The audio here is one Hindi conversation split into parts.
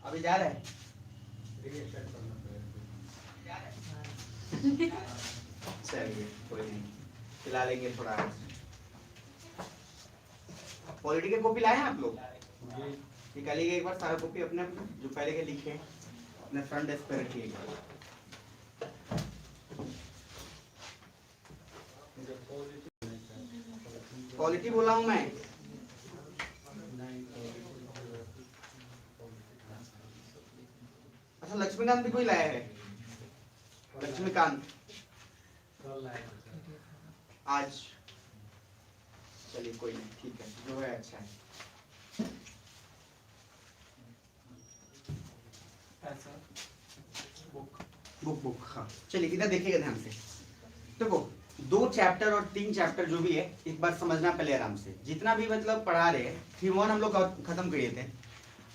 अभी जा रहा है? चलिए कोई नहीं, खिला लेंगे थोड़ा। पॉलिटी के कॉपी लाए हैं आप लोग? निकालिएगा एक बार सारा कॉपी अपने अपने जो पहले के लिखे अपने फ्रंट डेस्क पे रखिएगा। क्वालिटी बोला हूं मैं। अच्छा लक्ष्मीकांत भी कोई लाया है? लक्ष्मीकांत आज? चलिए कोई नहीं, ठीक है, जो है अच्छा है। बुक हाँ, चलिए इधर देखिएगा ध्यान से। देखो 2 चैप्टर और 3 चैप्टर जो भी है एक बार समझना पहले आराम से। जितना भी मतलब पढ़ा रहे हैं 3-1 हम लोग खत्म किए थे,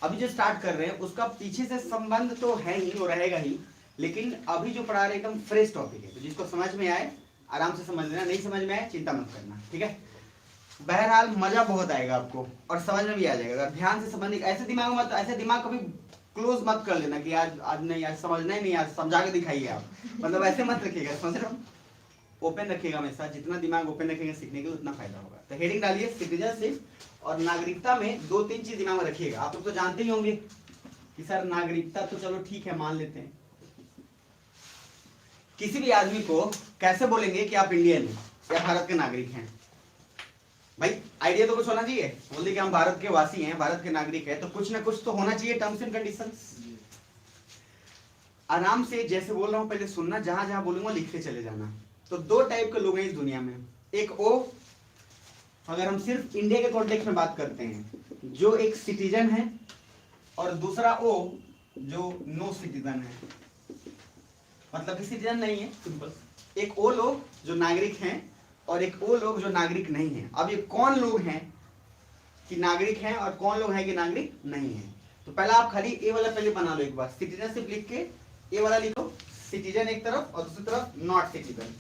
अभी जो स्टार्ट कर रहे हैं उसका पीछे से संबंध तो है ही और रहेगा ही, लेकिन अभी जो पढ़ा रहे हैं एकदम फ्रेश टॉपिक है। तो जिसको समझ में आए आराम से समझ लेना, नहीं समझ में आए चिंता मत करना, ठीक है। बहरहाल मजा बहुत आएगा आपको और समझ में भी आ जाएगा अगर ध्यान से समझने। ऐसे दिमाग मत, ऐसे दिमाग कभी क्लोज मत कर लेना कि आज नहीं, आज समझना ही नहीं, आज समझा के दिखाइए आप, मतलब ऐसे मत रखिएगा, समझ रहे हो। ओपन रखिएगा हमेशा, जितना दिमाग ओपन रखेंगे सीखने के उतना फायदा होगा। तो हेडिंग डालिए सिटीजनशिप और नागरिकता में 2-3 चीज दिमाग में रखिएगा। आप लोग तो जानते ही होंगे कि सर नागरिकता तो चलो ठीक है मान लेते हैं, किसी भी आदमी को कैसे बोलेंगे कि आप इंडियन हैं या भारत के नागरिक हैं? भाई आइडिया तो कुछ होना चाहिए। बोलिए कि हम भारत के वासी हैं, भारत के नागरिक हैं, तो कुछ ना कुछ तो होना चाहिए टर्म्स एंड कंडीशंस। आराम से जैसे बोल रहा हूं पहले सुनना, जहां जहां बोलूंगा लिखते चले जाना। तो 2 टाइप के लोग हैं इस दुनिया में, एक ओ, अगर हम सिर्फ इंडिया के कॉन्टेक्स्ट में बात करते हैं, जो एक सिटीजन है, और दूसरा ओ जो नो सिटीजन है, मतलब कि सिटीजन नहीं है, सिंपल। एक ओ लोग जो नागरिक हैं और एक ओ लोग जो नागरिक नहीं है। अब ये कौन लोग हैं कि नागरिक हैं और कौन लोग हैं कि नागरिक नहीं है? तो पहला आप खाली ए वाला पहले बना लो एक बार, सिटीजनशिप लिख के ए वाला लिखो, सिटीजन एक तरफ और दूसरी तरफ नॉट सिटीजन।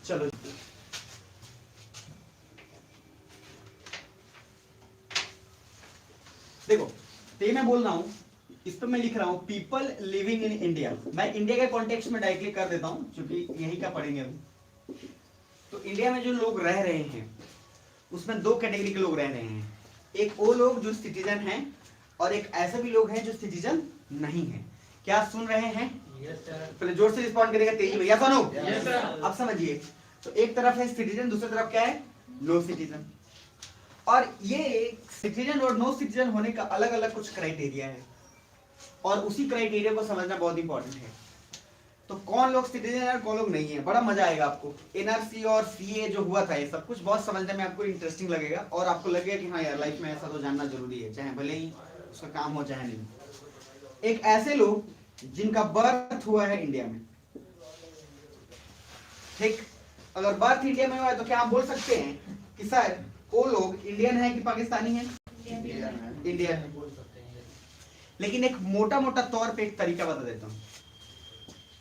चलो देखो, तो मैं बोल रहा हूं, इस पर मैं लिख रहा हूं पीपल लिविंग इन इंडिया। मैं इंडिया के कॉन्टेक्स्ट में डायरेक्टली कर देता हूं क्योंकि यही का पढ़ेंगे अभी। तो इंडिया में जो लोग रह रहे हैं उसमें 2 कैटेगरी के लोग रह रहे हैं, एक वो लोग जो सिटीजन हैं और एक ऐसे भी लोग हैं जो सिटीजन नहीं है। क्या सुन रहे हैं? Yes sir. पहले जोर से रिस्पॉन्ड करेगा तेजी में, या सुनो? Yes sir. अब समझिए, तो एक तरफ है सिटीजन, दूसरी तरफ क्या है? No citizen. और ये सिटीजन और नो सिटीजन होने का अलग अलग कुछ क्राइटेरिया है और उसी क्राइटेरिया को समझना बहुत इंपॉर्टेंट है। तो कौन लोग सिटीजन है और कौन लोग नहीं है, बड़ा मजा आएगा आपको। एनआरसी और सीए जो हुआ था ये सब कुछ बहुत समझने में आपको इंटरेस्टिंग लगेगा और आपको लगेगा कि हाँ यार लाइफ में ऐसा तो जानना जरूरी है, चाहे भले ही उसका काम हो चाहे नहीं। एक ऐसे लोग जिनका बर्थ हुआ है इंडिया में, ठीक, अगर बर्थ इंडिया में हुआ है तो क्या हम बोल सकते हैं कि सर वो लोग इंडियन है कि पाकिस्तानी है? इंडियन है। लेकिन एक मोटा मोटा तौर पे एक तरीका बता देता हूं,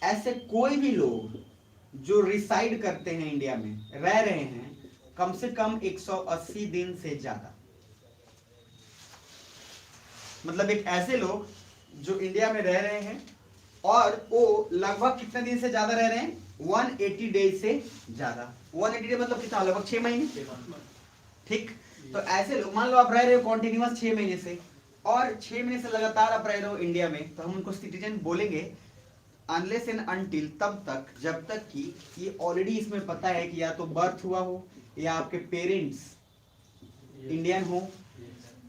ऐसे कोई भी लोग जो रिसाइड करते हैं इंडिया में, रह रहे हैं कम से कम 180 दिन से ज्यादा, मतलब एक ऐसे लोग जो इंडिया में रह रहे हैं और वो लगभग कितने दिन से ज्यादा रह रहे हैं? 180 डेज से ज्यादा। 180 डेज मतलब कितना? लगभग 6 महीने, ठीक। तो ऐसे लोग, मान लो आप रह रहे हो कॉन्टिन्यूअस 6 महीने से और 6 महीने से लगातार आप रह रहे हो इंडिया में, तो हम उनको सिटीजन बोलेंगे अनलेस एंड अनटिल, तब तक जब तक कि ये ऑलरेडी इसमें पता है कि या तो बर्थ हुआ हो या आपके पेरेंट्स इंडियन हो,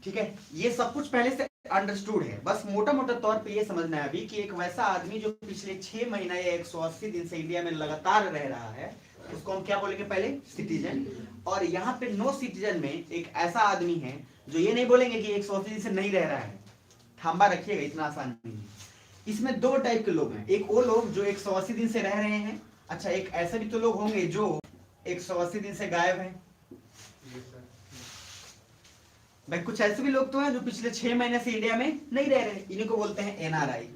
ठीक है। ये सब कुछ पहले से अंडरस्टूड है, बस मोटा मोटा तौर पे ये समझना है अभी कि एक वैसा आदमी जो पिछले 6 महीना या 180 दिन से इंडिया में लगातार रह रहा है उसको हम क्या बोलेंगे? पहले सिटीजन। और यहाँ पे नो सिटीजन में एक ऐसा आदमी है जो ये नहीं बोलेंगे कि 180 दिन से नहीं रह रहा है, थांबा रखिएगा, इतना आसान नहीं है। इसमें 2 टाइप के लोग हैं, एक वो लोग जो 180 दिन से रह रहे हैं, अच्छा एक ऐसे भी तो लोग होंगे जो 180 दिन से गायब हैं। भाई कुछ ऐसे भी लोग तो हैं जो पिछले 6 महीने से इंडिया में नहीं रह रहे, इन्हीं को बोलते हैं एनआरआई।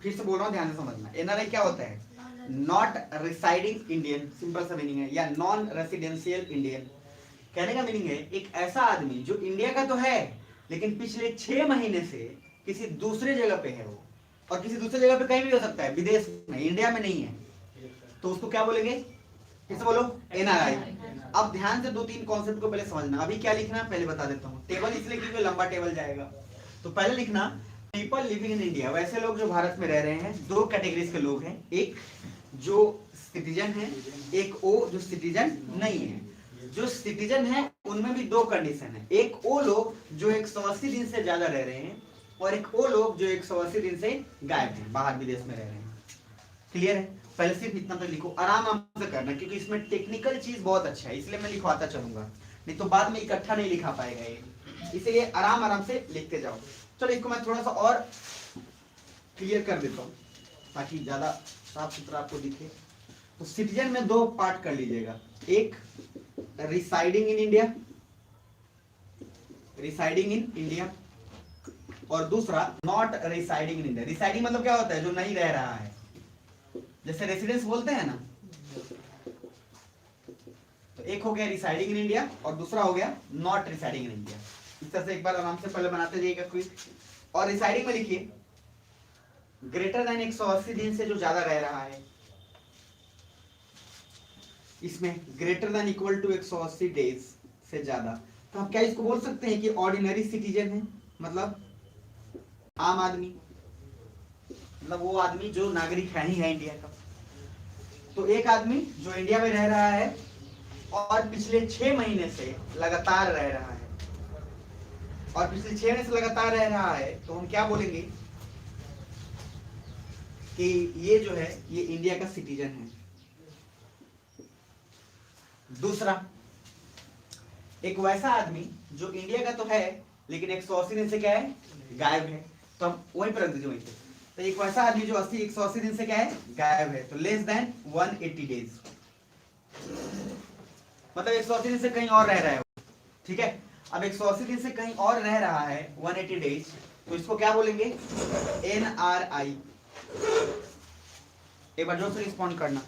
फिर से बोल रहा हूँ, ध्यान से समझना। एनआरआई क्या होता है? नॉट रिसाइडिंग इंडियन, सिंपल सा मीनिंग है, या नॉन रेसिडेंशियल इंडियन। कहने का मीनिंग है एक ऐसा आदमी जो इंडिया का तो है लेकिन पिछले 6 महीने से किसी दूसरे जगह पे है वो, और किसी दूसरे जगह पे कहीं भी हो सकता है, विदेश में, इंडिया में नहीं है, तो उसको क्या बोलेंगे? किसे बोलो? एनआरआई। अब ध्यान से 2-3 कॉन्सेप्ट को पहले समझना। अभी क्या लिखना पहले बता देता हूँ। टेबल इसलिए क्योंकि लंबा टेबल जाएगा। तो पहले लिखना पीपल लिविंग इन इंडिया, वैसे लोग जो भारत में रह रहे हैं। 2 कैटेगरीज के लोग हैं, एक जो सिटीजन है, एक वो जो सिटीजन नहीं है। जो सिटीजन है उनमें भी 2 कंडीशन है, एक वो लोग जो 180 दिन से ज्यादा रह रहे हैं, और एक वो लोग जो 180 दिन से गायब हैं, बाहर विदेश में रह रहे हैं। क्लियर है? पहले सिर्फ इतना तो लिखो, आराम से करना, क्योंकि इसमें टेक्निकल चीज बहुत अच्छा है, इसलिए मैं लिखवाता चलूंगा, नहीं तो बाद में इकट्ठा नहीं लिखा पाएगा ये, इसीलिए आराम से लिखते जाओ। चलो इसको मैं थोड़ा सा और क्लियर कर देता हूँ ताकि ज्यादा साफ सुथरा आपको दिखे। तो सिटीजन में 2 पार्ट कर लीजिएगा, एक residing in India, residing in India, और दूसरा not residing in India. Residing मतलब क्या होता है? जो नहीं रह रहा है, जैसे रेसिडेंस बोलते हैं ना। तो एक हो गया रिसाइडिंग इन इंडिया और दूसरा हो गया नॉट रिसाइडिंग इन इंडिया। इस तरह से एक बार आराम से पहले बनाते जाइएगा क्विज। और रिसाइडिंग में लिखिए ग्रेटर देन 180 दिन से जो ज्यादा रह रहा है, इसमें greater than equal to 180 days से ज्यादा। तो हम क्या इसको बोल सकते हैं कि ऑर्डिनरी सिटीजन है, मतलब आम आदमी, मतलब वो आदमी जो नागरिक है ही है इंडिया का। तो एक आदमी जो इंडिया में रह रहा है और पिछले 6 महीने से लगातार रह रहा है, और पिछले 6 महीने से लगातार रह रहा है, तो हम क्या बोलेंगे कि ये जो है ये इंडिया का सिटीजन है। दूसरा, एक वैसा आदमी जो इंडिया का तो है लेकिन 180 दिन से क्या है? गायब है। तो हम वहीं पर रख दीजिए वहीं पे। तो एक वैसा आदमी जो 180 दिन से क्या है? गायब है। तो लेस देन 180 डेज, मतलब 180 दिन से कहीं और रह रहा है, ठीक है। अब 180 दिन से कहीं और रह रहा है 180 डेज, तो इसको क्या बोलेंगे? एनआरआई। एक बार जोर से रिस्पॉन्ड करना।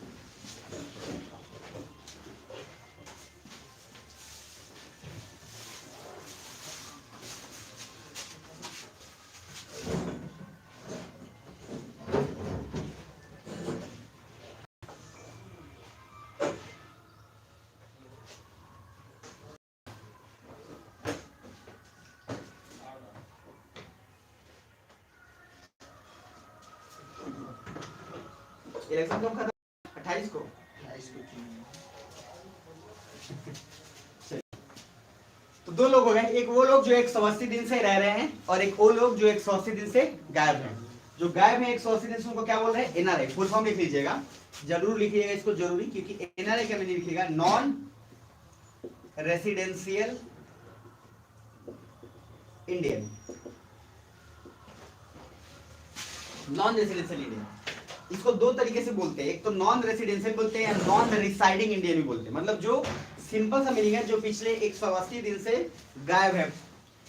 इलेक्शन कब खत्म? 28 को। तो 2 लोग हो गए, एक वो लोग जो 180 दिन से रह रहे हैं और एक वो लोग जो 180 दिन से गायब हैं। जो गायब है 180 दिन से उनको क्या बोल रहे हैं? एनआरआई। फुल फॉर्म लिख लीजिएगा, जरूर लिखिएगा इसको, जरूरी, क्योंकि एनआरआई क्या मैंने लिखिएगा? Non residential Indian, non residential Indian. इसको 2 तरीके से बोलते हैं, एक तो नॉन रेसिडेंशियल बोलते हैं या नॉन रिसाइडिंग इंडियन भी बोलते हैं। मतलब जो सिंपल सा मीनिंग है, जो पिछले 180 दिन से गायब है।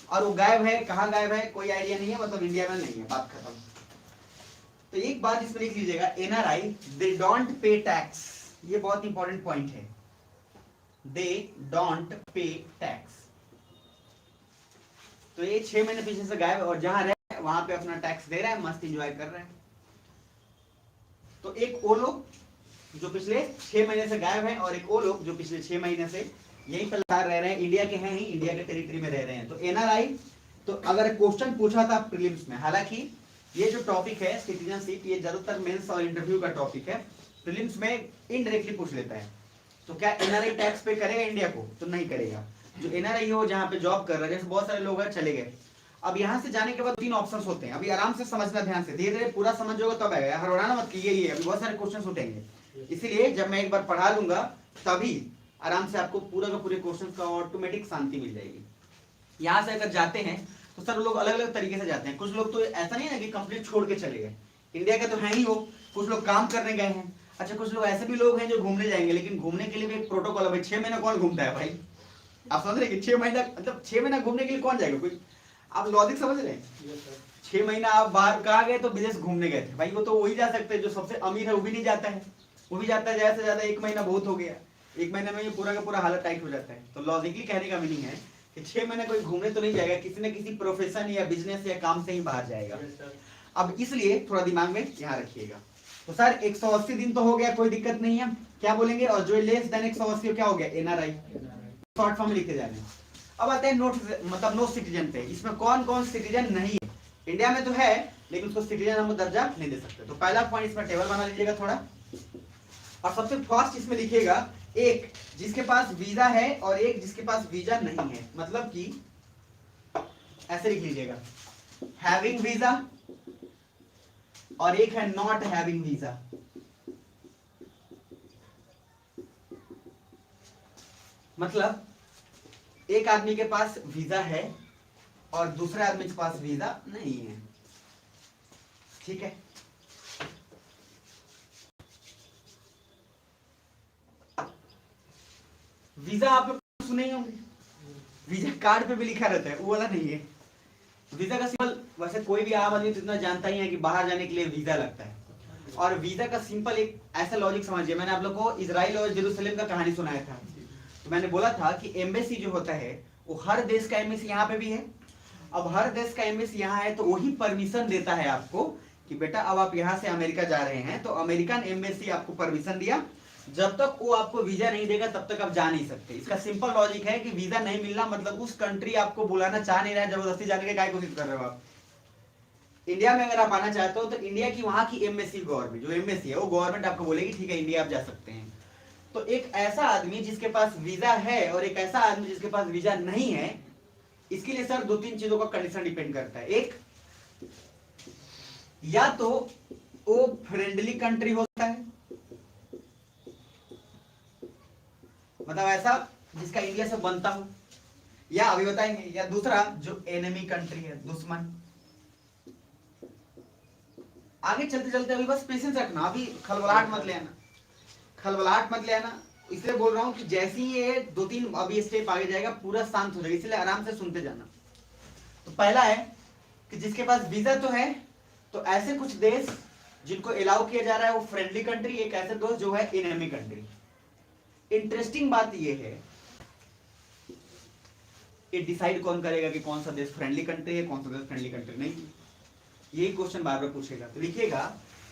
और वो गायब है, कहाँ गायब है कोई आइडिया नहीं है, मतलब इंडिया में नहीं है, बात खत्म। तो एक बात इसमें लिख लीजिएगा, NRI they don't pay tax. ये बहुत इंपॉर्टेंट पॉइंट है, दे डोंट पे टैक्स। तो ये 6 महीने पीछे से गायब, और जहां रहे वहां पे अपना टैक्स दे रहा है, मस्त एंजॉय कर रहा है। तो एक वो लोग जो पिछले 6 महीने से गायब हैं, और एक वो लोग जो पिछले 6 महीने से यहीं पर लगातार रह रहे हैं, इंडिया के हैं ही, इंडिया के टेरिटरी में रह रहे हैं। तो एनआरआई, तो अगर क्वेश्चन पूछा था प्रीलिम्स में, हालांकि ये जो टॉपिक है सिटीजनशिप, ये ज्यादातर मेंस और इंटरव्यू का टॉपिक है, प्रीलिम्स में इनडायरेक्टली पूछ लेता है। तो क्या एनआरआई टैक्स पे करेगा इंडिया को? तो नहीं करेगा। जो एनआरआई हो जहाँ पे जॉब कर रहा है, जैसे बहुत सारे लोग हैं चले गए, अब यहाँ से जाने के बाद 3 ऑप्शंस होते हैं। अभी आराम से समझना, ध्यान से, धीरे धीरे पूरा समझ जाओगे तब आएगा, हड़बड़ाना मत कीजिए, अभी बहुत सारे क्वेश्चन उठेंगे, इसीलिए जब मैं एक बार पढ़ा लूंगा तभी आराम से आपको पूरा का पूरे क्वेश्चन का ऑटोमेटिक शांति मिल जाएगी। यहाँ से अगर जाते हैं तो सर लोग अलग अलग तरीके से जाते हैं। कुछ लोग तो ऐसा नहीं है कि कंप्लीट छोड़ के चले गए, इंडिया के तो है ही हो, कुछ लोग काम करने गए हैं। अच्छा, कुछ लोग ऐसे भी लोग हैं जो घूमने जाएंगे, लेकिन घूमने के लिए भी एक प्रोटोकॉल है भाई। 6 महीना कौन घूमता है भाई? आप समझ रहे कि 6 महीना, मतलब 6 महीना घूमने के लिए कौन जाएगा? कोई, आप लॉजिक समझ रहे हैं? 6 महीना आप बाहर कहाँ गए? तो विदेश घूमने गए थे भाई, वो तो वही जा सकते हैं जो सबसे अमीर है, वो भी नहीं जाता है, वो भी जाता है ज्यादा से ज्यादा 1 महीना बहुत हो गया, 1 महीने में ये पूरा का पूरा हालत टाइट हो जाता है। तो लॉजिकली कहने का मीनिंग है कि 6 महीने कोई घूमने तो नहीं जाएगा, किसी न किसी प्रोफेशन या बिजनेस या काम से ही बाहर जाएगा। अब इसलिए थोड़ा दिमाग में यहाँ रखिएगा। तो सर 180 दिन तो हो गया, कोई दिक्कत नहीं है, क्या बोलेंगे? और जो लेस देन 180 क्या हो गया? एनआरआई, शॉर्ट फॉर्म लिखते जाने। अब आते हैं नोट मतलब नो सिटीजन पे। इसमें कौन कौन सिटीजन नहीं है? इंडिया में तो है लेकिन उसको सिटीजन हम दर्जा नहीं दे सकते। तो पहला पॉइंट इसमें टेबल बना लीजिएगा थोड़ा, और सबसे फर्स्ट इसमें लिखिएगा एक जिसके पास वीजा है और एक जिसके पास वीजा नहीं है। मतलब कि ऐसे लिख लीजिएगा, हैविंग वीजा और एक है नॉट हैविंग वीजा। मतलब एक आदमी के पास वीजा है और दूसरे आदमी के पास वीजा नहीं है, ठीक है? वीजा आप लोग सुने ही होंगे, वीजा कार्ड पे भी लिखा रहता है, वो वाला नहीं है। वीजा का सिंपल वैसे कोई भी आम आदमी तो इतना जानता ही है कि बाहर जाने के लिए वीजा लगता है। और वीजा का सिंपल एक ऐसा लॉजिक समझिए, मैंने आप लोग को इजराइल और जेरूसलम का कहानी सुनाया था। तो मैंने बोला था कि एम्बेसी जो होता है वो हर देश का एम्बेसी यहाँ पे भी है। अब हर देश का एम्बेसी यहाँ है तो वही परमिशन देता है आपको कि बेटा अब आप यहाँ से अमेरिका जा रहे हैं, तो अमेरिकन एम्बेसी आपको परमिशन दिया। जब तक वो आपको वीजा नहीं देगा तब तक आप जा नहीं सकते। इसका सिंपल लॉजिक है कि वीजा नहीं मिलना मतलब उस कंट्री आपको बुलाना चाह नहीं रहा है, जबरदस्ती जाने की काय कोशिश कर रहे हो आप। इंडिया में अगर आप आना चाहते हो तो इंडिया की वहां की एम्बेसी गवर्नमेंट जो एम्बेसी है वो गवर्नमेंट आपको बोलेगी ठीक है इंडिया आप जा सकते हैं। तो एक ऐसा आदमी जिसके पास वीजा है और एक ऐसा आदमी जिसके पास वीजा नहीं है, इसके लिए सर 2-3 चीजों का कंडीशन डिपेंड करता है। एक, या तो वो फ्रेंडली कंट्री होता है, मतलब ऐसा जिसका इंडिया से बनता हो, या अभी बताएंगे, या दूसरा जो एनिमी कंट्री है, दुश्मन। आगे चलते चलते अभी बस पेशेंस रखना, अभी खलबलाहट मत ले आना, खलबलाहट मत ले आना। इसलिए बोल रहा हूं कि जैसे ही ये 2-3 अभी स्टेप आगे जाएगा पूरा शांत हो जाएगा, इसलिए आराम से सुनते जाना। तो पहला है कि जिसके पास वीजा तो है, तो ऐसे कुछ देश जिनको अलाउ किया जा रहा है वो फ्रेंडली कंट्री, एक ऐसे दोस्त जो है एनिमी कंट्री। इंटरेस्टिंग बात ये है, ये डिसाइड कौन करेगा कि कौन सा देश फ्रेंडली कंट्री है, कौन सा देश फ्रेंडली कंट्री नहीं? यही क्वेश्चन बार बार पूछेगा। तो लिखिएगा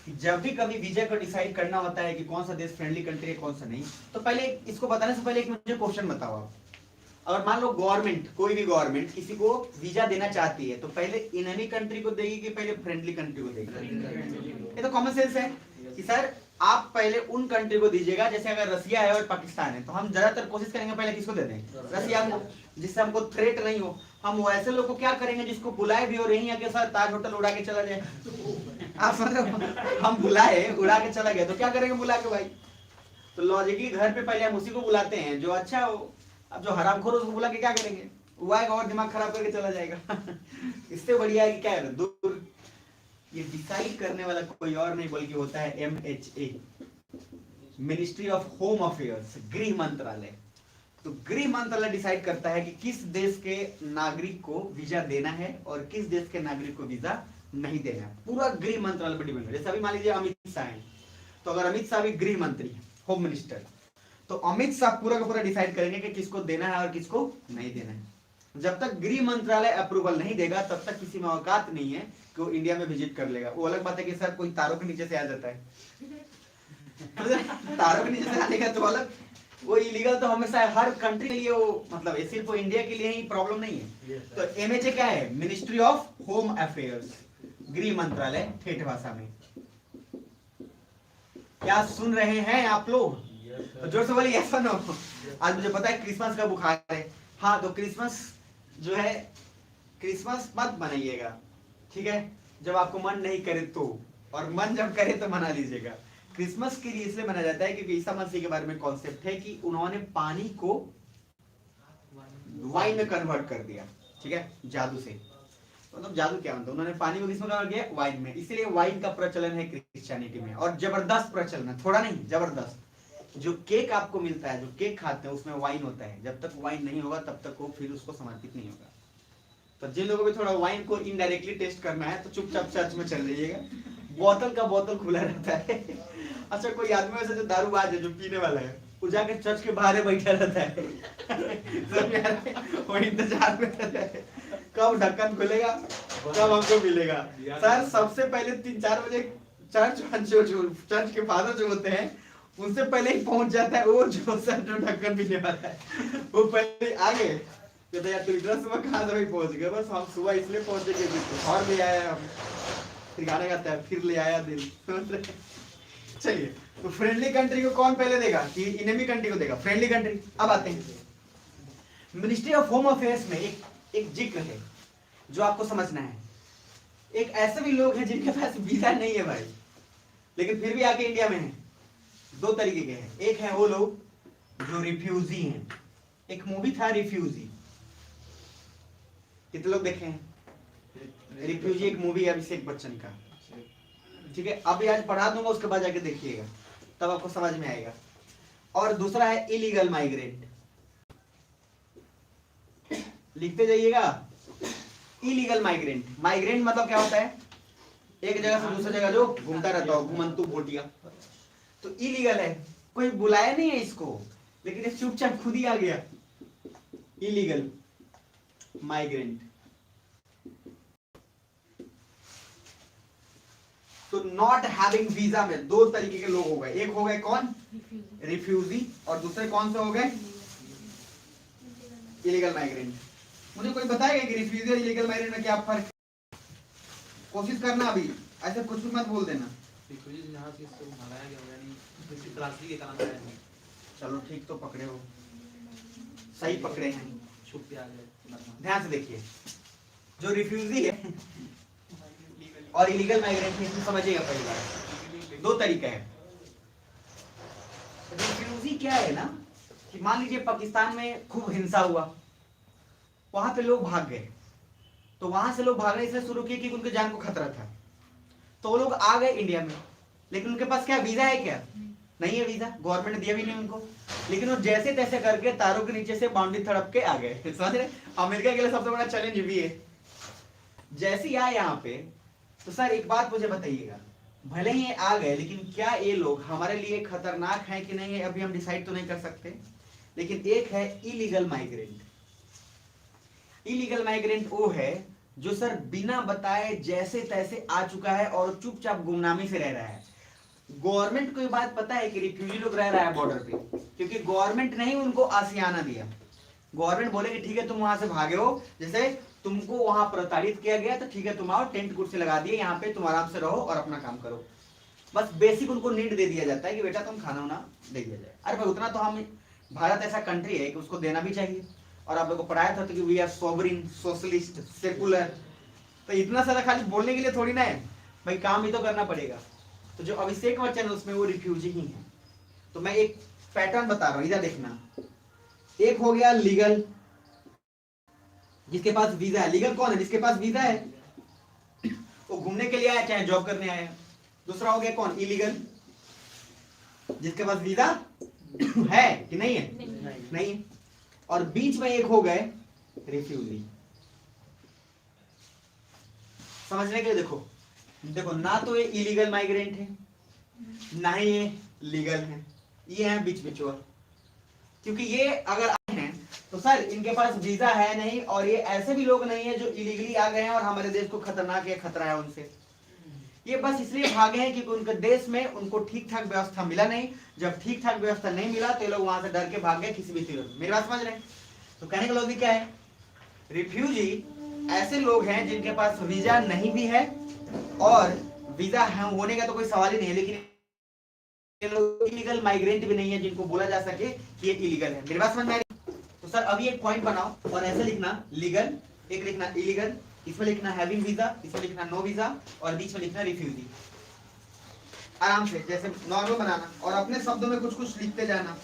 कि जब भी कभी वीजा को डिसाइड करना होता है कि कौन सा देश फ्रेंडली कंट्री है कौन सा नहीं, तो पहले इसको बताने से पहले एक मुझे क्वेश्चन बताओ आप। अगर मान लो गवर्नमेंट, कोई भी गवर्नमेंट किसी को वीजा देना चाहती है तो पहले एनिमी कंट्री को देगी कि पहले फ्रेंडली कंट्री को देगी? ये तो कॉमन सेंस है कि सर आप पहले उन कंट्री को दीजिएगा। जैसे अगर रसिया है और पाकिस्तान है तो हम ज्यादातर कोशिश करेंगे पहले किसको दे दें? रसिया को, जिससे हमको थ्रेट नहीं हो। हम वैसे लोग को क्या करेंगे जिसको बुलाए भी और यहीं आके सर ताज होटल उड़ा के चला जाए, आप समझ रहे हो? हम बुलाए उड़ा के चला गया तो क्या करेंगे बुला के भाई? तो लॉजिकली घर पे पहले हम उसी को बुलाते हैं जो अच्छा हो। अब जो हरामखोर उसको बुला के क्या करेंगे? वो आएगा और दिमाग खराब करके चला जाएगा। इससे बढ़िया है कि क्या है दूर। ये डिसाइड करने वाला कोई और नहीं बल्कि होता है MHA, ministry of home affairs, गृह मंत्रालय। तो गृह मंत्रालय डिसाइड करता है कि किस देश के नागरिक को वीजा देना है और किस देश के नागरिक को वीजा नहीं देना है। पूरा गृह मंत्रालय पर डिपेंड है। जैसे अभी मान लीजिए अमित शाह है, तो अगर अमित शाह भी गृह मंत्री होम मिनिस्टर, तो अमित शाह पूरा का पूरा डिसाइड करेंगे कि किसको देना है और किसको नहीं देना है। जब तक गृह मंत्रालय अप्रूवल नहीं देगा तब तक किसी में औकात नहीं है कि वो इंडिया में विजिट कर लेगा। वो अलग बात है कि सर कोई तारों के नीचे से आ जाता है, तारों के नीचे से आने का तो अलग, वो इलीगल तो हमेशा हर कंट्री के लिए, वो मतलब सिर्फ इंडिया के लिए ही प्रॉब्लम नहीं है। तो MHA क्या है? मिनिस्ट्री ऑफ होम अफेयर्स, गृह मंत्रालय ठेठ भाषा में। क्या सुन रहे हैं आप लोग? तो जोर से बोलिए यस और नो। आज मुझे पता है क्रिसमस का बुखार है, हाँ तो क्रिसमस जो है, क्रिसमस मत बनाइएगा, ठीक है? जब आपको मन नहीं करे तो, और मन जब करे तो मना लीजिएगा। क्रिसमस के लिए इसलिए मनाया जाता है क्योंकि ईसा मसीह के बारे में कॉन्सेप्ट है कि उन्होंने पानी को वाइन में कन्वर्ट कर दिया, ठीक है, जादू से। मतलब जादू क्या मतलब, उन्होंने पानी को किसमें कन्वर्ट किया? वाइन में। इसीलिए वाइन का प्रचलन है क्रिश्चियनिटी में, और जबरदस्त प्रचलन है, थोड़ा नहीं जबरदस्त। जो केक आपको मिलता है, जो केक खाते हैं उसमें वाइन होता है। जब तक वाइन नहीं होगा तब तक वो फिर उसको समर्पित नहीं होगा। तो जिन लोगों को थोड़ा वाइन को इनडायरेक्टली टेस्ट करना है तो चुपचाप चर्च में चल जाइएगा, बोतल का बोतल खुला रहता है। अच्छा कोई आदमी वैसे जो दारूबाज है, जो पीने वाला है, वो जाके चर्च के बाहर बैठा रहता है। सब यार वो इंतजार में रहता है कब ढक्कन खुलेगा, कब हमको मिलेगा। सर सबसे पहले 3-4 बजे चर्च के फादर जो होते हैं उनसे पहले ही पहुंच जाता है वो, जो सर जो ढक्कन पीने वाला है वो पहले आगे कहते यार तू इतना सुबह कहाँ से पहुंच गया। बस हम सुबह इसलिए पहुंचे कि और ले आया हम, फिर गाना गाता है फिर ले आया दिल। चलिए तो फ्रेंडली कंट्री को कौन पहले देगा कि इनेमी कंट्री को देगा? Friendly country. अब आते हैं मिनिस्ट्री ऑफ होम अफेयर्स में एक जिक्र है जो आपको समझना है। एक ऐसे भी लोग हैं जिनके पास वीजा नहीं है भाई, लेकिन फिर भी आके इंडिया में है। 2 तरीके के हैं। एक है वो लोग जो रिफ्यूजी हैं। एक मूवी था रिफ्यूजी, कितने लोग देखे हैं? रिफ्यूजी एक मूवी है अभिषेक बच्चन का, ठीक है। अभी आज पढ़ा दूंगा, उसके बाद जाके देखिएगा, तब आपको समझ में आएगा। और दूसरा है इलीगल माइग्रेंट, लिखते जाइएगा। इलीगल माइग्रेंट, माइग्रेंट मतलब क्या होता है? एक जगह से दूसरी जगह जो घूमता रहता हो, घुमंतु भोटिया। तो इलीगल है, कोई बुलाया नहीं है इसको, लेकिन ये चुपचाप खुद ही आ गया। Illegal migrant. तो नॉट हैविंग वीजा में 2 तरीके के लोग हो गए। एक हो गए कौन? रिफ्यूजी। और दूसरे कौन से हो गए? Illegal migrant. मुझे कोई बताएगा कि रिफ्यूजी और इलीगल माइग्रेंट में क्या फर्क है? कोशिश करना, अभी ऐसे कुछ भी मत बोल देना। रिफ्यूजी जहां से इसको भगाया गया, यानी किसी त्रासदी के कारण आया नहीं। चलो ठीक तो पकड़े हो, सही पकड़े हैं, छुप के आ गए। ध्यान से देखिए। जो रिफ्यूजी है और इलीगल माइग्रेंट है, इसमें समझिएगा। पहली बात 2 तरीका है। रिफ्यूजी क्या है ना, कि मान लीजिए पाकिस्तान में खूब हिंसा हुआ, वहां पे लोग भाग गए, तो वहां से लोग भागने इसलिए शुरू किए कि उनके जान को खतरा था, तो वो लोग आ गए इंडिया में। लेकिन उनके पास क्या वीजा है? क्या नहीं है वीजा, गवर्नमेंट ने दिया भी नहीं उनको। लेकिन वो जैसे तैसे करके तारों के नीचे से बाउंड्री तड़प के आ गए। समझ रहे? अमेरिका के लिए सबसे बड़ा चैलेंज भी है। जैसे ही आए यहाँ पे, तो सर एक बात मुझे बताइएगा, भले ही आ गए, लेकिन क्या ये लोग हमारे लिए खतरनाक हैं कि नहीं है अभी हम डिसाइड तो नहीं कर सकते। लेकिन एक है इलीगल माइग्रेंट। इलीगल माइग्रेंट वो है जो सर बिना बताए जैसे तैसे आ चुका है और चुपचाप गुमनामी से रह रहा है। गवर्नमेंट को ये बात पता है कि रिफ्यूजी लोग रह रहा है बॉर्डर पे, क्योंकि गवर्नमेंट ने ही उनको आसियाना दिया। गवर्नमेंट बोले कि ठीक है तुम वहां से भागे हो, जैसे तुमको वहां प्रताड़ित किया गया, तो ठीक है तुम आओ, टेंट कुर्सी लगा दिए, यहाँ पे तुम आराम से रहो और अपना काम करो। बस बेसिक उनको नीड दे दिया जाता है कि बेटा तुम खाना वाना दे दिया जाए। अरे भाई उतना तो हम, भारत ऐसा कंट्री है कि उसको देना भी चाहिए। और आप लोग को पढ़ाया था तो कि we are sovereign, socialist, secular. तो इतना सारा खाली बोलने के लिए थोड़ी ना है भाई, काम भी तो करना पड़ेगा। तो जो अभिषेक बच्चन है उसमें वो रिफ्यूजी ही है। तो मैं एक पैटर्न बता रहा हूं, इधर देखना। एक हो गया लीगल, जिसके पास वीजा है। लीगल कौन है? जिसके पास वीजा है, वो घूमने के लिए आया चाहे जॉब करने आया। दूसरा हो गया कौन? इलीगल, जिसके पास वीजा है कि नहीं है? नहीं है। और बीच में एक हो गए रिफ्यूजी। समझने के लिए देखो, देखो ना तो ये इलीगल माइग्रेंट है, ना ही ये लीगल है, ये है बीच में चोर। क्योंकि ये अगर आए हैं तो सर इनके पास वीजा है नहीं, और ये ऐसे भी लोग नहीं है जो इलीगली आ गए हैं और हमारे देश को खतरनाक या खतरा है उनसे। ये बस इसलिए भागे हैं क्योंकि उनके देश में उनको ठीक ठाक व्यवस्था मिला नहीं। जब ठीक ठाक व्यवस्था नहीं मिला तो ये लोग वहां से डर के भाग गए किसी भी तरह। मेरी बात समझ रहे हैं? तो कहने का लॉजिक क्या है? रिफ्यूजी ऐसे लोग हैं जिनके पास वीजा नहीं भी है, और वीजा होने का तो कोई सवाल ही नहीं है, लेकिन ये लोग इलीगल माइग्रेंट भी नहीं है जिनको बोला जा सके कि ये इलीगल है। मेरी बात समझ में आ रही? तो सर अभी एक पॉइंट बनाओ और ऐसे लिखना लीगल, एक लिखना इलीगल, इसमें लिखना हैविंग वीजा, इसमें लिखना नो वीजा, और बीच में लिखना रिफ्यूजी। आराम से जैसे नॉर्मल बनाना, और अपने शब्दों में कुछ कुछ लिखते जाना।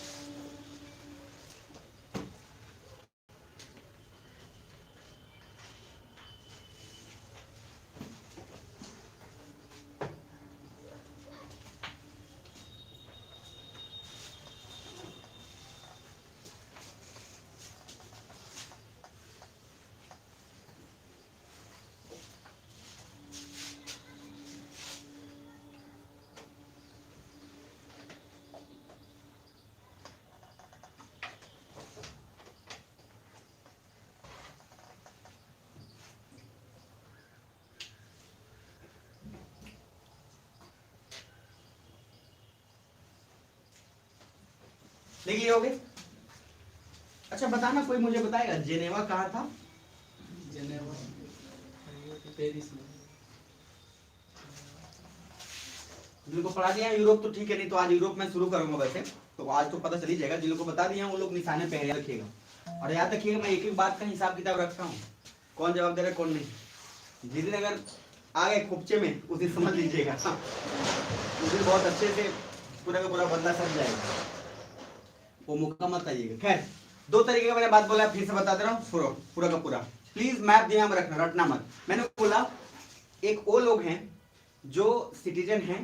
लिख लिए होगे? अच्छा बताना, कोई मुझे बताएगा जेनेवा कहाँ था? जेनेवा पेरिस में। जिनको पढ़ा दिया है यूरोप तो ठीक है, नहीं तो आज यूरोप में शुरू करूंगा। वैसे तो आज तो पता चल ही जाएगा, जिन लोगों को बता दिया वो लोग निशाने पे रखिएगा। और याद रखिएगा मैं एक एक बात का हिसाब किताब रखता हूँ, कौन जवाब दे रहा है कौन नहीं। जिस दिन अगर आ गए खुपचे में उस दिन समझ लीजिएगा उस दिन बहुत अच्छे से पूरा का पूरा बदला सब जाएगा, वो मुक्का मत आइएगा। खैर दो तरीके का मैंने बात बोला, फिर से बता दे रहा हूँ पूरा का पूरा। प्लीज मैप दिमाग में रखना, रटना मत। मैंने बोला एक वो लोग हैं जो सिटीजन हैं,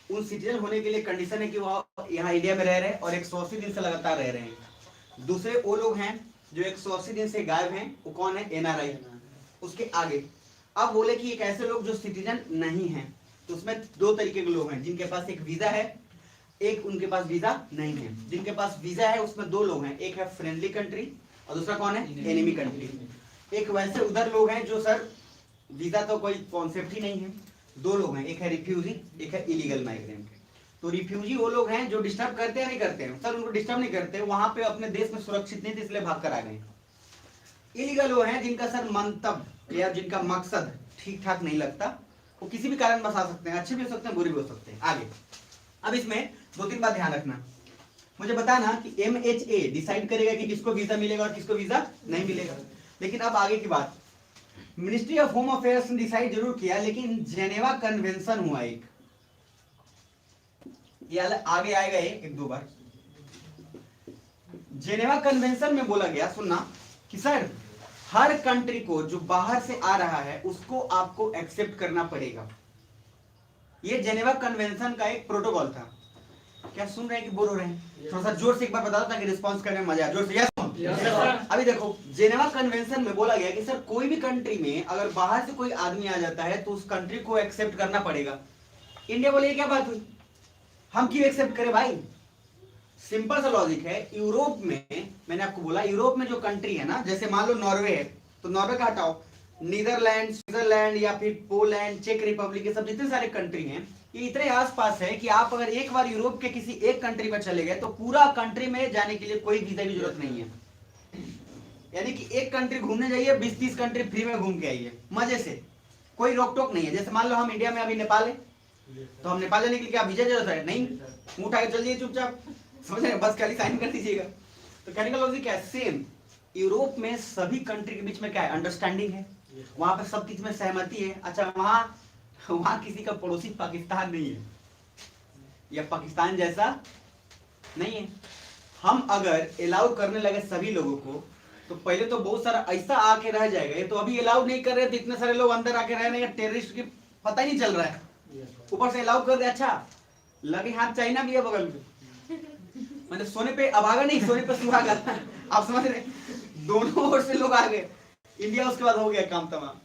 उन सिटीजन होने के लिए कंडीशन है कि वो यहाँ इंडिया में रह रहे हैं और 180 दिन से लगातार रह रहे हैं। दूसरे वो लोग हैं जो 180 दिन से गायब हैं, वो कौन है? एनआरआई। उसके आगे अब बोले कि एक ऐसे लोग जो सिटीजन नहीं हैं, तो उसमें दो तरीके के लोग हैं, जिनके पास एक वीजा है, एक उनके पास वीजा नहीं है। जिनके पास वीजा है उसमें दो लोग हैं, एक है फ्रेंडली कंट्री और दूसरा कौन है? Enemy country. एक वैसे उधर लोग हैं जो सर वीजा तो कोई कॉन्सेप्ट ही नहीं है, दो लोग हैं, एक है रिफ्यूजी, एक है इलीगल माइग्रेंट। तो रिफ्यूजी वो लोग हैं जो डिस्टर्ब करते हैं नहीं करते हैं? सर उनको डिस्टर्ब नहीं करते, वहां पे अपने देश में सुरक्षित नहीं थे इसलिए भाग कर आ गए। इलीगल वो हैं जिनका सर मंतव्य या जिनका मकसद ठीक ठाक नहीं लगता, वो किसी भी कारण बस आ सकते हैं, अच्छे भी हो सकते हैं बुरे भी हो सकते हैं। आगे अब इसमें दो तीन बात ध्यान रखना, मुझे बताना कि MHA डिसाइड करेगा कि किसको वीजा मिलेगा और किसको वीजा नहीं मिलेगा। लेकिन अब आगे की बात, मिनिस्ट्री ऑफ होम अफेयर्स ने डिसाइड जरूर किया, लेकिन जेनेवा कन्वेंशन हुआ एक, ये आगे आएगा एक दो बार। जेनेवा कन्वेंशन में बोला गया, सुनना, कि सर हर कंट्री को जो बाहर से आ रहा है उसको आपको एक्सेप्ट करना पड़ेगा। ये जेनेवा कन्वेंशन का एक प्रोटोकॉल था। क्या सुन रहे हैं कि बोल रहे हैं? थोड़ा सा जोर से एक बार बता दो ताकि रिस्पॉन्स करने में मजा आए। जोर से। अभी देखो जेनेवा कन्वेंशन में बोला गया कि सर कोई भी कंट्री में अगर बाहर से कोई आदमी आ जाता है तो उस कंट्री को एक्सेप्ट करना पड़ेगा। इंडिया बोले क्या बात हुई, हम क्यों एक्सेप्ट करें भाई? सिंपल सा लॉजिक है। यूरोप में, मैंने आपको बोला यूरोप में जो कंट्री है ना, जैसे मान लो नॉर्वे है, तो नॉर्वे का हटाओ, नीदरलैंड, स्विट्जरलैंड या फिर पोलैंड, चेक रिपब्लिक, ये सब जितने सारे कंट्री हैं, ये इतने आसपास है कि आप अगर एक बार यूरोप के किसी एक कंट्री पर चले गए तो पूरा कंट्री में जाने के लिए कोई वीजा की जरूरत नहीं है। यानी कि एक कंट्री घूमने जाइए, 20-30 कंट्री फ्री में घूम के आइए मजे से, कोई रोक टोक नहीं है। जैसे मान लो हम इंडिया में अभी नेपाल है, तो हम नेपाल जाने के लिए क्या वीजा जरूरत है? नहीं, मुंह उठा के चल जाइए चुपचाप, समझ रहे हैं? बस खाली साइन कर दीजिएगा। तो कहने का लॉजिक क्या है? सेम यूरोप में सभी कंट्री के बीच में क्या है? अंडरस्टैंडिंग है, वहां पर सब चीज में सहमति है। अच्छा वहां किसी का पड़ोसी पाकिस्तान नहीं है या पाकिस्तान जैसा नहीं है। हम अगर अलाउ करने लगे सभी लोगों को, तो पहले तो बहुत सारा ऐसा आके रह जाएगा। ये तो अभी अलाउ नहीं कर रहे तो इतने सारे लोग अंदर आके रह रहे हैं, टेररिस्ट की पता ही नहीं चल रहा है, ऊपर से अलाउ कर दे। अच्छा लगे हाथ चाइना भी है बगल में, मतलब सोने पे अभागा नहीं, सोने पे सुहागा। आप समझ रहे? दोनों ओर से लोग आ गए, इंडिया उसके बाद हो गया काम तमाम।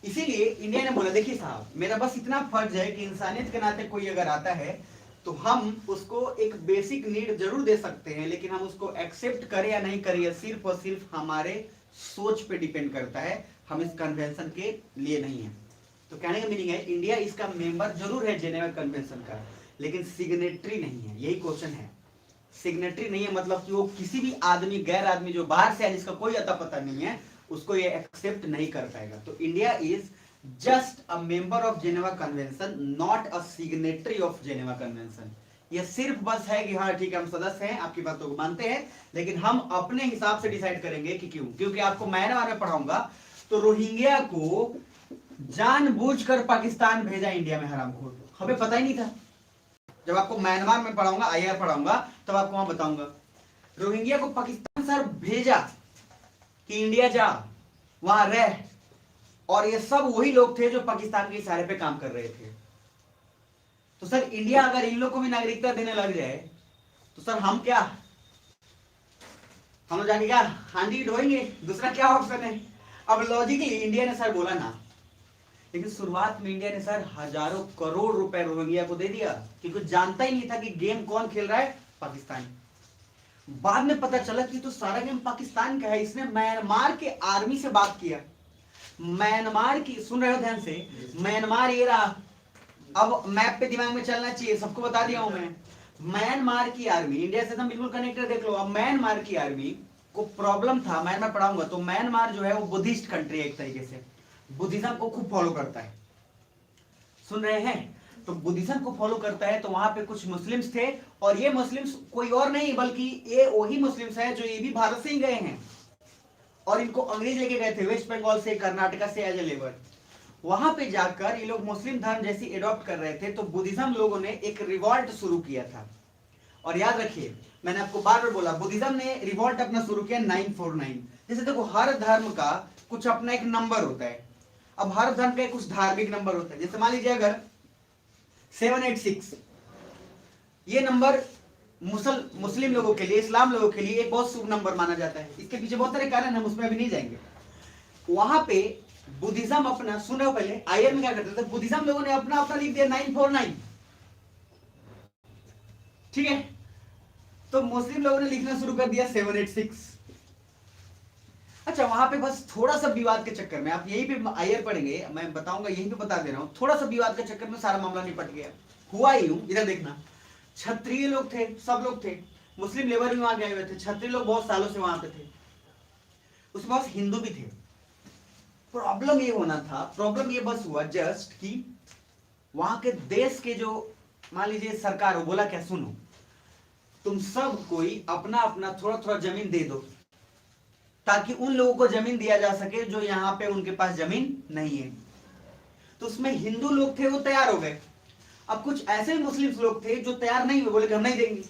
इसीलिए इंडिया ने बोला देखिए साहब, मेरा बस इतना फर्ज है कि इंसानियत के नाते कोई अगर आता है तो हम उसको एक बेसिक नीड जरूर दे सकते हैं, लेकिन हम उसको एक्सेप्ट करें या नहीं करें यह सिर्फ और सिर्फ हमारे सोच पे डिपेंड करता है, हम इस कन्वेंशन के लिए नहीं है। तो कहने का मीनिंग है इंडिया इसका मेंबर जरूर है जेनेवा कन्वेंशन का, लेकिन सिग्नेटरी नहीं है। यही क्वेश्चन है, सिग्नेटरी नहीं है मतलब कि वो किसी भी आदमी, गैर आदमी जो बाहर से है जिसका कोई अता पता नहीं है, उसको ये एक्सेप्ट नहीं कर पाएगा। तो India is just a member of Geneva convention, not a signatory of Geneva convention. ये सिर्फ बस है कि हाँ ठीक है हम सदस्य हैं, आपकी बातों को मानते हैं, लेकिन हम अपने हिसाब से डिसाइड करेंगे कि क्यों। क्योंकि आपको म्यांमार में पढ़ाऊंगा तो रोहिंग्या को जानबूझकर पाकिस्तान भेजा इंडिया में, हरामखोर, हमें पता ही नहीं था। जब आपको म्यांमार में पढ़ाऊंगा, IR पढ़ाऊंगा, तब आपको वहां बताऊंगा रोहिंग्या को पाकिस्तान सर भेजा कि इंडिया जा, वहां रह, और ये सब वही लोग थे जो पाकिस्तान के इशारे पे काम कर रहे थे। तो सर इंडिया अगर इन लोग को भी नागरिकता देने लग जाए तो सर हम क्या, हम लोग जाके क्या हांडी ढोएंगे? दूसरा क्या ऑप्शन है? अब लॉजिकली इंडिया ने सर बोला ना, लेकिन शुरुआत में इंडिया ने सर हजारों करोड़ रुपए रोहिंग्या को दे दिया, क्योंकि जानता ही नहीं था कि गेम कौन खेल रहा है, पाकिस्तान। बाद में पता चला कि तो सारा गेम पाकिस्तान का है। इसने म्यांमार के आर्मी से बात किया, म्यांमार की, सुन रहे हो ध्यान से, म्यांमार ये रहा, अब मैप पे दिमाग में चलना चाहिए, सबको बता दिया हूं मैं। म्यांमार की आर्मी, इंडिया से तो बिल्कुल कनेक्टेड, देख लो। अब म्यांमार की आर्मी को प्रॉब्लम था, मैं पढ़ाऊंगा, तो म्यांमार जो है वो बुद्धिस्ट कंट्री है, एक तरीके से बुद्धिज्म को खूब फॉलो करता है, सुन रहे हैं? तो बुद्धिज्म को फॉलो करता है, तो वहां पे कुछ मुस्लिम्स थे, और ये मुस्लिम्स कोई और नहीं बल्कि ये वही मुस्लिम्स है जो ये भी भारत से ही गए हैं, और इनको अंग्रेज लेके गए थे वेस्ट बंगाल से, कर्नाटका से एज ए लेबर। वहां पे जाकर ये लोग मुस्लिम धर्म जैसी एडॉप्ट कर रहे थे, तो बुद्धिज्म लोगों ने एक रिवॉल्ट शुरू किया था। और याद रखिए, मैंने आपको बार बार बोला, बुद्धिज्म ने रिवॉल्ट अपना शुरू किया 949। जैसे देखो, हर धर्म का कुछ अपना एक नंबर होता है। अब हर धर्म का कुछ धार्मिक नंबर होता है। जैसे मान लीजिए अगर 786, ये नंबर मुस्लिम लोगों के लिए, इस्लाम लोगों के लिए एक बहुत शुभ नंबर माना जाता है। इसके पीछे बहुत सारे कारण, हम उसमें अभी नहीं जाएंगे। वहां पे बुद्धिज्म अपना, सुन रहे हो, पहले आयर में क्या करते थे, बुद्धिज्म लोगों ने अपना अपना लिख दिया 949, ठीक है। तो मुस्लिम लोगों ने लिखना शुरू कर दिया 786। अच्छा, वहां पे बस थोड़ा सा विवाद के चक्कर में, आप यही पे आयर पढ़ेंगे, मैं बताऊंगा, यही पे बता दे रहा हूं, थोड़ा सा विवाद के चक्कर में सारा मामला निपट गया। हुआ यूं, इधर देखना, क्षत्रिय लोग थे, सब लोग थे, मुस्लिम लेबर भी वहां गए हुए थे, क्षत्रिय लोग बहुत सालों से वहां पे थे, उसके पास हिंदू भी थे। प्रॉब्लम ये होना था, प्रॉब्लम ये बस हुआ जस्ट कि वहां के देश के जो, मान लीजिए सरकार हो, बोला क्या, सुनो, तुम सब कोई अपना अपना थोड़ा थोड़ा जमीन दे दो, ताकि उन लोगों को जमीन दिया जा सके जो यहां पे उनके पास जमीन नहीं है। तो उसमें हिंदू लोग थे, वो तैयार हो गए। अब कुछ ऐसे मुस्लिम लोग थे जो तैयार नहीं हुए, बोले कि हम नहीं देंगे।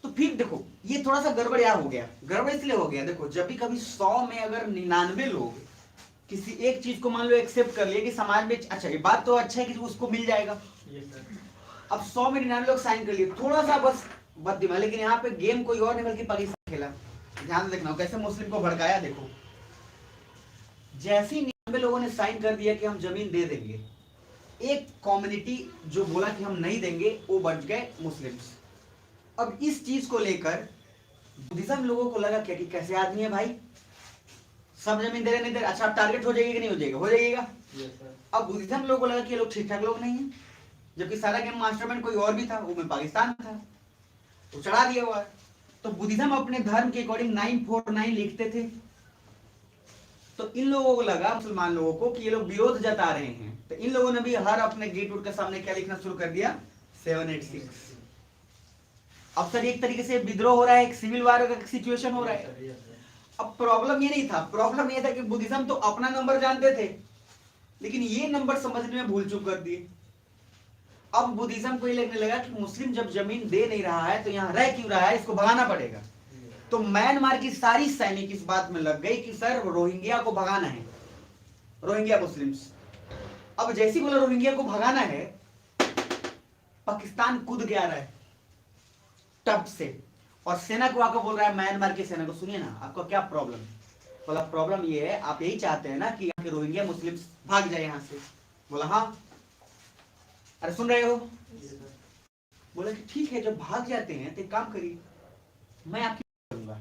तो फिर देखो, ये थोड़ा सा गड़बड़ यार हो गया। गड़बड़ इसलिए हो गया, देखो, जब भी कभी 100 में अगर 99 लोग किसी एक चीज को मान लो एक्सेप्ट कर लिए कि समाज में, अच्छा ये बात तो अच्छा है कि उसको मिल जाएगा, अब 100 में 99 लोग साइन कर लिए, थोड़ा सा बस बददिमाग। लेकिन यहाँ पे गेम कोई और नहीं बल्कि पाकिस्तान खेला। ध्यान देखना कैसे मुस्लिम को भड़काया। देखो, जैसे ही 99 लोगों ने साइन कर दिया कि हम जमीन दे देंगे, एक कम्युनिटी जो बोला कि हम नहीं देंगे, वो बच गए मुस्लिम्स। अब इस चीज को लेकर बुद्धिज्म लोगों को लगा क्या कि कैसे आदमी है भाई, सब जमीन दे रहे, नहीं दे रहे, अच्छा अब टारगेट हो जाएगी कि नहीं हो जाएगा, हो जाएगा। अब बुद्धिज्म लोगों को लगा कि ये लोग ठीक ठाक लोग नहीं है, जबकि सारा गेम मास्टरमाइंड कोई और भी था, वो में पाकिस्तान था, तो चढ़ा दिया हुआ। तो बुद्धिज्म अपने धर्म के अकॉर्डिंग 949 लिखते थे। तो इन लोगों को लगा, मुसलमान लोगों को, कि ये लोग विरोध जता रहे हैं, तो इन लोगों ने भी हर अपने गेट उट के सामने क्या लिखना शुरू कर दिया, 786। अब सर एक तरीके से विद्रोह हो रहा है, एक सिविल वार का सिचुएशन हो रहा है। अब प्रॉब्लम ये नहीं था, प्रॉब्लम ये था कि बुद्धिज्म तो अपना नंबर जानते थे, लेकिन ये नंबर समझने में भूल चूक कर दिए। अब बुद्धिज्म को ये लगने लगा कि मुस्लिम जब जमीन दे नहीं रहा है तो यहाँ रह क्यों रहा है, इसको भगाना पड़ेगा। तो म्यांमार की सारी सैनिक इस बात में लग गई कि सर रोहिंग्या को भगाना है, रोहिंग्या मुस्लिम्स। अब जैसी बोला रोहिंग्या को भगाना है, पाकिस्तान कूद के आ रहा है टप से, और सेना को आकर बोल रहा है, म्यांमार की सेना को, सुनिए ना आपका क्या प्रॉब्लम। बोला प्रॉब्लम ये है, आप यही चाहते हैं ना कि यहाँ के रोहिंग्या मुस्लिम्स भाग जाए यहाँ से। बोला हाँ, अरे सुन रहे हो। बोला कि ठीक है, जब भाग जाते हैं तो एक काम करिए, मैं आपकी करूंगा,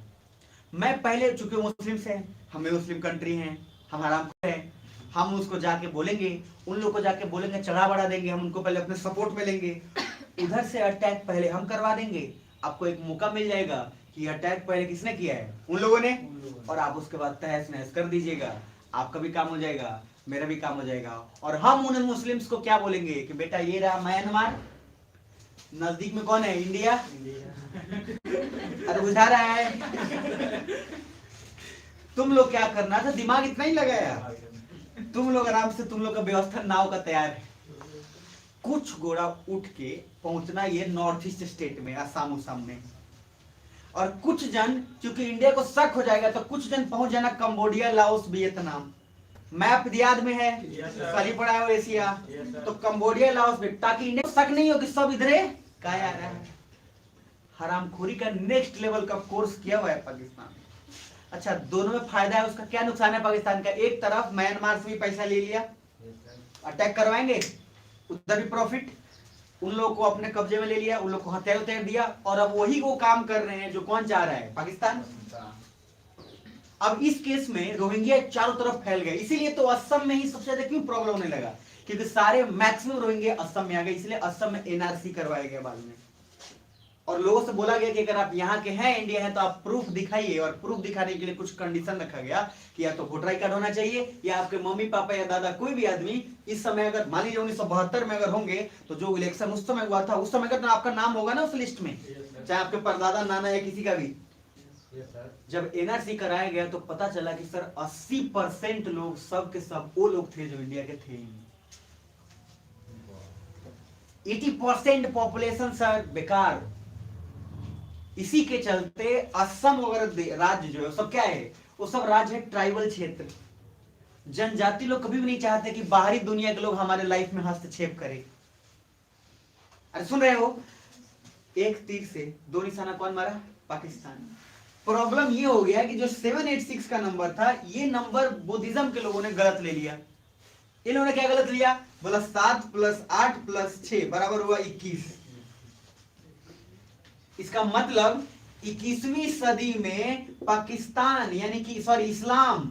मैं पहले, चूंकि मुस्लिम से, हमें मुस्लिम कंट्री है, हम आराम है, हम उसको जाके बोलेंगे, उन लोग को जाके बोलेंगे, चढ़ा बढ़ा देंगे, हम उनको पहले अपने सपोर्ट में लेंगे, उधर से अटैक पहले हम करवा देंगे, आपको एक मौका मिल जाएगा कि अटैक पहले किसने किया है, उन लोगों ने, और आप उसके बाद तहस नहस कर दीजिएगा, आपका भी काम हो जाएगा, मेरा भी काम हो जाएगा। और हम उन मुस्लिम्स को क्या बोलेंगे कि बेटा ये रहा म्यांमार, नजदीक में कौन है, इंडिया, अरे बुझा रहा है। तुम लोग क्या करना था, दिमाग इतना ही लगाया, तुम लोग आराम से, तुम लोग का व्यवस्था नाव का तैयार है, कुछ घोड़ा उठ के पहुंचना ये नॉर्थ ईस्ट स्टेट में, असम में, और कुछ जन, क्योंकि इंडिया को शक हो जाएगा, तो कुछ जन पहुंच जाना कंबोडिया, लाओस, वियतनाम। मैप याद में है, कल ही पढ़ा है एशिया, तो कंबोडिया, लाओस में, ताकि इंडिया को शक नहीं हो कि सब इधर का आ रहा है। हरामखोरी का नेक्स्ट लेवल का कोर्स किया हुआ है पाकिस्तान। अच्छा, दोनों में फायदा है, उसका क्या नुकसान है पाकिस्तान का, एक तरफ म्यांमार से भी पैसा ले लिया, अटैक करवाएंगे, उधर भी प्रॉफिट, उन लोगों को अपने कब्जे में ले लिया, उन लोगों को हथियार उतार दिया, और अब वही वो काम कर रहे हैं जो कौन चाह रहा है, पाकिस्तान। अब इस केस में रोहिंग्या चारों तरफ फैल गए, इसीलिए तो असम में ही सबसे ज्यादा क्यों प्रॉब्लम होने लगा, क्योंकि सारे मैक्सिमम रोहिंग्या असम में आ गए, इसलिए असम में एनआरसी करवाया गया बाद में। और लोगों से बोला गया कि अगर आप यहाँ के हैं, इंडिया है, तो आप प्रूफ दिखाइए, और प्रूफ दिखाने के लिए कुछ कंडीशन रखा गया कि या तो वोटर आई कार्ड होना चाहिए, या आपके मम्मी पापा या दादा कोई भी आदमी इस समय अगर मान लीजिए 1972 में अगर होंगे, तो जो इलेक्शन उस समय हुआ था, उस समय अगर आपका नाम होगा ना उस लिस्ट में, चाहे आपके परदादा नाना या किसी का भी। जब एनआरसी कराया गया तो पता चला कि सर 80% लोग सब के सब वो लोग थे जो इंडिया के थे ही नहीं। 80% पॉपुलेशन सर बेकार। इसी के चलते असम वगैरह राज्य जो है सब क्या है, वो सब राज्य है ट्राइबल क्षेत्र। जनजाति लोग कभी भी नहीं चाहते कि बाहरी दुनिया के लोग हमारे लाइफ में हस्तक्षेप करें। अरे सुन रहे हो, एक तीर से दो निशाना कौन मारा? पाकिस्तान। प्रॉब्लम ये हो गया कि जो 786 का नंबर था, ये नंबर बुद्धिज्म के लोगों ने गलत ले लिया। इन्होंने क्या गलत लिया? बोला 7 + 8 + 6 बराबर हुआ 21। इसका मतलब 21वीं सदी में पाकिस्तान यानी कि सॉरी इस्लाम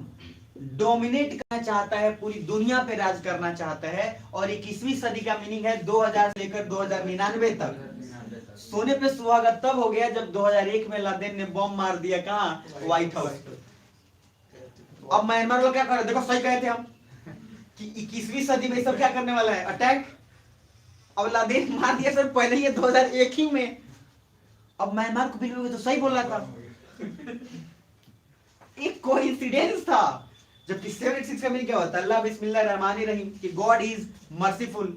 डोमिनेट करना चाहता है, पूरी दुनिया पे राज करना चाहता है। और 21वीं सदी का मीनिंग है 2000 से लेकर 2099 तक। सोने पे सुहागा तब हो गया जब 2001 में लादेन ने बम मार दिया, कहां? White house. अब म्यांमार लोग क्या कर रहे? देखो सही कहे थे हम कि 21वीं सदी में सब क्या करने वाला है? अटैक। अब लादेन मार दिया सर पहले ही 2001 ही में। अब म्यांमार को भी तो सही बोल रहा था। एक कोइंसिडेंस था। जबकि 786 का मीनिंग क्या होता है? अल्लाह बिस्मिल्लाह रहमान रहीम, कि गॉड इज मर्सीफुल।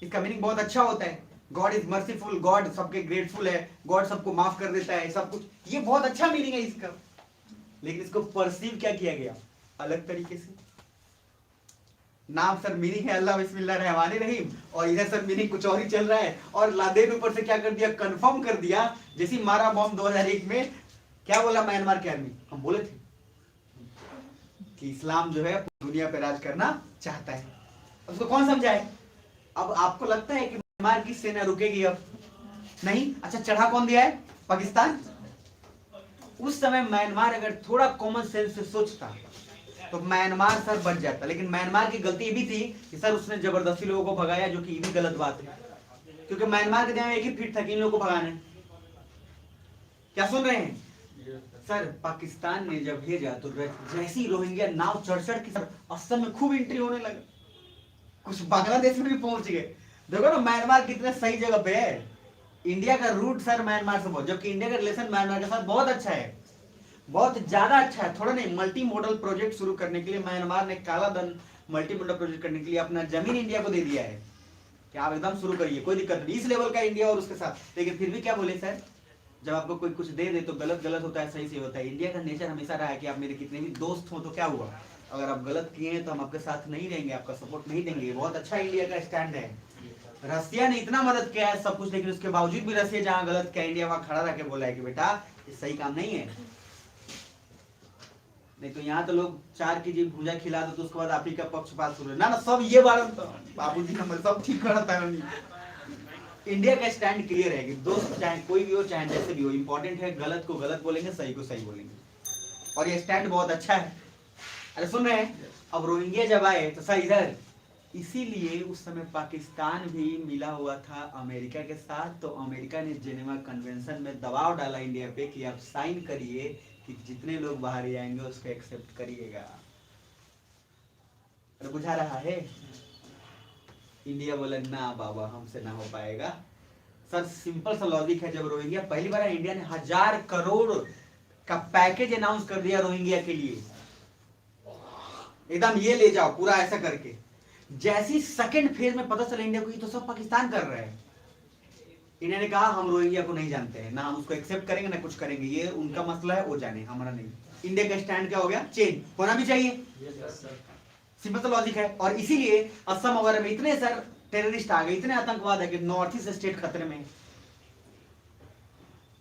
इसका मीनिंग बहुत अच्छा होता है, गॉड इज मर्सीफुल, गॉड सबके ग्रेटफुल है, गॉड सबको माफ कर देता है, सब कुछ। ये बहुत अच्छा मीनिंग है इसका। लेकिन इसको परसीव क्या किया गया? अलग तरीके से। नाम सर मीनिंग है अल्लाह बिस्मिल्लाह रहमान रहीम, और इधर सर मीनिंग कुछ और ही चल रहा है। और लादेन ऊपर से क्या कर दिया? कंफर्म कर दिया। जैसे मारा बॉम्ब 2001 में, क्या बोला म्यांमार के आर्मी? हम बोले थे कि इस्लाम जो है दुनिया पे राज करना चाहता है। उसको कौन समझाए? अब आपको लगता है कि म्यांमार की सेना रुकेगी? अब नहीं। अच्छा, चढ़ा कौन दिया है? पाकिस्तान। उस समय म्यांमार अगर थोड़ा कॉमन सेंस से सोचता तो म्यांमार सर बच जाता। लेकिन म्यांमार की गलती ये भी थी कि सर उसने जबरदस्ती लोगों को भगाया, जो कि ये भी गलत बात है, क्योंकि म्यांमार के दिमाग में एक ही फिट था कि इन लोगों को भगाना है। क्या सुन रहे हैं सर? पाकिस्तान ने जब भेजा तो जैसी रोहिंग्या नाव चढ़ के सर असम में खूब एंट्री होने लगा, कुछ बांग्लादेश में भी पहुंच गए। देखो ना म्यांमार कितने सही जगह पे है। इंडिया का रूट सर म्यांमार से बहुत, जबकि इंडिया का रिलेशन म्यांमार के साथ बहुत अच्छा है, बहुत ज्यादा अच्छा है। थोड़ा नहीं, मल्टी मॉडल प्रोजेक्ट शुरू करने के लिए म्यांमार ने काला धन मल्टी मॉडल प्रोजेक्ट करने के लिए अपना जमीन इंडिया को दे दिया है कि आप एकदम शुरू करिए, कोई दिक्कत नहीं। इस लेवल का इंडिया और उसके साथ। लेकिन फिर भी क्या बोले सर, जब आपको कोई कुछ दे दे तो गलत गलत होता है, सही सही होता है। इंडिया का नेचर हमेशा रहा है कि आप मेरे कितने भी दोस्त हो तो क्या हुआ, अगर आप गलत किए हैं तो हम आपके साथ नहीं रहेंगे, आपका सपोर्ट नहीं देंगे। बहुत अच्छा इंडिया का स्टैंड है। रसिया ने इतना मदद किया है सब कुछ, लेकिन उसके बावजूद भी रसिया जहां गलत किया, इंडिया वहां खड़ा रह के बोला है कि बेटा ये सही काम नहीं है। नहीं तो यहाँ तो लोग 4 केजी भूजा खिला दो तो उसके बाद आप ही का पक्षपात शुरू ना सब ये बार बाबूजी नंबर सब ठीक करता है। इंडिया का स्टैंड क्लियर है कि दोस्त चाहे कोई भी हो चाहे जैसे भी हो, इंपॉर्टेंट है गलत को गलत बोलेंगे, सही को सही बोलेंगे, और ये स्टैंड बहुत अच्छा है। अरे सुन रहे हैं? अब रोहिंग्या जब आए तो सर इधर, इसीलिए उस समय पाकिस्तान भी मिला हुआ था अमेरिका के साथ। तो अमेरिका ने जेनेवा कन्वेंशन में दबाव डाला इंडिया पे कि आप साइन करिए कि जितने लोग बाहर जाएंगे उसको एक्सेप्ट करिएगा। अरे बुझा रहा है? इंडिया बोला ना बाबा हमसे ना हो पाएगा। सर सिंपल सा लॉजिक है, जब रोहिंग्या पहली बार इंडिया ने 1000 करोड़ का पैकेज अनाउंस कर दिया रोहिंग्या के लिए, एकदम ये ले जाओ पूरा ऐसा करके। जैसी सेकंड फेज में पता चला इंडिया को, ये तो सब पाकिस्तान कर रहा है। इंडिया ने कहा हम रोहिंग्या को नहीं जानते हैं, ना हम उसको एक्सेप्ट करेंगे ना कुछ करेंगे, ये उनका मसला है, वो जाने, हमारा नहीं। इंडिया का स्टैंड क्या हो गया? चेंज होना भी चाहिए। सिंपल सा लॉजिक है। और इसीलिए असम वगैरह में इतने सर टेररिस्ट आ गए, इतने आतंकवाद है कि नॉर्थ ईस्ट स्टेट खतरे में।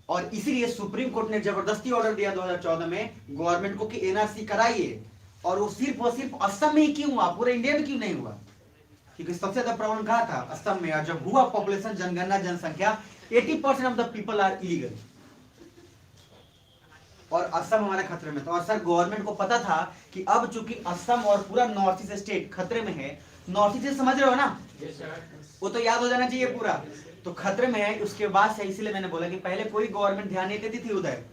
और इसीलिए सुप्रीम कोर्ट ने जबरदस्ती ऑर्डर दिया 2014 में गवर्नमेंट को कि एनआरसी कराइए। और वो सिर्फ असम में ही क्यों हुआ, पूरे इंडिया में क्यों नहीं हुआ? क्योंकि सबसे ज्यादा प्रॉब्लम कहां था? असम में। और जब हुआ पॉपुलेशन जनगणना जनसंख्या, 80% of the people are illegal, और असम हमारे खतरे में था। और सर गवर्नमेंट को पता था कि अब चूंकि असम और पूरा नॉर्थ ईस्ट स्टेट खतरे में है, नॉर्थ ईस्ट समझ रहे हो ना, Yes, sir. वो तो याद हो जाना चाहिए पूरा। तो खतरे में है उसके बाद से, इसीलिए मैंने बोला कि पहले कोई गवर्नमेंट ध्यान नहीं देती थी उधर,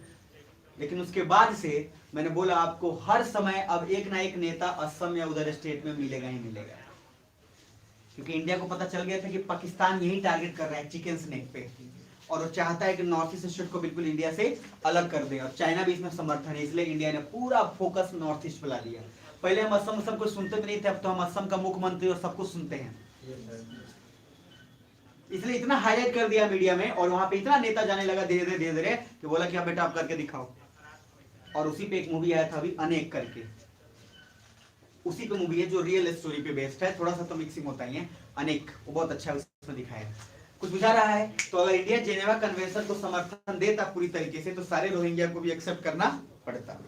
लेकिन उसके बाद से मैंने बोला आपको हर समय अब एक ना एक नेता असम या उधर स्टेट में मिलेगा ही मिलेगा, क्योंकि इंडिया को पता चल गया था कि पाकिस्तान यही टारगेट कर रहा है चिकन स्नेक पे, और वो चाहता है कि नॉर्थ ईस्ट स्टेट को बिल्कुल इंडिया से अलग कर दे, और चाइना भी इसमें समर्थन है, इसलिए इंडिया ने पूरा फोकस नॉर्थ ईस्ट पे ला दिया। पहले हम असम को सुनते भी नहीं थे, अब तो हम असम का मुख्यमंत्री और सब कुछ सुनते हैं, इसलिए इतना हाईलाइट कर दिया मीडिया में, और वहां पे इतना नेता जाने लगा धीरे धीरे कि बोला कि अब बेटा आप करके दिखाओ। और उसी पे एक मूवी आया था अभी अनेक करके, उसी पे मूवी है जो रियल स्टोरी पे बेस्ड है, थोड़ा सा तो मिक्सिंग होता ही है। अनेक वो बहुत अच्छा उसमें दिखाया, कुछ बुझा रहा है। तो अगर इंडिया जेनेवा कन्वेंशन को समर्थन देता पूरी तरीके से तो सारे रोहिंग्या को भी एक्सेप्ट करना पड़ता,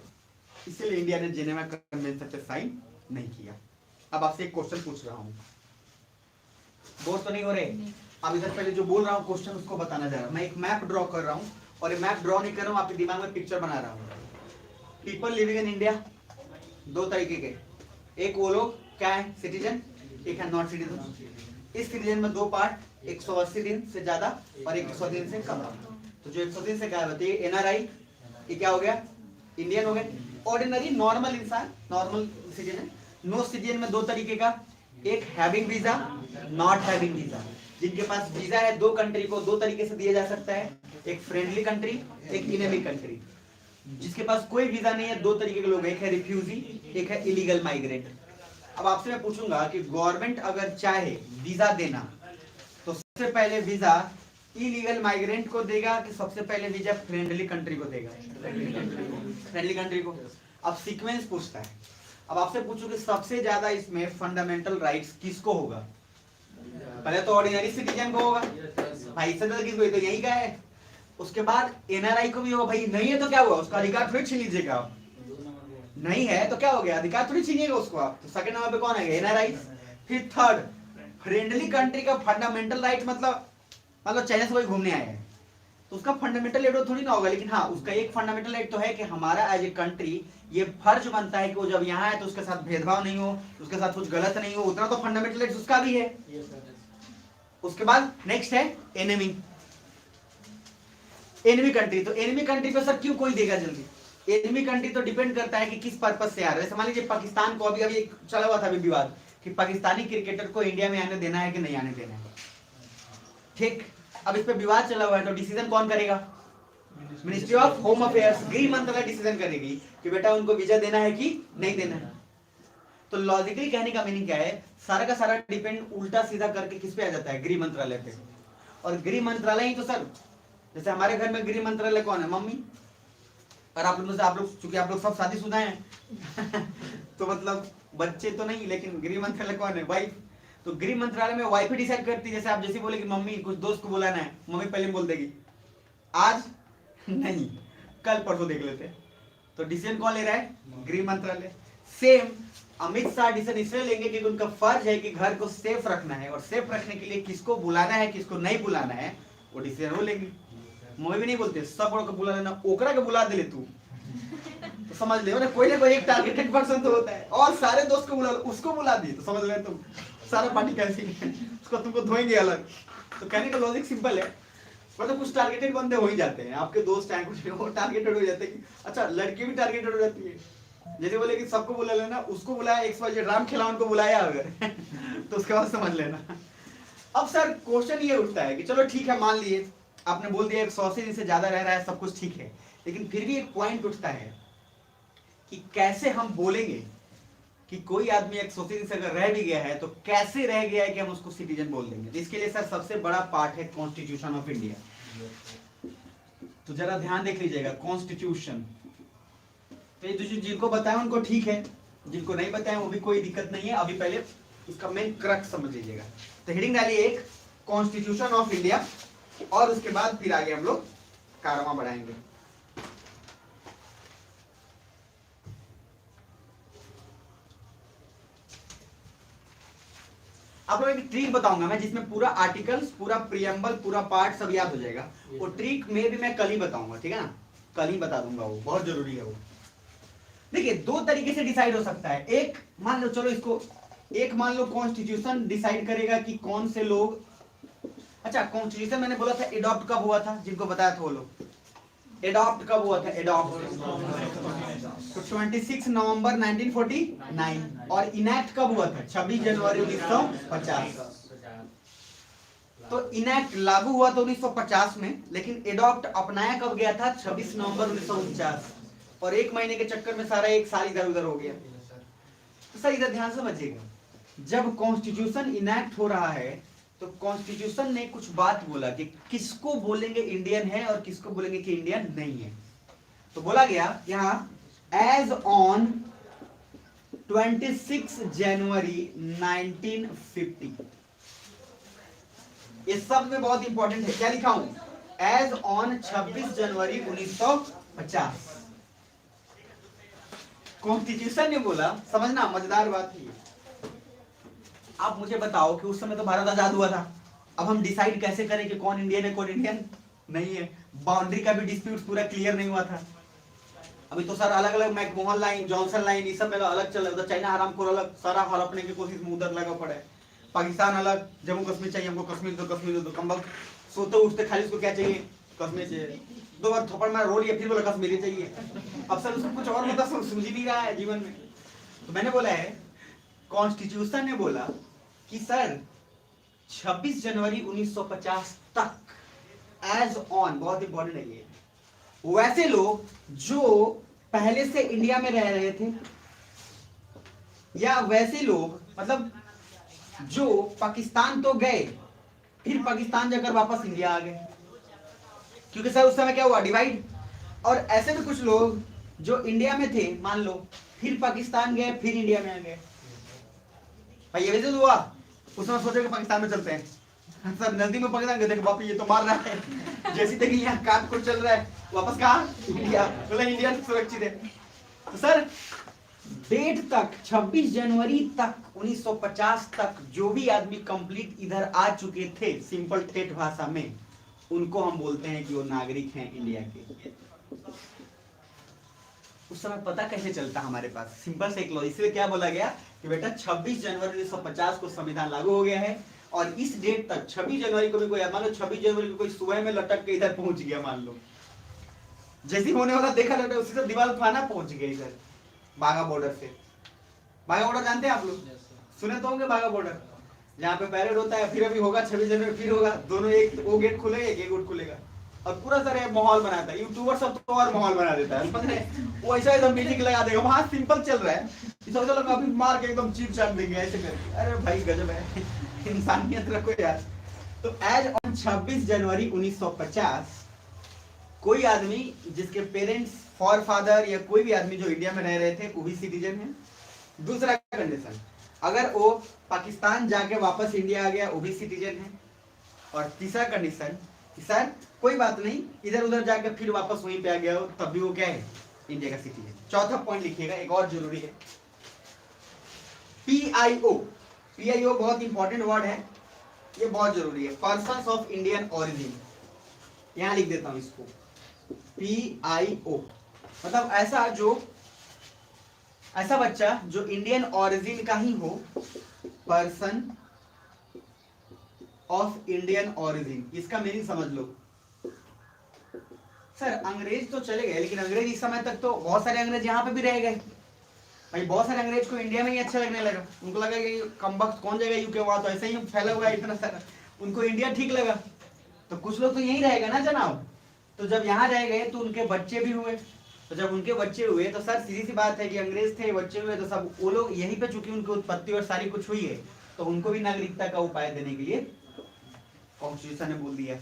इसलिए इंडिया ने जेनेवा कन्वेंशन पे साइन नहीं किया। अब आपसे एक क्वेश्चन पूछ रहा हूँ, बोर तो नहीं हो रहे? अब इधर पहले जो बोल रहा हूँ क्वेश्चन उसको बताना जा रहा हूँ। मैं एक मैप ड्रॉ कर रहा हूँ, और ये मैप ड्रॉ नहीं कर रहा हूँ, आपके दिमाग में पिक्चर बना रहा हूँ। पीपल लिविंग इन इंडिया दो तरीके के, एक वो लोग क्या है सिटीजन, एक है नॉन सिटीजन। इस सिटीजन में दो पार्ट, 180 दिन से ज्यादा और 100 दिन से कम। तो जो 100 दिन से क्या होती है एनआरआई, ये क्या हो गया इंडियन हो गए। ऑर्डिनरी नॉर्मल इंसान, नॉर्मल सिटीजन। नो सिटीजन में दो तरीके का, एक having visa, not having visa. जिनके पास वीजा है दो कंट्री को दो तरीके से दिया जा सकता है, एक फ्रेंडली कंट्री, एक इनेमी कंट्री। जिसके पास कोई वीजा नहीं है दो तरीके के लोग, एक है रिफ्यूजी, एक है इलीगल माइग्रेंट। अब आपसे मैं पूछूंगा कि गवर्नमेंट अगर चाहे वीजा देना तो सबसे पहले वीजा इलीगल माइग्रेंट को देगा कि सबसे पहले वीजा फ्रेंडली कंट्री को देगा? फ्रेंडली कंट्री को। अब सीक्वेंस पूछता है। अब आपसे पूछूं कि सबसे ज्यादा इसमें फंडामेंटल राइट्स किसको होगा? पहले तो ऑर्डिनरी सिटीजन को होगा भाई, इससे ज्यादा किसको? तो यही का है। उसके बाद एनआरआई को भी होगा भाई, नहीं है तो क्या हुआ, उसका अधिकार थोड़ी छीन लीजिएगा आप, नहीं है तो क्या हो गया, अधिकार थोड़ी छीनिएगा उसको आप। तो सेकंड नंबर पे कौन है? एनआरआई। फिर थर्ड फ्रेंडली कंट्री का फंडामेंटल राइट, मतलब चाइना से कोई घूमने आया है तो उसका फंडामेंटल राइट थोड़ी ना होगा, लेकिन हाँ उसका एक फंडामेंटल राइट तो है कि हमारा एज ए कंट्री ये फर्ज बनता है कि वो जब यहाँ है तो उसके साथ भेदभाव नहीं हो, उसके साथ कुछ गलत नहीं हो, उतना तो फंडामेंटल राइट उसका भी है। उसके बाद नेक्स्ट है एनिमी, एनिमी कंट्री। तो एनिमी कंट्री पे सर क्यों कोई देगा जल्दी? एनिमी कंट्री तो डिपेंड करता है कि किस पर्पज से आ रहा है। जैसे मान लीजिए पाकिस्तान को अभी एक चला हुआ था अभी विवाद कि पाकिस्तानी क्रिकेटर को इंडिया में आने देना है कि नहीं आने देना है, ठीक। अब इस पे विवाद चला हुआ है तो डिसीजन कौन करेगा? मिनिस्ट्री ऑफ होम अफेयर्स, गृह मंत्रालय डिसीजन करेगी कि बेटा उनको वीजा देना है कि नहीं देना है। तो लॉजिकली कहने का मीनिंग क्या है, सारा का सारा डिपेंड उल्टा सीधा करके किस पे आ जाता है? गृह मंत्रालय पे। और गृह मंत्रालय ही तो सर, जैसे हमारे घर में गृह मंत्रालय कौन है? मम्मी। और आप लोग चूंकि आप लोग सब शादीशुदा हैं तो मतलब बच्चे तो नहीं, लेकिन गृह मंत्रालय कौन है? वाइफ। तो गृह मंत्रालय में वाइफ ही डिसाइड करती है। जैसे आप जैसे बोले कि मम्मी कुछ दोस्त को बुलाना है, मम्मी पहले बोल देगी आज नहीं कल परसों देख लेते हैं। तो डिसीजन कौन ले रहा है? गृह मंत्रालय। सेम अमित शाह डिसीजन इसलिए लेंगे क्योंकि उनका फर्ज है कि घर को सेफ रखना है, और सेफ रखने के लिए किसको बुलाना है किसको नहीं बुलाना है वो डिसीजन वो लेंगे। मम्मी भी नहीं बोलते सब को बुला लेना, ओकरा के बुला दे ले तू तो समझ ले ना कोई एक टारगेटेड पर्सन तो होता है, और सारे दोस्त को बुला उसको बुला दी तो समझ ले तुम सारा पार्टी कैसी है, उसको तुमको धोएंगे अलग। तो कहने का लॉजिक सिंपल है, मतलब कुछ टारगेटेड बंदे हो ही जाते हैं। आपके दोस्त हैं कुछ वो टारगेटेड हो जाते हैं। अच्छा लड़की भी टारगेटेड हो जाती है, जैसे बोले कि सबको बुला लेना, उसको बुलाया XYZ राम खिलावन को बुलाया अगर तो उसके बाद समझ लेना। अब सर क्वेश्चन ये उठता है कि चलो ठीक है मान लिए आपने बोल दिया 180 दिन से ज्यादा रह रहा है, सब कुछ ठीक है, लेकिन फिर भी एक पॉइंट उठता है कि कैसे हम बोलेंगे कि कोई आदमी 180 दिन से अगर रह भी गया है तो कैसे रह गया है कि हम उसको सिटीजन बोल देंगे। इसके लिए सर सबसे बड़ा पार्ट है कॉन्स्टिट्यूशन ऑफ इंडिया। तो जरा ध्यान देख लीजिएगा कॉन्स्टिट्यूशन। तो ये जिनको बताया उनको ठीक है, जिनको नहीं बताया वो भी कोई दिक्कत नहीं है। अभी पहले उसका मेन क्रक्स समझ लीजिएगा। तो हेडिंग डालिए एक कॉन्स्टिट्यूशन ऑफ इंडिया, और उसके बाद फिर आगे हम लोग कारवां बढ़ाएंगे। आप लोगों को एक ट्रिक बताऊंगा मैं जिसमें पूरा आर्टिकल्स, पूरा प्रियम्बल, पूरा पार्ट सब याद हो जाएगा। वो ट्रिक में भी मैं कल ही बताऊंगा, ठीक है ना, कल ही बता दूंगा, वो बहुत जरूरी है। वो देखिए दो तरीके से डिसाइड हो सकता है। एक मान लो चलो इसको एक मान लो कॉन्स्टिट्यूशन डिसाइड करेगा कि कौन से लोग, अच्छा कॉन्स्टिट्यूशन मैंने बोला था एडॉप्ट कब हुआ था, जिनको बताया था वो लोग एडॉप्ट कब हुआ था, एडॉप्ट तो 26 नवंबर 1949 और इनैक्ट कब हुआ था 26 जनवरी 1950। तो इनैक्ट लागू हुआ था 1950 में, लेकिन एडॉप्ट अपनाया कब गया था 26 नवंबर 1949 और एक महीने के चक्कर में सारा एक साल इधर उधर हो गया। तो सर इधर ध्यान से समझिएगा, जब कॉन्स्टिट्यूशन इनैक्ट हो रहा है तो कॉन्स्टिट्यूशन ने कुछ बात बोला कि किसको बोलेंगे इंडियन है और किसको बोलेंगे कि इंडियन नहीं है। तो बोला गया यहाँ एज ऑन 26 जनवरी 1950, इस सब में बहुत इंपॉर्टेंट है, क्या लिखा हूं, एज ऑन 26 जनवरी 1950 कॉन्स्टिट्यूशन ने बोला। समझना मजेदार बात है। आप मुझे बताओ कि उस समय तो भारत आजाद हुआ था, अब हम डिसाइड कैसे करें कि कौन इंडियन है कौन इंडियन नहीं है। बाउंड्री का भी डिस्प्यूट पूरा क्लियर नहीं हुआ था। अभी तो सर अलग अलग मैकमोहन लाइन, जॉनसन लाइन, ये सब में अलग चल रहा था। चाइना हरामखोर अलग, सारा हड़पने की कोशिश में उधर लगा पड़ा है। पाकिस्तान अलग, जम्मू कश्मीर चाहिए हमको, कश्मीर दो कम वक्त सोते उठते खाली उसको क्या चाहिए, कश्मीर चाहिए। 2 बार थप्पड़ मार रो लिया, फिर बोला कश्मीरी चाहिए। अब सर उसको कुछ और मतलब समझ नहीं रहा है जीवन में। तो मैंने बोला है कॉन्स्टिट्यूशन ने बोला कि सर 26 जनवरी 1950 तक एज ऑन, बहुत इंपॉर्टेंट है ये, वैसे लोग जो पहले से इंडिया में रह रहे थे या वैसे लोग मतलब जो पाकिस्तान तो गए फिर पाकिस्तान जाकर वापस इंडिया आ गए, क्योंकि सर उस समय क्या हुआ डिवाइड, और ऐसे भी कुछ लोग जो इंडिया में थे मान लो फिर पाकिस्तान गए फिर इंडिया में आ गए। भाई ये वैसे हुआ, उस समय सोचे कि पाकिस्तान में चलते हैं, सर नजदीक में पाकिस्तान गए, देखे बाप ये तो मार रहा है, जैसी देखिए यहाँ काट कुट चल रहा है, वापस कहाँ इंडिया, बोला इंडिया सुरक्षित है। तो सर डेट तक 26 जनवरी तक 1950 तक जो भी आदमी कंप्लीट इधर आ चुके थे, सिंपल ठेठ भाषा में उनको हम बोलते हैं कि वो नागरिक हैं इंडिया के। उस समय पता कैसे चलता हमारे पास, सिंपल से एक लॉजिक, इसलिए क्या बोला गया कि बेटा 26 जनवरी 1950 को संविधान लागू हो गया है और इस डेट तक 26 जनवरी को भी कोई, मान लो 26 जनवरी को कोई सुबह में लटक के इधर पहुंच गया, मान लो जैसे होने वाला देखा लटक उसी से दीवार थाना पहुंच गया इधर बाघा बॉर्डर से। बाघा बॉर्डर जानते हैं आप लोग, सुने तो होंगे बाघा बॉर्डर, जहाँ पे पैरेड होता है, फिर अभी होगा 26 जनवरी फिर होगा, दोनों एक वो गेट खुलेगा एक गेट खुलेगा और पूरा सारा माहौल बनाता है। यूट्यूबर सब तो और माहौल बना देता है, समझ रहे, वो ऐसा एकदम म्यूजिक लगा देगा, वहां सिंपल चल रहा है, इस वजह लोग अभी मार के एकदम चीप चाट देंगे ऐसे करके। अरे भाई गजब है, इंसानियत रखो यार। तो एज ऑन 26 जनवरी 1950 कोई आदमी जिसके पेरेंट्स फॉर फादर या कोई भी आदमी जो इंडिया में रह रहे थे वो भी सिटीजन है। दूसरा कंडीशन, अगर वो पाकिस्तान जाके वापस इंडिया आ गया वो भी सिटीजन है। और तीसरा कंडीशन कि सर कोई बात नहीं इधर उधर जाकर फिर वापस वहीं पे आ गया हो तब भी वो क्या है, इंडिया का सिटीजन। चौथा पॉइंट लिखिएगा, एक और जरूरी है, PIO। PIO बहुत इंपॉर्टेंट वर्ड है, ये बहुत जरूरी है, पर्सन्स ऑफ इंडियन ओरिजिन। यहां लिख देता हूं इसको, PIO मतलब ऐसा बच्चा जो इंडियन ओरिजिन का ही हो, पर्सन ऑफ इंडियन ओरिजिन। इसका मीनिंग समझ लो। सर अंग्रेज तो चले गए, लेकिन अंग्रेज इस समय तक तो बहुत सारे अंग्रेज यहाँ पे भी रह गए भाई। बहुत सारे अंग्रेज को इंडिया में ही अच्छा लगने लगा, उनको लगा कि कमबख्त कौन जाएगा यूके, वहां तो ऐसे ही फैला हुआ है इतना सारा, उनको इंडिया ठीक लगा। तो कुछ लोग तो यही रहेगा ना जनाब। तो जब यहाँ रह गए तो उनके बच्चे भी हुए, तो जब उनके बच्चे हुए तो सर सीधी सी बात है कि अंग्रेज थे, बच्चे हुए, तो सब वो लोग यहीं पे चूंकि उनकी उत्पत्ति और सारी कुछ हुई है तो उनको भी नागरिकता का उपाय देने के लिए कॉन्स्टिट्यूशन ने बोल दिया।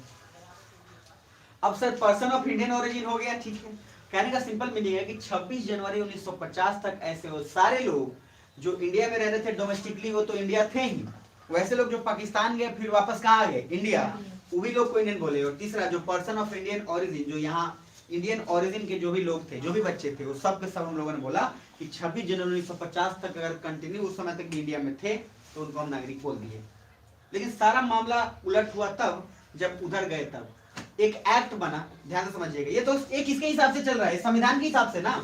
अब sir person of Indian origin हो गया, ठीक है। कहने का सिंपल मीनिंग है कि 26 जनवरी 1950 तक ऐसे वो सारे लोग जो इंडिया में रह रहे थे डोमेस्टिकली, वो तो इंडिया थे ही, वैसे लोग जो पाकिस्तान गए फिर वापस कहाँ आ गए, इंडिया, वो भी लोग को इंडियन बोले। और तीसरा जो पर्सन ऑफ इंडियन ओरिजिन, जो यहाँ इंडियन ओरिजिन के जो भी लोग थे, जो भी बच्चे थे, वो सब के सब हम लोगों ने बोला कि 26 जनवरी 1950 तक अगर कंटिन्यू उस समय तक इंडिया में थे तो उनको हम नागरिक बोल दिए। लेकिन सारा मामला उलट हुआ तब जब उधर गए, तब एक एक्ट बना, ध्यान से समझिएगा। ये तो एक किसके हिसाब से चल रहा है, संविधान के हिसाब से ना।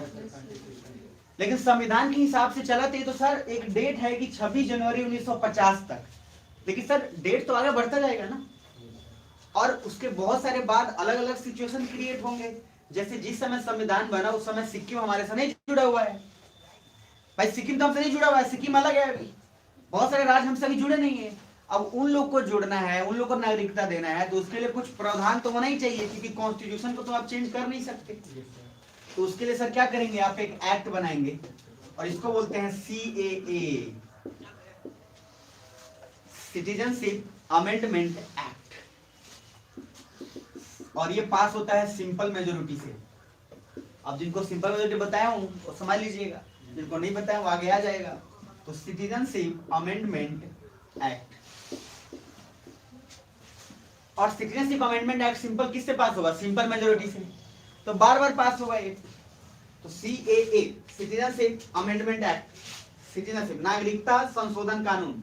लेकिन संविधान के हिसाब से चला तो सर एक डेट है कि 26 जनवरी 1950 तक, लेकिन सर डेट तो आगे बढ़ता जाएगा ना, और उसके बहुत सारे बाद अलग अलग सिचुएशन क्रिएट होंगे। जैसे जिस समय संविधान बना उस समय सिक्किम हमारे से नहीं जुड़ा हुआ है भाई, सिक्किम तो हमसे नहीं जुड़ा हुआ है, सिक्किम अलग है अभी, बहुत सारे राज्य हमसे अभी जुड़े नहीं है। अब उन लोग को जुड़ना है, उन लोग को नागरिकता देना है, तो उसके लिए कुछ प्रावधान तो होना ही चाहिए, क्योंकि कॉन्स्टिट्यूशन को तो आप चेंज कर नहीं सकते। तो उसके लिए सर क्या करेंगे, आप एक एक्ट बनाएंगे और इसको बोलते हैं CAA, सिटीजनशिप अमेंडमेंट एक्ट, और ये पास होता है सिंपल मेजोरिटी से। अब जिनको सिंपल मेजोरिटी बताया हूं वो समझ लीजिएगा, जिनको नहीं बताया वो आगे आ जाएगा। तो सिटीजनशिप अमेंडमेंट एक्ट, और सिटीजनशिप अमेंडमेंट एक्ट सिंपल किससे पास होगा, सिंपल मेजोरिटी से, तो बार बार पास होगा ये। तो CAA, citizenship amendment act, citizenship नागरिकता संशोधन कानून।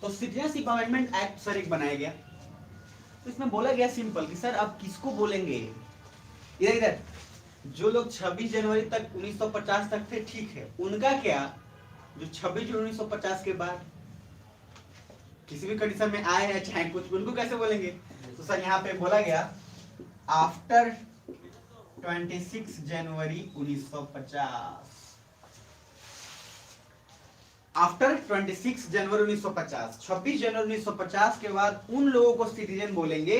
तो सिटीजनशिप अमेंडमेंट एक्ट सर एक बनाया गया, तो इसमें बोला गया सिंपल कि सर आप किसको बोलेंगे, इधर इधर जो लोग 26 जनवरी तक 1950 तक थे ठीक है, उनका क्या, जो 26 जून 1950 के बाद किसी भी कंडीशन में आए हैं चाहे कुछ, उनको कैसे बोलेंगे। तो सर यहाँ पे बोला गया आफ्टर 26 जनवरी 1950, आफ्टर 26 जनवरी 1950, 26 जनवरी 1950 के बाद उन लोगों को सिटीजन बोलेंगे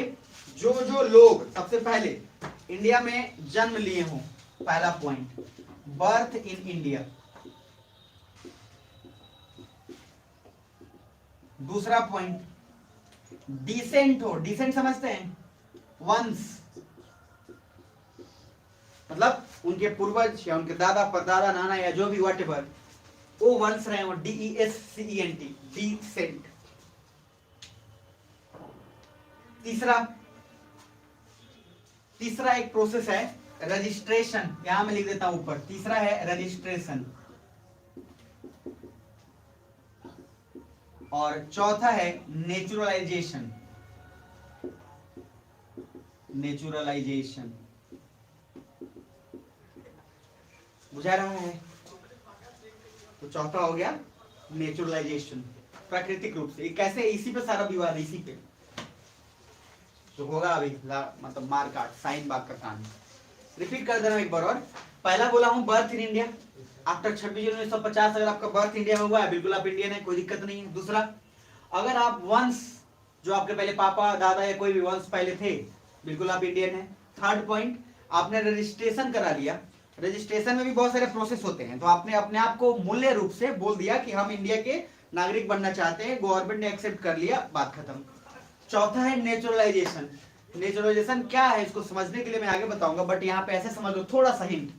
जो जो लोग सबसे पहले इंडिया में जन्म लिए हों, पहला पॉइंट, बर्थ इन इंडिया। दूसरा पॉइंट, डिसेंट हो, डिसेंट समझते हैं, वंश, मतलब उनके पूर्वज या उनके दादा परदादा नाना या जो भी व्हाटएवर वो वंश रहे हो, DESCENT, डिसेंट। तीसरा एक प्रोसेस है रजिस्ट्रेशन, यहां मैं लिख देता हूं ऊपर, तीसरा है रजिस्ट्रेशन, और चौथा है नेचुरलाइजेशन, नेचुरलाइजेशन, बुझा रहा है। तो चौथा हो गया नेचुरलाइजेशन, प्राकृतिक रूप से, कैसे, इसी पे सारा विवाद, इसी पे तो होगा अभी, मतलब मार काट साइन बाग का काम। रिपीट कर देना एक बार और, पहला बोला हूं बर्थ इन इंडिया, आफ्टर 26 जनवरी 1950 अगर आपका बर्थ इंडिया में हुआ है बिल्कुल आप इंडियन है, कोई दिक्कत नहीं है। दूसरा, अगर आप वंश, जो आपके पहले पापा दादा या कोई भी वंश पहले थे, बिल्कुल आप इंडियन है। थर्ड पॉइंट, आपने रजिस्ट्रेशन करा लिया, रजिस्ट्रेशन में भी बहुत सारे प्रोसेस होते हैं, तो आपने अपने आप को मूल्य रूप से बोल दिया कि हम इंडिया के नागरिक बनना चाहते हैं, गवर्नमेंट ने एक्सेप्ट कर लिया, बात खत्म। चौथा है नेचुरलाइजेशन। नेचुरलाइजेशन क्या है इसको समझने के लिए मैं आगे बताऊंगा, बट यहाँ पे ऐसे समझ लो, थोड़ा सा हिंट।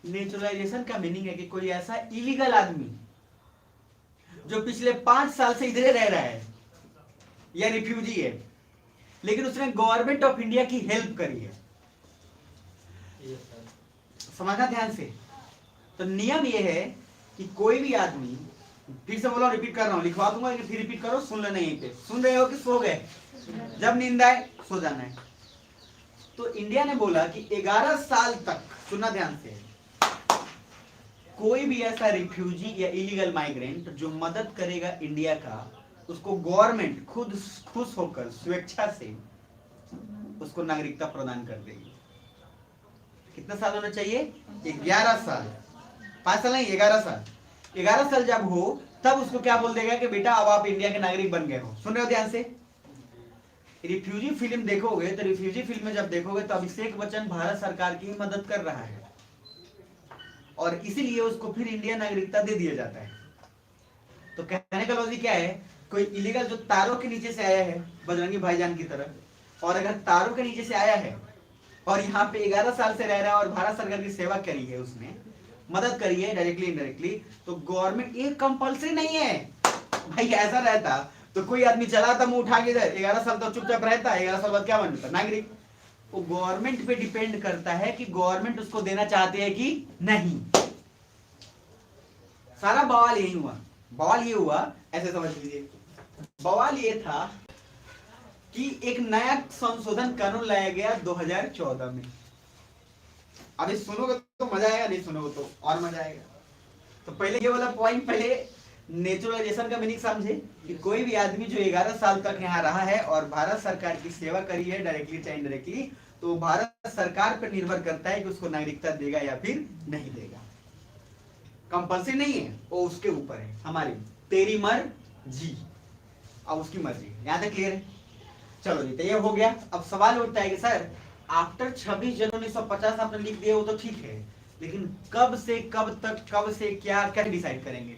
नेचुरलाइजेशन का मीनिंग है कि कोई ऐसा इलीगल आदमी जो पिछले 5 साल से इधर रह रहा है या रिफ्यूजी है, लेकिन उसने गवर्नमेंट ऑफ इंडिया की हेल्प करी है, समझना ध्यान से। तो नियम यह है कि कोई भी आदमी, फिर से बोलो, रिपीट कर रहा हूं, लिखवा दूंगा कि फिर रिपीट करो, सुन लेना, यहीं पे सुन रहे हो कि सो गए, जब नींद आए सो जाना है। तो इंडिया ने बोला कि 11 साल तक, सुनना ध्यान से, कोई भी ऐसा रिफ्यूजी या इलीगल माइग्रेंट जो मदद करेगा इंडिया का, उसको गवर्नमेंट खुद खुश होकर स्वेच्छा से उसको नागरिकता प्रदान कर देगी। कितना साल होना चाहिए, 11 साल, 5 साल नहीं, 11 साल। 11 साल जब हो तब उसको क्या बोल देगा कि बेटा अब आप इंडिया के नागरिक बन गए हो। सुन रहे हो ध्यान से। रिफ्यूजी फिल्म देखोगे तो रिफ्यूजी फिल्म में जब देखोगे तो अभिषेक बच्चन भारत सरकार की मदद कर रहा है, और इसीलिए उसको फिर इंडिया नागरिकता दे दिया जाता है। तो कहने का लॉजिक क्या है, कोई इलीगल जो तारों के नीचे से आया है बजरंगी भाईजान की तरह, और अगर तारों के नीचे से आया है और यहाँ पे 11 साल से रह रहा है और भारत सरकार की सेवा करी है, उसने मदद करी है डायरेक्टली इनडायरेक्टली, तो गवर्नमेंट, ये कंपल्सरी नहीं है भाई। ऐसा रहता तो कोई आदमी चला था मुंह उठा के इधर, 11 साल तो चुपचाप रहता है, 11 साल बाद क्या बनता नागरिक। वो गवर्नमेंट पे डिपेंड करता है कि गवर्नमेंट उसको देना चाहते है कि नहीं। सारा बवाल यही हुआ। बवाल ये हुआ, ऐसे समझ लीजिए, बवाल ये था कि एक नया संशोधन कानून लाया गया 2014 में। अभी सुनोगे तो मजा आएगा, नहीं सुनोगे तो और मजा आएगा। तो पहले ये वाला पॉइंट, पहले नेचुरलाइजेशन का मीनिंग समझे कि कोई भी आदमी जो 11 साल तक यहाँ रहा है और भारत सरकार की सेवा करी है डायरेक्टली चाहे इनडायरेक्टली, तो भारत सरकार पर निर्भर करता है कि उसको नागरिकता देगा या फिर नहीं देगा। कंपल्सरी नहीं है, वो उसके ऊपर है, हमारी तेरी मर्जी, अब उसकी मर्जी। यहाँ तक क्लियर है? चलो जी, तो ये हो गया। अब सवाल उठता है कि सर आफ्टर 26 जनवरी 1950 आपने लिख दिया, वो तो ठीक है, लेकिन कब से कब तक, कब से क्या क्या डिसाइड करेंगे?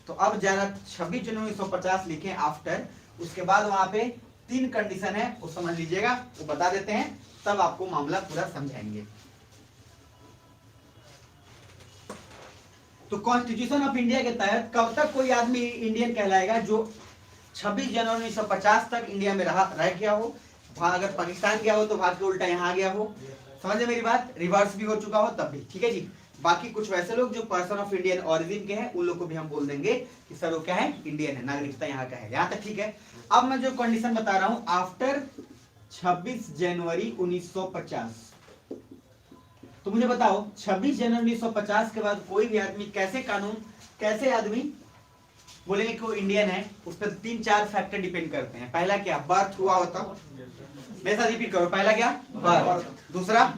तो अब जरा 26 जनवरी 1950 लिखे आफ्टर, उसके बाद वहां पे 3 कंडीशन है, वो समझ लीजिएगा, वो बता देते हैं, तब आपको मामला पूरा समझाएंगे। तो कॉन्स्टिट्यूशन ऑफ इंडिया के तहत कब तक कोई आदमी इंडियन कहलाएगा? जो 26 जनवरी 1950 तक इंडिया में रह गया हो, अगर पाकिस्तान गया हो तो भाग के उल्टा यहाँ आ गया हो, समझे मेरी बात, रिवर्स भी हो चुका हो तब भी, ठीक है जी। बाकी कुछ वैसे लोग जो पर्सन ऑफ इंडियन ओरिजिन के हैं, उन लोग को भी हम बोल देंगे कि सर वो क्या है, इंडियन है, नागरिकता यहाँ का है। यहाँ तक ठीक है। अब मैं जो कंडीशन बता रहा हूं, आफ्टर 26 जनवरी 1950, तो मुझे बताओ 26 जनवरी 1950 के बाद कोई भी आदमी कैसे कानून, कैसे आदमी बोलेंगे कि वो इंडियन है? उस पर 3-4 फैक्टर डिपेंड करते हैं। पहला क्या, बर्थ हुआ होता, मेरे साथ रिपीट करो, पहला क्या, बर्थ, दूसरा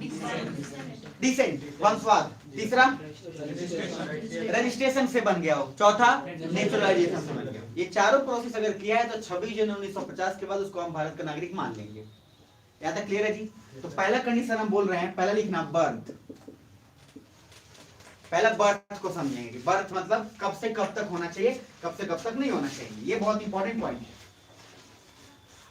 डिसेंट, वंशवाद, तीसरा रजिस्ट्रेशन से बन गया हो, चौथा नेचुरलाइजेशन से बन गया हो। ये चारों प्रोसेस अगर किया है तो 26 जनवरी 1950 के बाद उसको हम भारत का नागरिक मान लेंगे। यहाँ तक क्लियर है जी? तो पहला कंडीशन हम बोल रहे हैं, पहला लिखना बर्थ, पहला बर्थ को समझेंगे। बर्थ मतलब कब से कब तक होना चाहिए, कब से कब तक नहीं होना चाहिए, ये बहुत इंपॉर्टेंट पॉइंट है।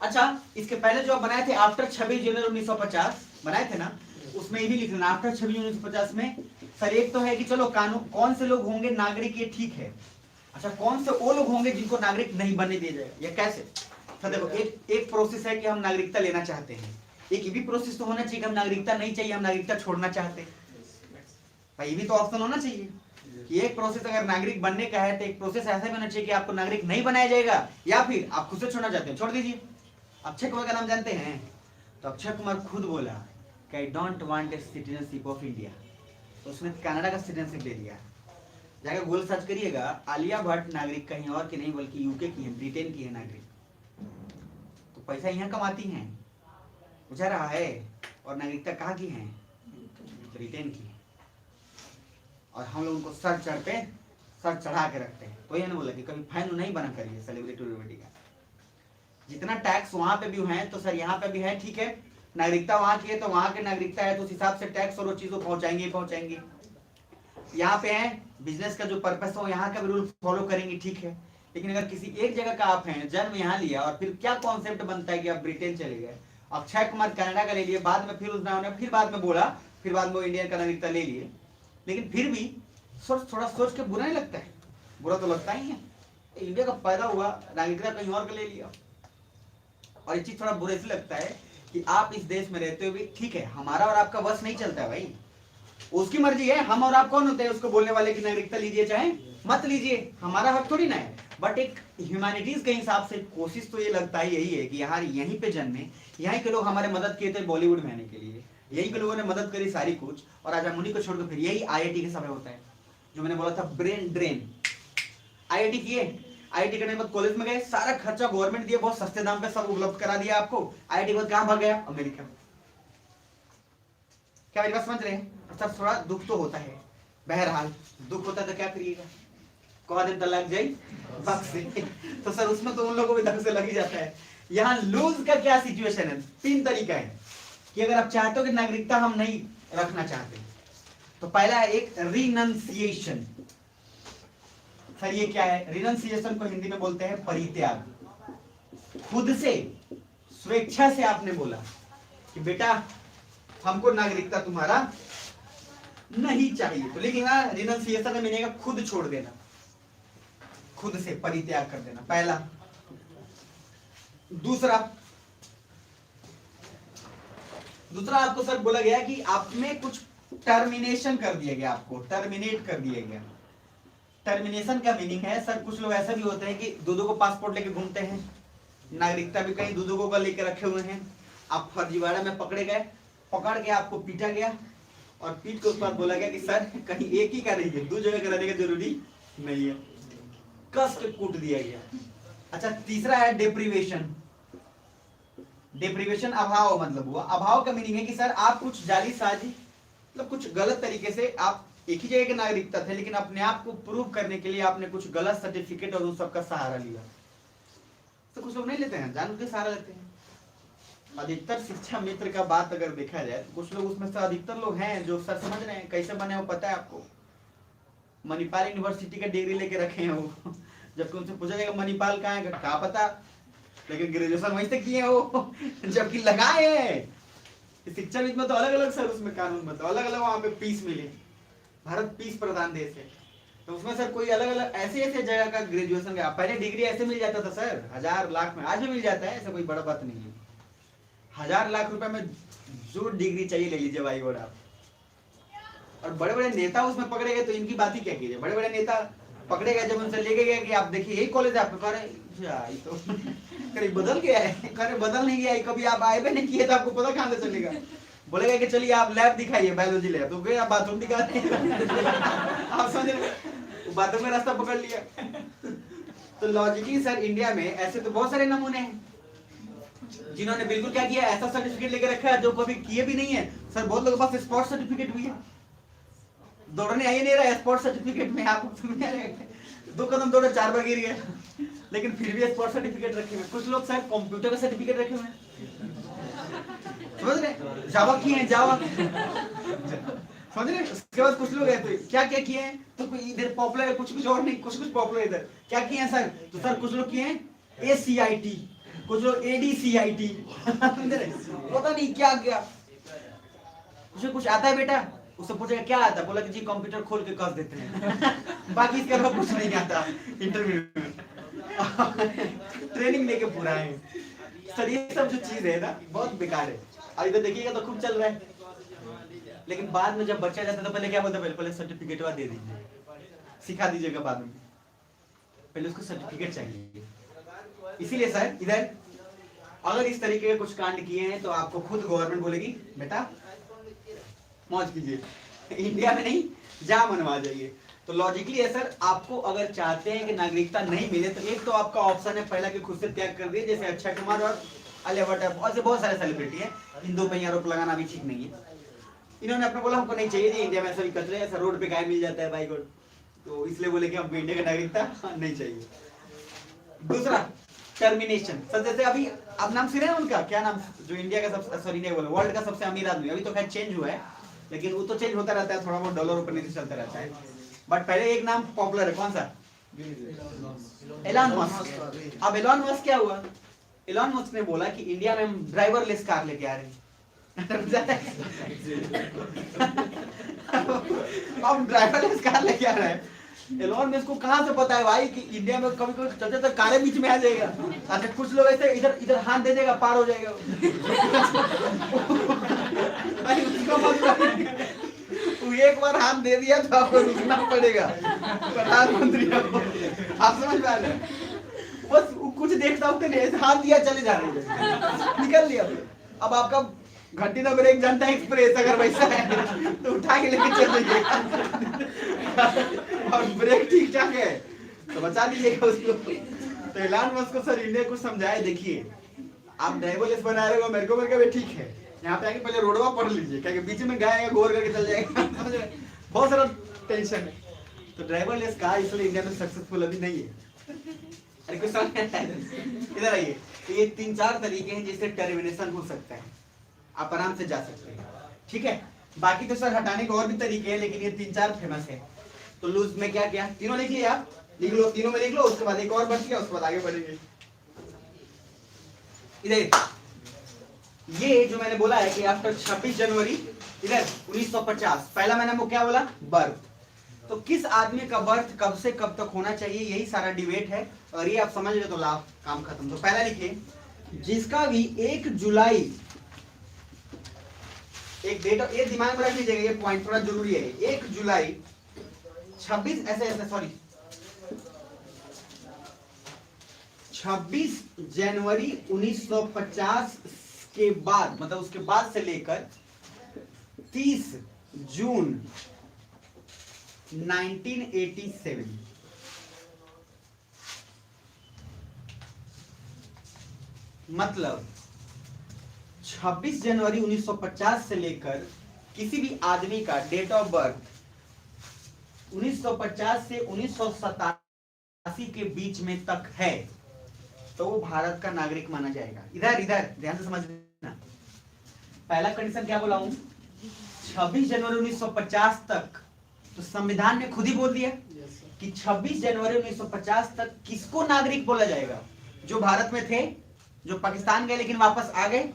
अच्छा, इसके पहले जो बनाए थे आफ्टर 26 जनवरी 1950 बनाए थे ना, उसमें ये भी लिख लेना आफ्टर 26 जनवरी 1950 में। सर एक तो है कि चलो कानून कौन से लोग होंगे नागरिक, ये ठीक है। अच्छा, कौन से वो लोग होंगे जिनको नागरिक नहीं बनने दिया जाएगा, ये कैसे? तो देखो, एक प्रोसेस है कि हम नागरिकता लेना चाहते हैं, एक ये भी प्रोसेस तो होना चाहिए कि हम नागरिकता नहीं चाहिए, हम नागरिकता छोड़ना चाहते हैं। भाई ये भी तो ऑप्शन होना चाहिए कि एक प्रोसेस अगर नागरिक बनने का है तो एक प्रोसेस ऐसा भी होना चाहिए कि आपको नागरिक नहीं बनाया जाएगा या फिर आप खुद से छोड़ना चाहते हैं, छोड़ दीजिए। अक्षय कुमार का नाम जानते हैं? तो अक्षय कुमार खुद बोला कि I don't want a citizenship of India, तो उसने कनाडा का सिटीजनशिप ले लिया। जाकर गूगल सर्च करिएगा, आलिया भट्ट नागरिक कहीं और की नहीं बल्कि यूके की है, ब्रिटेन की है नागरिक। तो पैसा यहाँ कमाती हैं, बुझा रहा है, और नागरिकता कहाँ की है, ब्रिटेन की है। और हम लोग उनको सर चढ़ा के रखते हैं। तो ये नहीं बोला कि कभी फाइन नहीं बना करिए सेलिब्रिटी का। जितना टैक्स वहां पे भी है तो सर यहाँ पे भी है, ठीक है, नागरिकता वहां की है तो वहां की नागरिकता है तो उस हिसाब से टैक्स और वो चीजों पहुंचाएंगे। यहाँ पे है बिजनेस का जो पर्पस हो, यहाँ का भी रूल फॉलो करेंगे, ठीक है। लेकिन अगर किसी एक जगह का आप हैं, जन्म यहाँ लिया और फिर क्या कॉन्सेप्ट बनता है कि आप ब्रिटेन चले गए, अक्षय कुमार कनाडा का ले लिए, बाद में फिर उन्होंने फिर बाद में बोला, फिर बाद में वो इंडियन का नागरिकता ले लिए। लेकिन फिर भी थोड़ा सोच के बुरा नहीं लगता है? बुरा तो लगता ही है, इंडिया का पैदा हुआ, नागरिकता कहीं और का ले लिया। और ये चीज थोड़ा बुरा इसलिए लगता है कि आप इस देश में रहते हुए, ठीक है, हमारा और आपका बस नहीं चलता है भाई, उसकी मर्जी है। हम और आप कौन होते हैं उसको बोलने वाले की नागरिकता लीजिए चाहे मत लीजिए, हमारा हक थोड़ी ना है। बट एक ह्यूमैनिटीज के हिसाब से कोशिश तो ये लगता है यही है कि यार यहीं पे जन्मे, यहीं के लोग हमारे मदद किए थे बॉलीवुड में आने के लिए, यही के लोगों ने मदद करी सारी कुछ, और आजा मुनि को छोड़कर फिर यही आईआईटी के समय होता है। जो मैंने बोला था ब्रेन ड्रेन, आईआईटी किए, आईआईटी करने के बाद कॉलेज में गए, सारा खर्चा गवर्नमेंट दिया, बहुत सस्ते दाम पे सब उपलब्ध करा दिया आपको। आईआईटी के बाद कहां भाग गया? अमेरिका। क्या मेरी बात समझ रहे हैं? सर थोड़ा दुख तो होता है, बहरहाल दुख होता है तो क्या करिएगा, कौन दिन तक जाए बक्स से। तो सर उसमें तो उन लोगों को भी ढंग से लग ही जाता है। यहाँ लूज का क्या सिचुएशन है? 3 तरीका है कि अगर आप चाहते हो कि नागरिकता हम नहीं रखना चाहते, तो पहला है एक रिनंसिएशन। सर ये क्या है? रिनंसिएशन को हिंदी में बोलते हैं परित्याग। खुद से स्वेच्छा से आपने बोला कि बेटा हमको नागरिकता तुम्हारा नहीं चाहिए, तो लेकिन रिनंसिएशन में मिलेगा खुद छोड़ देना, खुद से परित्याग कर देना, पहला। दूसरा आपको सर बोला गया कि आप में कुछ टर्मिनेशन कर दिया गया, आपको टर्मिनेट कर दिया गया। टर्मिनेशन का मीनिंग है सर, कुछ लोग ऐसे भी होते हैं कि दो को पासपोर्ट लेके घूमते हैं, नागरिकता भी कहीं दो को लेके रखे हुए हैं। आप फर्जीवाड़ा में पकड़े गए, पकड़ के आपको पीटा गया और पीट के उस पर बोला गया कि सर कहीं एक ही का नहीं है, दो जगह का रहने का जरूरी नहीं है, कस के कूट दिया गया। अच्छा, तीसरा है डिप्रीवेशन। डिप्रीवेशन अभाव मतलब हुआ। अभाव का मीनिंग है कि सर आप कुछ जालीसाजी मतलब कुछ गलत तरीके से आप एक ही जगह के नागरिकता थे, लेकिन अपने आप को प्रूव करने के लिए आपने कुछ गलत सर्टिफिकेट और उन सबका सहारा लिया। तो कुछ लोग नहीं लेते हैं, जानबूझ के सहारा लेते हैं। अधिकतर शिक्षा मित्र का बात अगर देखा जाए तो कुछ लोग उसमें से अधिकतर लोग हैं जो सर समझ रहे हैं कैसे बने वो पता है आपको। मणिपाल यूनिवर्सिटी का डिग्री लेके रखे हैं वो, जबकि उनसे पूछा जाएगा मणिपाल कहाँ है, क्या पता, लेकिन ग्रेजुएशन वहीं से किए वो, जबकि लगाए हैं। शिक्षा विद में तो अलग अलग सर उसमें कानून बताओ, अलग अलग वहां पे पीस मिले। भारत पीस प्रधान देश है, तो उसमें सर कोई अलग अलग ऐसे ऐसे जगह का ग्रेजुएशन गया। पहले डिग्री ऐसे मिल जाता था सर, 1000 लाख में, आज भी मिल जाता है, ऐसा कोई बड़ा बात नहीं है। 1000 लाख रुपए में जो डिग्री चाहिए ले लीजिए भाई। और आप और बड़े बड़े नेता उसमें पकड़े गए तो इनकी बात ही क्या कीजिए। बड़े बड़े नेता पकड़े गए, जब उनसे लेके गए कि आप देखिए यही कॉलेज है आपको, कह रहे तो कहीं बदल गया है, कह रहे बदल नहीं गया है, कभी आप आए भी नहीं किए तो आपको पता कहां से चलेगा। बोलेगा कि चलिए आप लैब दिखाइए, बायोलॉजी लैब, तो गए आप बाथरूम दिखाते हैं। आप समझ रहे, बाथरूम में रास्ता पकड़ लिया। तो लॉजिकली सर इंडिया में ऐसे तो बहुत सारे नमूने हैं जिन्होंने बिल्कुल क्या किया, ऐसा सर्टिफिकेट लेके रखा है जो कभी किए भी नहीं है। सर बहुत लोगों के पास स्पोर्ट्स सर्टिफिकेट भी है, दौड़ने आई नहीं रहा है स्पोर्ट्स सर्टिफिकेट में, आपको समझ आ रहा है, 2 कदम दौड़े 4 बार गिर गए, लेकिन फिर भी स्पोर्ट्स सर्टिफिकेट रखे हुए। कुछ लोग सर कंप्यूटर का सर्टिफिकेट रखे हुए हैं, समझ रहे, जावा किए हैं, जावा समझ रहे। उसके बाद कुछ लोग हैं तो क्या क्या किए हैं, तो कोई इधर पॉपुलर है, कुछ और नहीं, कुछ पॉपुलर इधर क्या किए हैं सर। तो सर कुछ लोग किए हैं ACIT, कुछ लोग ADCIT, पता नहीं क्या क्या। उसे कुछ आता है बेटा, उससे पूछेगा क्या आता है, बोला कि जी कंप्यूटर खोल के कस देते हैं, बाकी इसके अलावा कुछ नहीं आता इंटरव्यू में। ट्रेनिंग लेके पूरा है सर। ये सब जो चीज है ना बहुत बेकार है। और इधर देखिएगा तो खूब चल रहा है, लेकिन बाद में जब बच्चा जाता है तो पहले क्या बोलता है, पहले सर्टिफिकेट दे दीजिए, सिखा दीजिएगा बाद में, पहले उसको सर्टिफिकेट चाहिए। इसीलिए सर इधर अगर इस तरीके के कुछ कांड किए हैं तो आपको खुद गवर्नमेंट बोलेगी बेटा मौज कीजिए, इंडिया में नहीं, जा मनवा जाइए। तो लॉजिकली है सर, आपको अगर चाहते हैं कि नागरिकता नहीं मिले तो एक तो आपका ऑप्शन है पहला कि खुद से त्याग कर दिए, जैसे अक्षय कुमार और आलिया भट्ट और बहुत सारे सेलिब्रिटी हैं। इन 2 पे आरोप लगाना भी ठीक नहीं है। इन्होंने अपने बोला हमको नहीं चाहिए जी, इंडिया में ऐसा भी कचरे ऐसा रोड पे गाय मिल जाता है बाइक, तो इसलिए बोले कि हमको इंडिया का नागरिकता नहीं चाहिए। दूसरा टर्मिनेशन सर, जैसे अभी आप नाम सुने हैं उनका, क्या नाम, जो इंडिया का सबसे, सॉरी नहीं बोला, वर्ल्ड का सबसे अमीर आदमी, अभी तो खैर चेंज हुआ है, लेकिन वो तो चेंज होता रहता है, थोड़ा बहुत डॉलर ऊपर नीचे चलता रहता है, बट पहले एक नाम पॉपुलर है, कौन सा, एलन मस्क। अब एलन मस्क क्या हुआ, एलन मस्क ने बोला कि इंडिया में हम ड्राइवरलेस कार लेके आ रहे हैं। हम ड्राइवरलेस कार लेके आ रहे हैं। एलन मस्क को कहां से पता है भाई कि इंडिया में कभी कभी चलते तो कारें बीच में आ जाएगा। अच्छा कुछ लोग ऐसे इधर इधर हाथ दे देगा, पार हो जाएगा। एक बार हाथ दे दिया तो आपको रुकना पड़ेगा, प्रधानमंत्री। आप समझ पा रहे हैं, बस कुछ देखता हूँ नहीं, हाथ दिया चले जा रहे हैं, निकल लिया। अब आपका घंटी नंबर 1 जनता एक्सप्रेस अगर वैसा है तो उठा के लेके चल जाइए, और ब्रेक ठीक ठाक है तो बचा दीजिएगा उसको। तो एलन मस्क को सर इन्हें कुछ समझाए, देखिए आप ड्राइवरलेस बना रहे हो, मेरे को भी ठीक है, यहाँ पे आके पहले रोडवा पढ़ लीजिए, क्या बीच में गाय गोर करके चल जाएगा। बहुत सारा टेंशन है। तो ड्राइवरलेस कार इसलिए इंडिया में सक्सेसफुल अभी नहीं है। अरे कुछ समझ इधर आइए। तो ये 3-4 तरीके हैं जिससे टर्मिनेशन हो सकता है, आप आराम से जा सकते हैं, ठीक है। बाकी तो सर हटाने के और भी तरीके हैं, लेकिन ये 3-4 फेमस है। तो लूज में क्या क्या, तीनों लिख लिया, आप लिख लो, तीनों में लिख लो, उसके बाद एक और बच गया, उसके बाद आगे बढ़ेंगे। इधर ये जो मैंने बोला है कि आफ्टर 26 जनवरी इधर 1950 पहला मैंने वो क्या बोला, बर्थ। तो किस आदमी का बर्थ कब से कब तक होना चाहिए, यही सारा डिबेट है। और ये आप समझ गए तो लाभ काम खत्म। तो पहला लिखिए, जिसका भी 1 जुलाई, एक डेट, ये दिमाग में रख लीजिएगा, ये पॉइंट थोड़ा जरूरी है। 1 जुलाई 26 ऐसे ऐसे सॉरी 26 जनवरी 1950 के बाद, मतलब उसके बाद से लेकर 30 जून 1987, मतलब 26 जनवरी 1950 से लेकर किसी भी आदमी का डेट ऑफ बर्थ 1950 से 1987 के बीच में तक है तो वो भारत का नागरिक माना जाएगा। इधर इधर ध्यान से समझना। पहला कंडीशन क्या बोला हूं, 26 जनवरी 1950 तक, तो संविधान ने खुद ही बोल दिया यस सर। कि 26 जनवरी 1950 तक किसको नागरिक बोला जाएगा, जो भारत में थे, जो पाकिस्तान गए लेकिन वापस आ गए,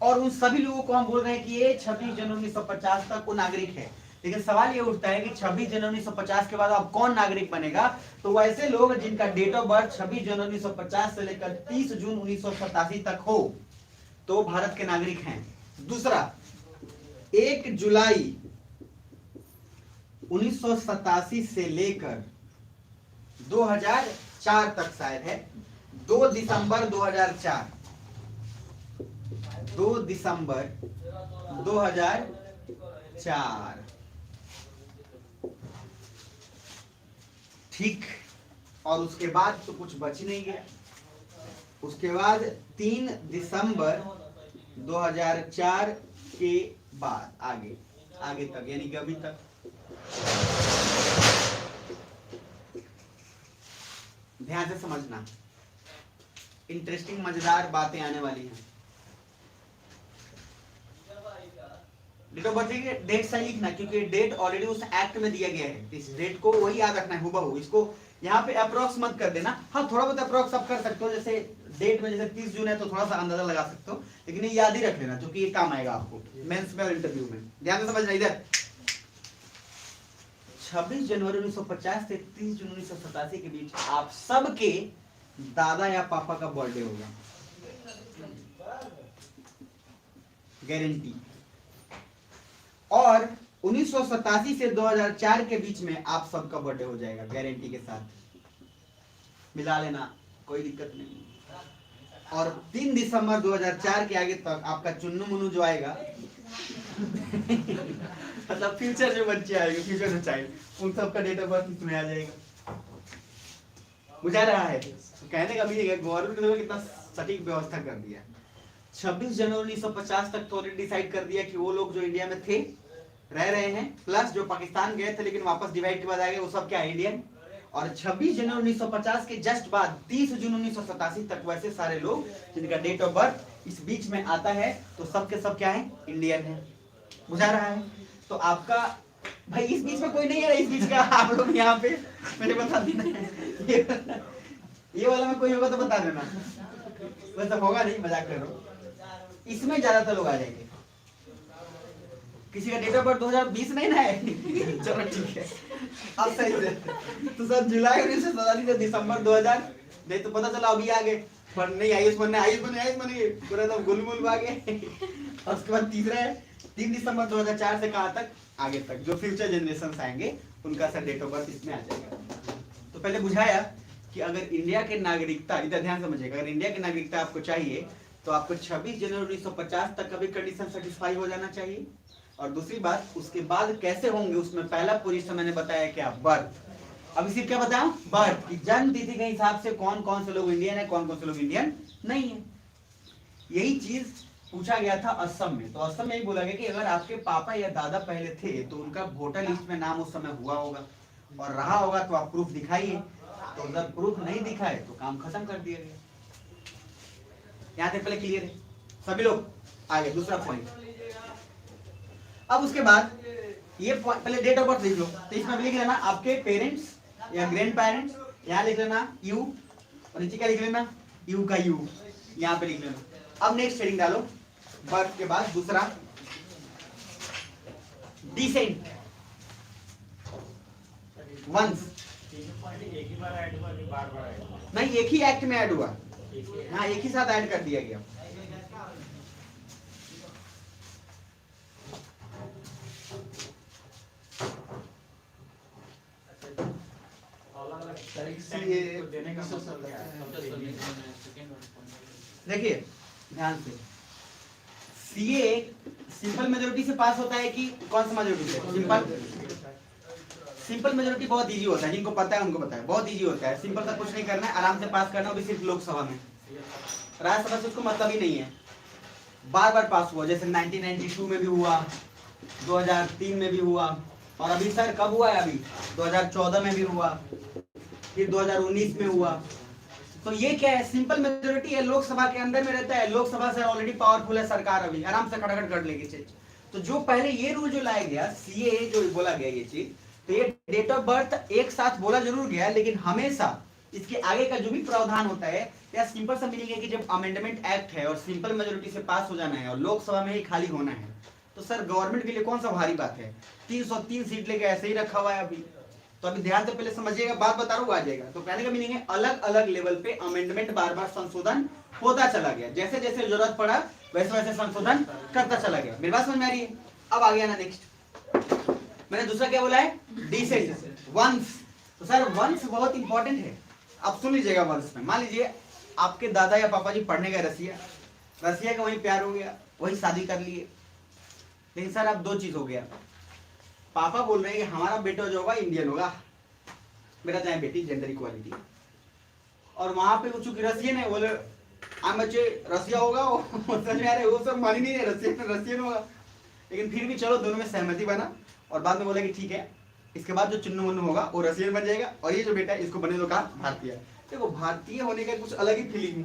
और उन सभी लोगों को हम बोल रहे हैं कि ये 26 जनवरी 1950 तक वो नागरिक है। लेकिन सवाल ये उठता है कि 26 जनवरी 1950 के बाद अब कौन नागरिक बनेगा, तो वो ऐसे लोग जिनका डेट ऑफ बर्थ 26 जनवरी 1950 से लेकर 30 जून 1987 तक हो तो भारत के नागरिक हैं। दूसरा, 1 जुलाई 1987 से लेकर 2004 तक शायद है, 2 दिसंबर 2004, 2 दिसंबर 2004, ठीक। और उसके बाद तो कुछ बच ही नहीं गया। उसके बाद 3 दिसंबर 2004 के बाद आगे आगे तक, यानी कि अभी तक। ध्यान से समझना, इंटरेस्टिंग मजेदार बातें आने वाली हैं। डेट ऑफ बर्थ की डेट सही लिखना, क्योंकि डेट ऑलरेडी उस एक्ट में दिया गया है। इस डेट को वही याद रखना है हुबहू। इसको यहाँ पे अप्रोक्स मत कर देना। हाँ, थोड़ा बहुत अप्रोक्स आप कर सकते हो, जैसे डेट में जैसे 30 जून है तो थोड़ा सा अंदाजा लगा सकते हो, लेकिन ये याद ही रख लेना क्योंकि ये काम आएगा आपको मेंस में और इंटरव्यू में। ध्यान से समझना। इधर 26 जनवरी 1950 से 30 जून 1987 के बीच आप सबके दादा या पापा का बर्थडे होगा, गारंटी। और 1987 से 2004 के बीच में आप सबका बर्थडे हो जाएगा, गारंटी के साथ। मिला लेना, कोई दिक्कत नहीं। और 3 दिसंबर 2004 के आगे तक आपका चुन्नू मुन्नू जो आएगा मतलब फ्यूचर जो बच्चे आएंगे, फ्यूचर जो चाइल्ड, उन सबका डेट ऑफ बर्थ इसमें आ जाएगा। बुझा रहा है? तो कहने का भी गवर्नमेंट ने कितना सटीक व्यवस्था कर दिया। 26 जनवरी 1950 तक तो ऑलरेडी डिसाइड कर दिया कि वो लोग जो इंडिया में थे, रह रहे हैं, प्लस जो पाकिस्तान गए थे लेकिन वापस डिवाइड के बाद आ गए, वो सब क्या है, इंडियन। और 26 जनवरी 1950 के जस्ट बाद 30 जून 1987 तक वैसे सारे लोग जिनका डेट ऑफ बर्थ इस बीच में आता है तो सब के सब क्या है, इंडियन है। बुझा रहा है? तो आपका भाई इस बीच में कोई नहीं है, इस बीच का आप लोग यहाँ पे मैंने बता देना ये वाला में कोई होगा तो बता देना, वैसे होगा नहीं, मजाक कर रहा हूँ। इसमें ज्यादातर लोग आ जाएंगे। किसी का डेट ऑफ बर्थ 2020 नहीं ना है चलो ठीक है, अब सही से तो सर जुलाई 1987 से दिसंबर 2000 नहीं तो पता चला अभी आ गए, पर नहीं आयुष बने पूरा तो गुलमुल आ गए। और उसके बाद तीसरा है 3 दिसंबर 2004 से कहाँ तक, आगे तक, जो फ्यूचर जनरेशन आएंगे उनका सर डेट ऑफ बर्थ इसमें आ जाएगा। तो पहले बुझाया कि अगर इंडिया के नागरिकता, इधर ध्यान समझिएगा, अगर इंडिया की नागरिकता आपको चाहिए तो आपको 26 जनवरी 1950 तक का भी कंडीशन सेटिस्फाई हो जाना चाहिए। और दूसरी बात, उसके बाद कैसे होंगे, उसमें पहला पोजीशन मैंने बताया क्या, बर्थ। अब इसी क्या बताया, बर्थ की जन्म तिथि के हिसाब से कौन कौन से लोग इंडियन है, कौन कौन से लोग इंडियन नहीं है। यही चीज पूछा गया था असम में। तो असम में ही बोला गया कि अगर आपके पापा या दादा पहले थे तो उनका वोटर लिस्ट में नाम उस समय हुआ होगा और रहा होगा तो आप प्रूफ दिखाइए। तो अगर प्रूफ नहीं दिखाए तो काम खत्म कर दिया गया। यहाँ तक पहले क्लियर है सभी लोग? आगे दूसरा पॉइंट। अब उसके बाद ये पहले डेट ऑफ बर्थ लिख लो, तो इसमें लिख लेना आपके पेरेंट्स या ग्रैंड पेरेंट्स, यहाँ लिख लेना यू, और नीचे क्या लिख लेना, यू का यू, यहाँ पे लिख लेना। अब नेक्स्ट हेडिंग डालो, बर्थ के बाद दूसरा डिसेंट, वंश। नहीं, एक ही एक्ट में ऐड हुआ, हाँ एक ही साथ ऐड कर दिया गया। देने का मतलब क्या है? देखिए ध्यान से, सीए सिंपल मेजोरिटी से पास होता है कि कौन सा मेजोरिटी से? सिंपल मेजोरिटी बहुत इजी होता है, जिनको पता है उनको पता है, बहुत इजी होता है। सिंपल सा कुछ नहीं करना है, आराम से पास करना, वो भी सिर्फ लोकसभा में। राज्यसभा से उसको मतलब ही नहीं है। बार बार पास हुआ, जैसे 1992 में भी हुआ, 2003 में भी हुआ, और अभी सर कब हुआ है? अभी 2014 में भी हुआ, फिर 2019 में हुआ। तो ये क्या है? सिंपल मेजोरिटी है, लोकसभा के अंदर में रहता है। लोकसभा से ऑलरेडी पावरफुल है सरकार, अभी आराम से खटाखट कर लेगी चीज। तो जो पहले ये रूल जो लाया गया, सीए जो बोला गया ये चीज, तो ये डेट ऑफ बर्थ एक साथ बोला जरूर गया, लेकिन हमेशा इसके आगे का जो भी प्रावधान होता है, या सिंपल सा मीनिंग है कि जब अमेंडमेंट एक्ट है और सिंपल मेजोरिटी से पास हो जाना है और लोकसभा में ही खाली होना है, तो सर गवर्नमेंट के लिए कौन सा भारी बात है? 303 सीट लेके ऐसे ही रखा हुआ है अभी। तो अभी ध्यान से पहले समझिएगा, बात बता रहा हूँ, आ जाएगा। तो कहने का मीनिंग है अलग अलग लेवल पे अमेंडमेंट बार बार संशोधन होता चला गया, जैसे जैसे जरूरत पड़ा वैसे वैसे संशोधन करता चला गया। मेरी बात समझ में आ रही है? अब आ गया ना नेक्स्ट, मैंने दूसरा क्या बोला है? डिसेंट, वंश। तो सर वंश बहुत इंपॉर्टेंट है, आप सुन लीजिएगा। वंश में मान लीजिए आपके दादा या पापा जी पढ़ने गए रसिया, रसिया का वहीं प्यार हो गया, वहीं शादी कर लिए। लेकिन सर अब दो चीज हो गया, पापा बोल रहे हैं कि हमारा बेटा जो होगा इंडियन होगा, मेरा चाहे बेटी, जेंडर इक्वालिटी। और वहां पे चूंकि रसियन है, बोले हम बच्चे रसिया होगा, समझ में आ रहा है? वो सब मान ही नहीं रहे, रसियन होगा। लेकिन फिर भी चलो दोनों में सहमति बना, और बाद में बोला कि ठीक है, इसके बाद जो चुन्नू मुन्नू होगा वो रसियन बन जाएगा, और ये जो बेटा है इसको बने तो कहा भारतीय। देखो भारतीय होने का कुछ अलग ही फीलिंग।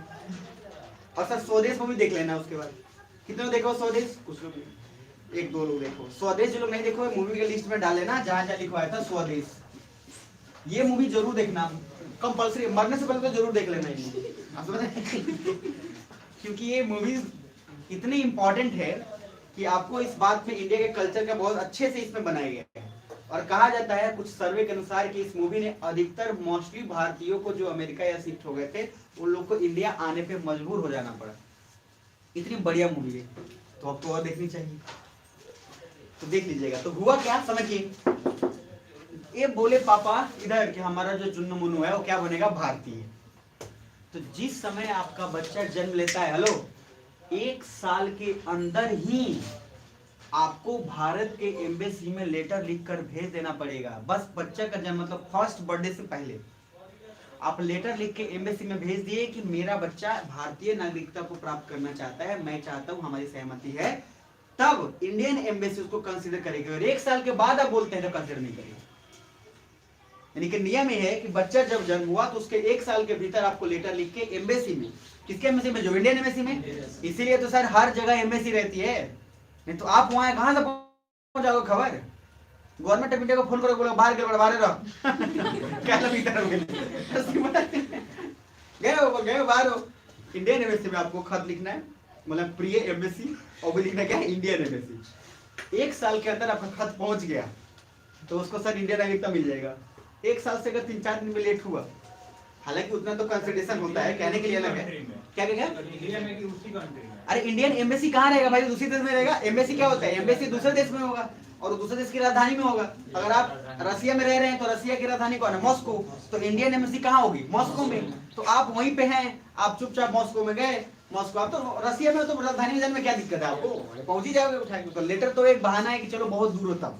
और सर स्वदेश मूवी देख लेना उसके बाद। कितने लोग देखो स्वदेश? कुछ लोग, एक दो लोग देखो स्वदेश। जो लोग नहीं देखो मूवी के लिस्ट में डाले ना, जहां जहां लिखवाया था स्वदेश, ये मूवी जरूर देखना, कंपलसरी, मरने से पहले तो जरूर देख लेना ये, आप समझ रहे हैं? क्योंकि ये मूवीज इतनी इंपॉर्टेंट है कि आपको इस बात में इंडिया के कल्चर का बहुत अच्छे से इसमें बनाया गया है। और कहा जाता है कुछ सर्वे के अनुसार कि इस मूवी ने अधिकतर मोस्टली भारतीयों को जो अमेरिका या शिफ्ट हो गए थे, उन लोग को इंडिया आने पे मजबूर हो जाना पड़ा। इतनी बढ़िया मूवी है, तो आपको और देखनी चाहिए, तो देख लीजिएगा। तो हुआ क्या समझिए, ये बोले पापा इधर कि हमारा जो चुन्नू मुन्नू है वो क्या बनेगा? भारतीय। तो जिस समय आपका बच्चा जन्म लेता है, हेलो, 1 साल के अंदर ही आपको भारत के एम्बेसी में लेटर लिखकर भेज देना पड़ेगा। बस बच्चा का जन्म मतलब फर्स्ट बर्थडे से पहले आप लेटर लिख के एम्बेसी में भेज दिए कि मेरा बच्चा भारतीय नागरिकता को प्राप्त करना चाहता है, मैं चाहता हूं, हमारी सहमति है, तब इंडियन एम्बेसी उसको कंसीडर करेगी। और 1 साल के बाद आप बोलते हैं तो कंसीडर नहीं करेगी। यानी कि नियम ये है कि बच्चा जब जन्म हुआ तो उसके 1 साल के भीतर आपको लेटर लिख के एम्बेसी में, किसके एम्बेसी में? जो इंडियन एम्बेसी में। इसीलिए तो सर हर जगह एम्बेसी रहती है, नहीं तो आप वहां कहां से पहुंच जाओगे खबर? गवर्नमेंट ऑफ इंडिया को फोन करो, बोलो बाहर के बाहर रहो क्या भीतर गए बाहर हो। इंडियन एम्बेसी में आपको खत लिखना है, मतलब प्रिय एम्बेसी, और वो लिखना क्या है? Indian embassy. 1 साल के अंदर आपका खत पहुंच गया तो उसको सर इंडियन नागरिकता मिल जाएगा। 1 साल से अगर 3-4 दिन में लेट हुआ, हालांकि उतना तो कंसिडरेशन होता है, कहने के लिए अलग है। क्या क्या? इंडिया में कि उसी कंट्री में? अरे इंडियन एम्बेसी कहाँ रहेगा भाई? दूसरे देश में रहेगा। एम्बेसी क्या होता है? एम्बेसी दूसरे देश में होगा, और दूसरे देश की राजधानी में होगा। अगर आप रसिया में रह रहे हैं तो रसिया की राजधानी कौन है? मॉस्को। तो इंडियन एम्बेसी कहाँ होगी? मॉस्को में। तो आप वहीं पे हैं, आप चुपचाप मॉस्को में गए, मॉस्को, आप तो रसिया में, तो राजधानी में जाने में क्या दिक्कत है आपको? पहुंच ही जाओगे उठा के। तो लेटर तो एक बहाना है कि चलो बहुत दूर हो तब,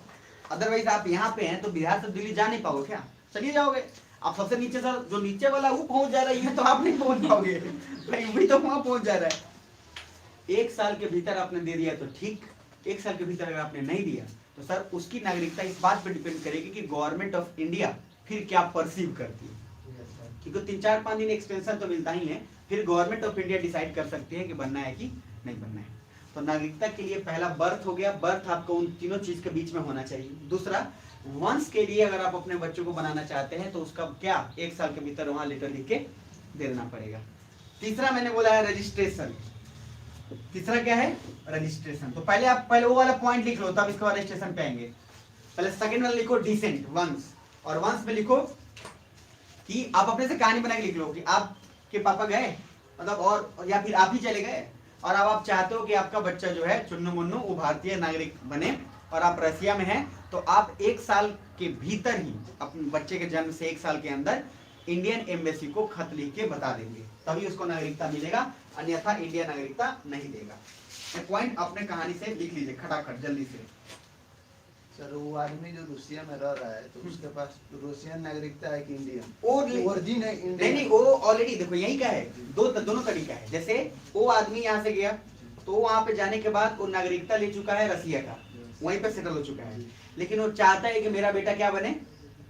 अदरवाइज आप यहाँ पे हैं तो बिहार से दिल्ली जा नहीं पाओगे क्या? चलिए जाओगे। आप सबसे नीचे सर जो नीचे वाला वो पहुंच जा रही है, तो आप नहीं पहुंच पाओगे, भी तो वहां पहुंच जा रहा है। 1 साल के भीतर आपने दे दिया तो ठीक, 1 साल के भीतर अगर आपने नहीं दिया तो सर उसकी नागरिकता इस बात पर डिपेंड करेगी कि गवर्नमेंट ऑफ इंडिया फिर क्या परसीव करती है। क्योंकि 3-4-5 दिन एक्सटेंशन तो मिलता ही है, फिर गवर्नमेंट ऑफ इंडिया डिसाइड कर सकती है कि बनना है कि नहीं बनना है। तो नागरिकता के लिए पहला बर्थ हो गया, बर्थ आपको उन तीनों चीज के बीच में होना चाहिए। दूसरा, वंश के लिए अगर आप अपने बच्चों को बनाना चाहते हैं तो उसका क्या 1 साल के भीतर वहां लेटर लिख के देना पड़ेगा। तीसरा मैंने बोला है रजिस्ट्रेशन। तीसरा क्या है? रजिस्ट्रेशन। तो पहले वो वाला पॉइंट लिख लो, तब इसके बाद रजिस्ट्रेशन पे आएंगे। पहले सेकंड वाला लिखो डिसेंट, वंश, और वंश में लिखो कि आप अपने से कहानी बना के लिख लो कि आपके पापा गए, मतलब, और या फिर आप ही चले गए, और अब आप चाहते हो कि आपका बच्चा जो है चुन्नू मुन्नू वो भारतीय नागरिक बने, और आप रसिया में हैं, तो आप 1 साल के भीतर ही अपने बच्चे के जन्म से 1 साल के अंदर इंडियन एम्बेसी को खत लिख के बता देंगे, तभी उसको नागरिकता मिलेगा, अन्यथा इंडिया नागरिकता नहीं देगा। पॉइंट अपने कहानी से लिख लीजिए खटाखट जल्दी से। सर वो आदमी जो रूसिया में रह रहा है तो उसके पास रूसियन नागरिकता है कि इंडियन? और ओरिजिन है नहीं इंडियन। नहीं, वो ऑलरेडी देखो यही का है, दोनों तरीका है। जैसे वो आदमी यहाँ से गया तो वहां पे जाने के बाद वो नागरिकता ले चुका है रसिया का, वहीं पे सेटल हो चुका है, लेकिन वो चाहता है कि मेरा बेटा क्या बने,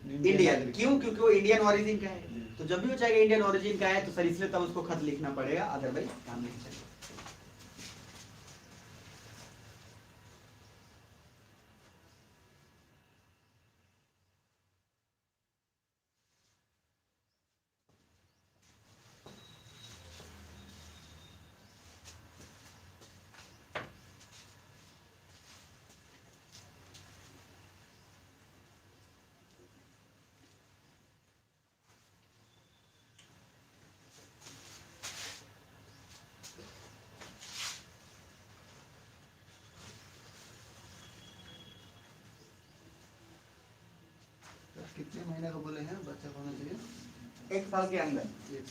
इंडियन। क्यों? क्योंकि वो इंडियन ओरिजिन का है। तो जब भी वो चाहेगा इंडियन ओरिजिन का है तो सर इसलिए तब उसको खत लिखना पड़ेगा, अदरवाइज काम नहीं चलेगा। कितने महीने का बोले हैं बच्चा होना चाहिए? 1 साल के अंदर। एक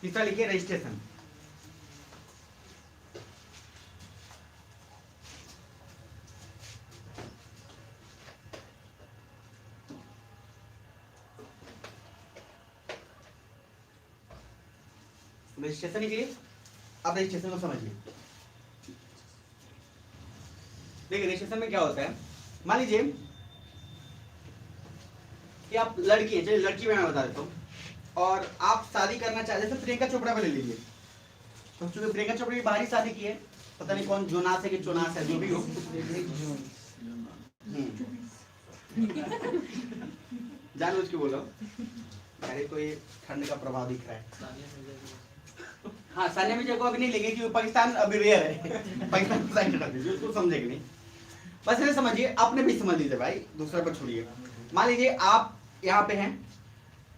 तीसरा लिखिए रजिस्ट्रेशन। रजिस्ट्रेशन लिखिए। अब रजिस्ट्रेशन को समझिए। देखिए रजिस्ट्रेशन में क्या होता है, मान लीजिए कि आप लड़की है, चलिए लड़की में मैं बता देता हूँ, और आप शादी करना चाहते, जैसे प्रियंका चोपड़ा को ले लीजिए। तो चूंकि प्रियंका चोपड़ा की बाहरी शादी की है, पता नहीं कौन जोनास है कि चोनास है, जो भी हो, जानबूझ के बोलो, अरे तो ये ठंड का प्रभाव दिख रहा है। सानिया मिर्जा की हाँ सानिया मिर्जा को अभी नहीं लेंगे क्योंकि पाकिस्तान अभी रेयर है, पाकिस्तान को साइड हटा दीजिए, उसको समझेंगे नहीं। बस इन्हें समझिए, अपने भी समझ लीजिए भाई, दूसरे पर छोड़िए। मान लीजिए आप यहाँ पे हैं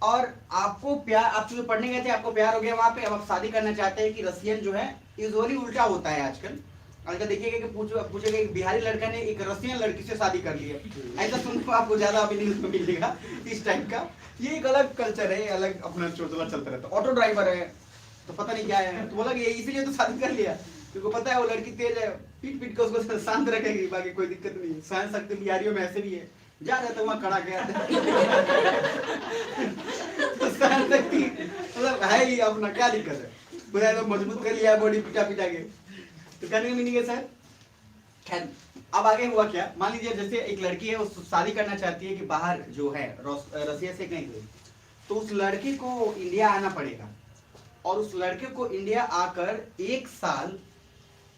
और आपको प्यार, आप चूंकि पढ़ने गए थे, आपको प्यार हो गया वहां पे, अब आप शादी करना चाहते हैं कि रसियन जो है, यूजुअली उल्टा होता है आजकल। अगर देखिएगा कि पूछेगा एक बिहारी लड़का ने एक रसियन लड़की से शादी कर ली है, ऐसा सुनने को आपको ज्यादा अभी न्यूज में मिलेगा इस टाइप का। ये एक अलग कल्चर है, अलग अपना चोचला चलता रहता है। ऑटो ड्राइवर है तो पता नहीं क्या है, तो बोला कि इसीलिए तो शादी कर लिया क्योंकि पता है वो लड़की तेज है, पीट पीट के उसको शांत रखेगी, बाकी कोई दिक्कत नहीं है। सहन सकते बिहारियों में ऐसे भी है, जा रहे थे वहां खड़ा गया तो सहन सकती मतलब है ही अपना, क्या दिक्कत है, पूरा तो मजबूत कर लिया बॉडी पिटा पिटा के। तो कहने का मीनिंग है सर, खैर अब आगे हुआ क्या, मान लीजिए जैसे एक लड़की है, वो शादी करना चाहती है कि बाहर जो है रसिया से कहीं गई, तो उस लड़के को इंडिया आना पड़ेगा और उस लड़के को इंडिया आकर 1 साल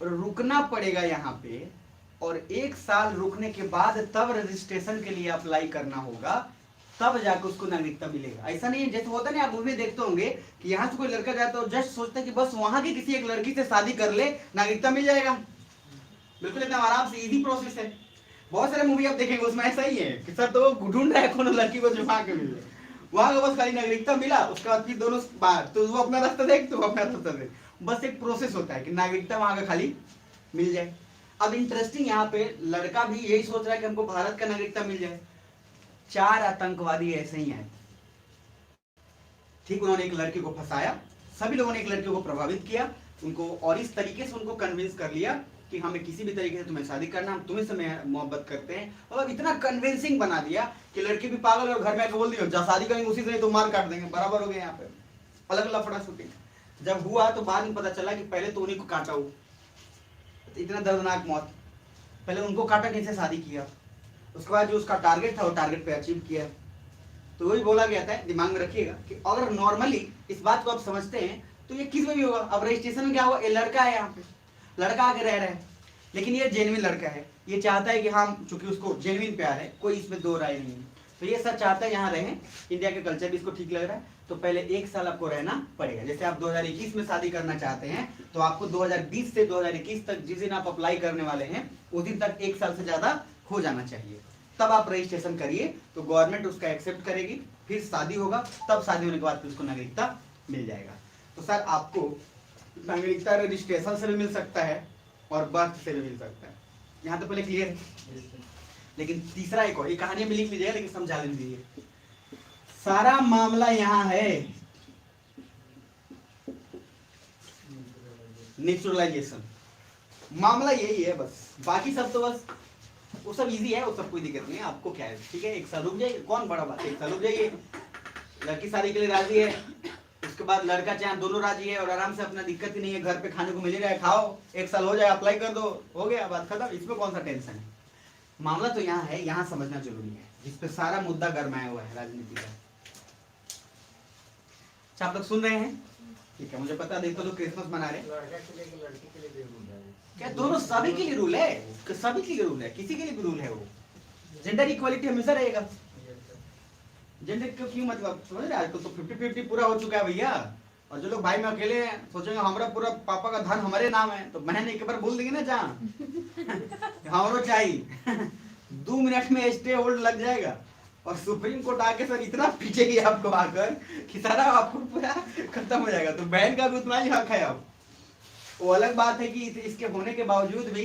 रुकना पड़ेगा यहाँ पे, और 1 साल रुकने के बाद तब रजिस्ट्रेशन के लिए अप्लाई करना होगा, तब जाकर उसको नागरिकता मिलेगा। ऐसा नहीं है जैसे होता नहीं, आप मूवी देखते होंगे कि यहाँ से कोई लड़का जाता है और जस्ट सोचता है कि बस वहां की किसी एक लड़की से शादी कर ले नागरिकता मिल जाएगा। बिल्कुल एकदम आराम से इजी प्रोसेस है। बहुत सारे मूवी आप देखेंगे उसमें ऐसा ही है कि सर तो ढूंढ रहा है कौन लड़की को जो वहां के मिले, वहां का बस खाली नागरिकता मिला, उसके बाद फिर दोनों बाहर, तो वो अपना रास्ता देख, तो अपना रास्ता देख, बस एक प्रोसेस होता है कि नागरिकता वहां का खाली मिल जाए। अब इंटरेस्टिंग यहाँ पे लड़का भी यही सोच रहा है कि हमको भारत का नागरिकता मिल जाए। 4 आतंकवादी ऐसे ही हैं, ठीक, उन्होंने एक लड़के को फंसाया, सभी लोगों ने एक लड़के को प्रभावित किया उनको, और इस तरीके से उनको कन्विंस कर लिया कि हमें किसी भी तरीके से तुम्हें शादी करना, हम तुम्हें से मोहब्बत करते हैं, और इतना कन्विंसिंग बना दिया कि लड़की भी पागल और घर में आके बोल दिया जा शादी करेंगे उसी से, नहीं तो मार काट देंगे। बराबर हो गया यहाँ पे अलग अलग फटा शूटिंग। जब हुआ तो बाद में पता चला कि पहले तो उन्हीं को काटा हो, इतना दर्दनाक मौत, पहले उनको काटा, किससे शादी किया, उसके बाद जो उसका टारगेट था वो टारगेट पे अचीव किया। तो वही बोला गया था, दिमाग में रखिएगा कि अगर नॉर्मली इस बात को आप समझते हैं तो ये किस में भी होगा। अब रजिस्ट्रेशन में क्या हुआ, ये लड़का है, यहाँ पे लड़का आके रह रहा है, लेकिन ये जेन्युइन लड़का है, ये चाहता है कि हाँ, चूंकि उसको जेन्युइन प्यार है, कोई इसमें दो राय नहीं है, तो ये सर चाहता है यहाँ रहें, इंडिया के कल्चर भी इसको ठीक लग रहा है, तो पहले 1 साल आपको रहना पड़ेगा। जैसे आप 2021 में शादी करना चाहते हैं तो आपको 2020 से 2021 तक जिस दिन आप अप्लाई करने वाले हैं उस दिन तक 1 साल से ज्यादा हो जाना चाहिए, तब आप रजिस्ट्रेशन करिए तो गवर्नमेंट उसका एक्सेप्ट करेगी, फिर शादी होगा, तब शादी होने के बाद फिर उसको नागरिकता मिल जाएगा। तो सर आपको नागरिकता रजिस्ट्रेशन से भी मिल सकता है और बर्थ से भी मिल सकता है, यहाँ तो पहले क्लियर है। लेकिन तीसरा एक और, ये कहानी में लिख लीजिएगा लेकिन समझा लीजिए, सारा मामला यहाँ है नेचुरलाइजेशन, मामला यही है बस, बाकी सब तो बस वो सब इजी है, वो सब कोई दिक्कत नहीं है। आपको क्या है, ठीक है 1 साल रुक जाइए, कौन बड़ा बात है, 1 साल रुक जाइए, लड़की शादी के लिए राजी है, उसके बाद लड़का चाहे दोनों राजी है और आराम से, अपना दिक्कत ही नहीं है, घर पे खाने को मिल ही रहा है, खाओ, 1 साल हो जाए, अप्लाई कर दो, हो गया, बात खत्म, इसमें कौन सा टेंशन है। मामला तो यहाँ है, यहाँ समझना जरूरी है, जिसपे सारा मुद्दा गरमाया हुआ है राजनीति का। अच्छा आप लोग सुन रहे हैं, ठीक है, मुझे पता देखो तो क्रिसमस मना रहे, क्या दोनों सभी के लिए रूल है, सभी के लिए रूल है, किसी के लिए भी रूल है, वो जेंडर इक्वालिटी हमेशा रहेगा। जेंडर क्यों मतलब समझ रहे, आजकल तो 50-50 पूरा हो चुका है भैया, और जो लोग भाई में अकेले हैं सोचेंगे हमारा पूरा पापा का धन हमारे नाम है, तो बहन एक बार बोल देंगे ना जहाँ हमारो चाहिए 2 मिनट में स्टे होल्ड लग जाएगा, और सुप्रीम कोर्ट आके सर इतना पीछेगी आपको आकर कि सारा आपको पूरा खत्म हो जाएगा। तो बहन का भी उतना ही हक है। अब वो अलग बात है कि इसके होने के बावजूद भी,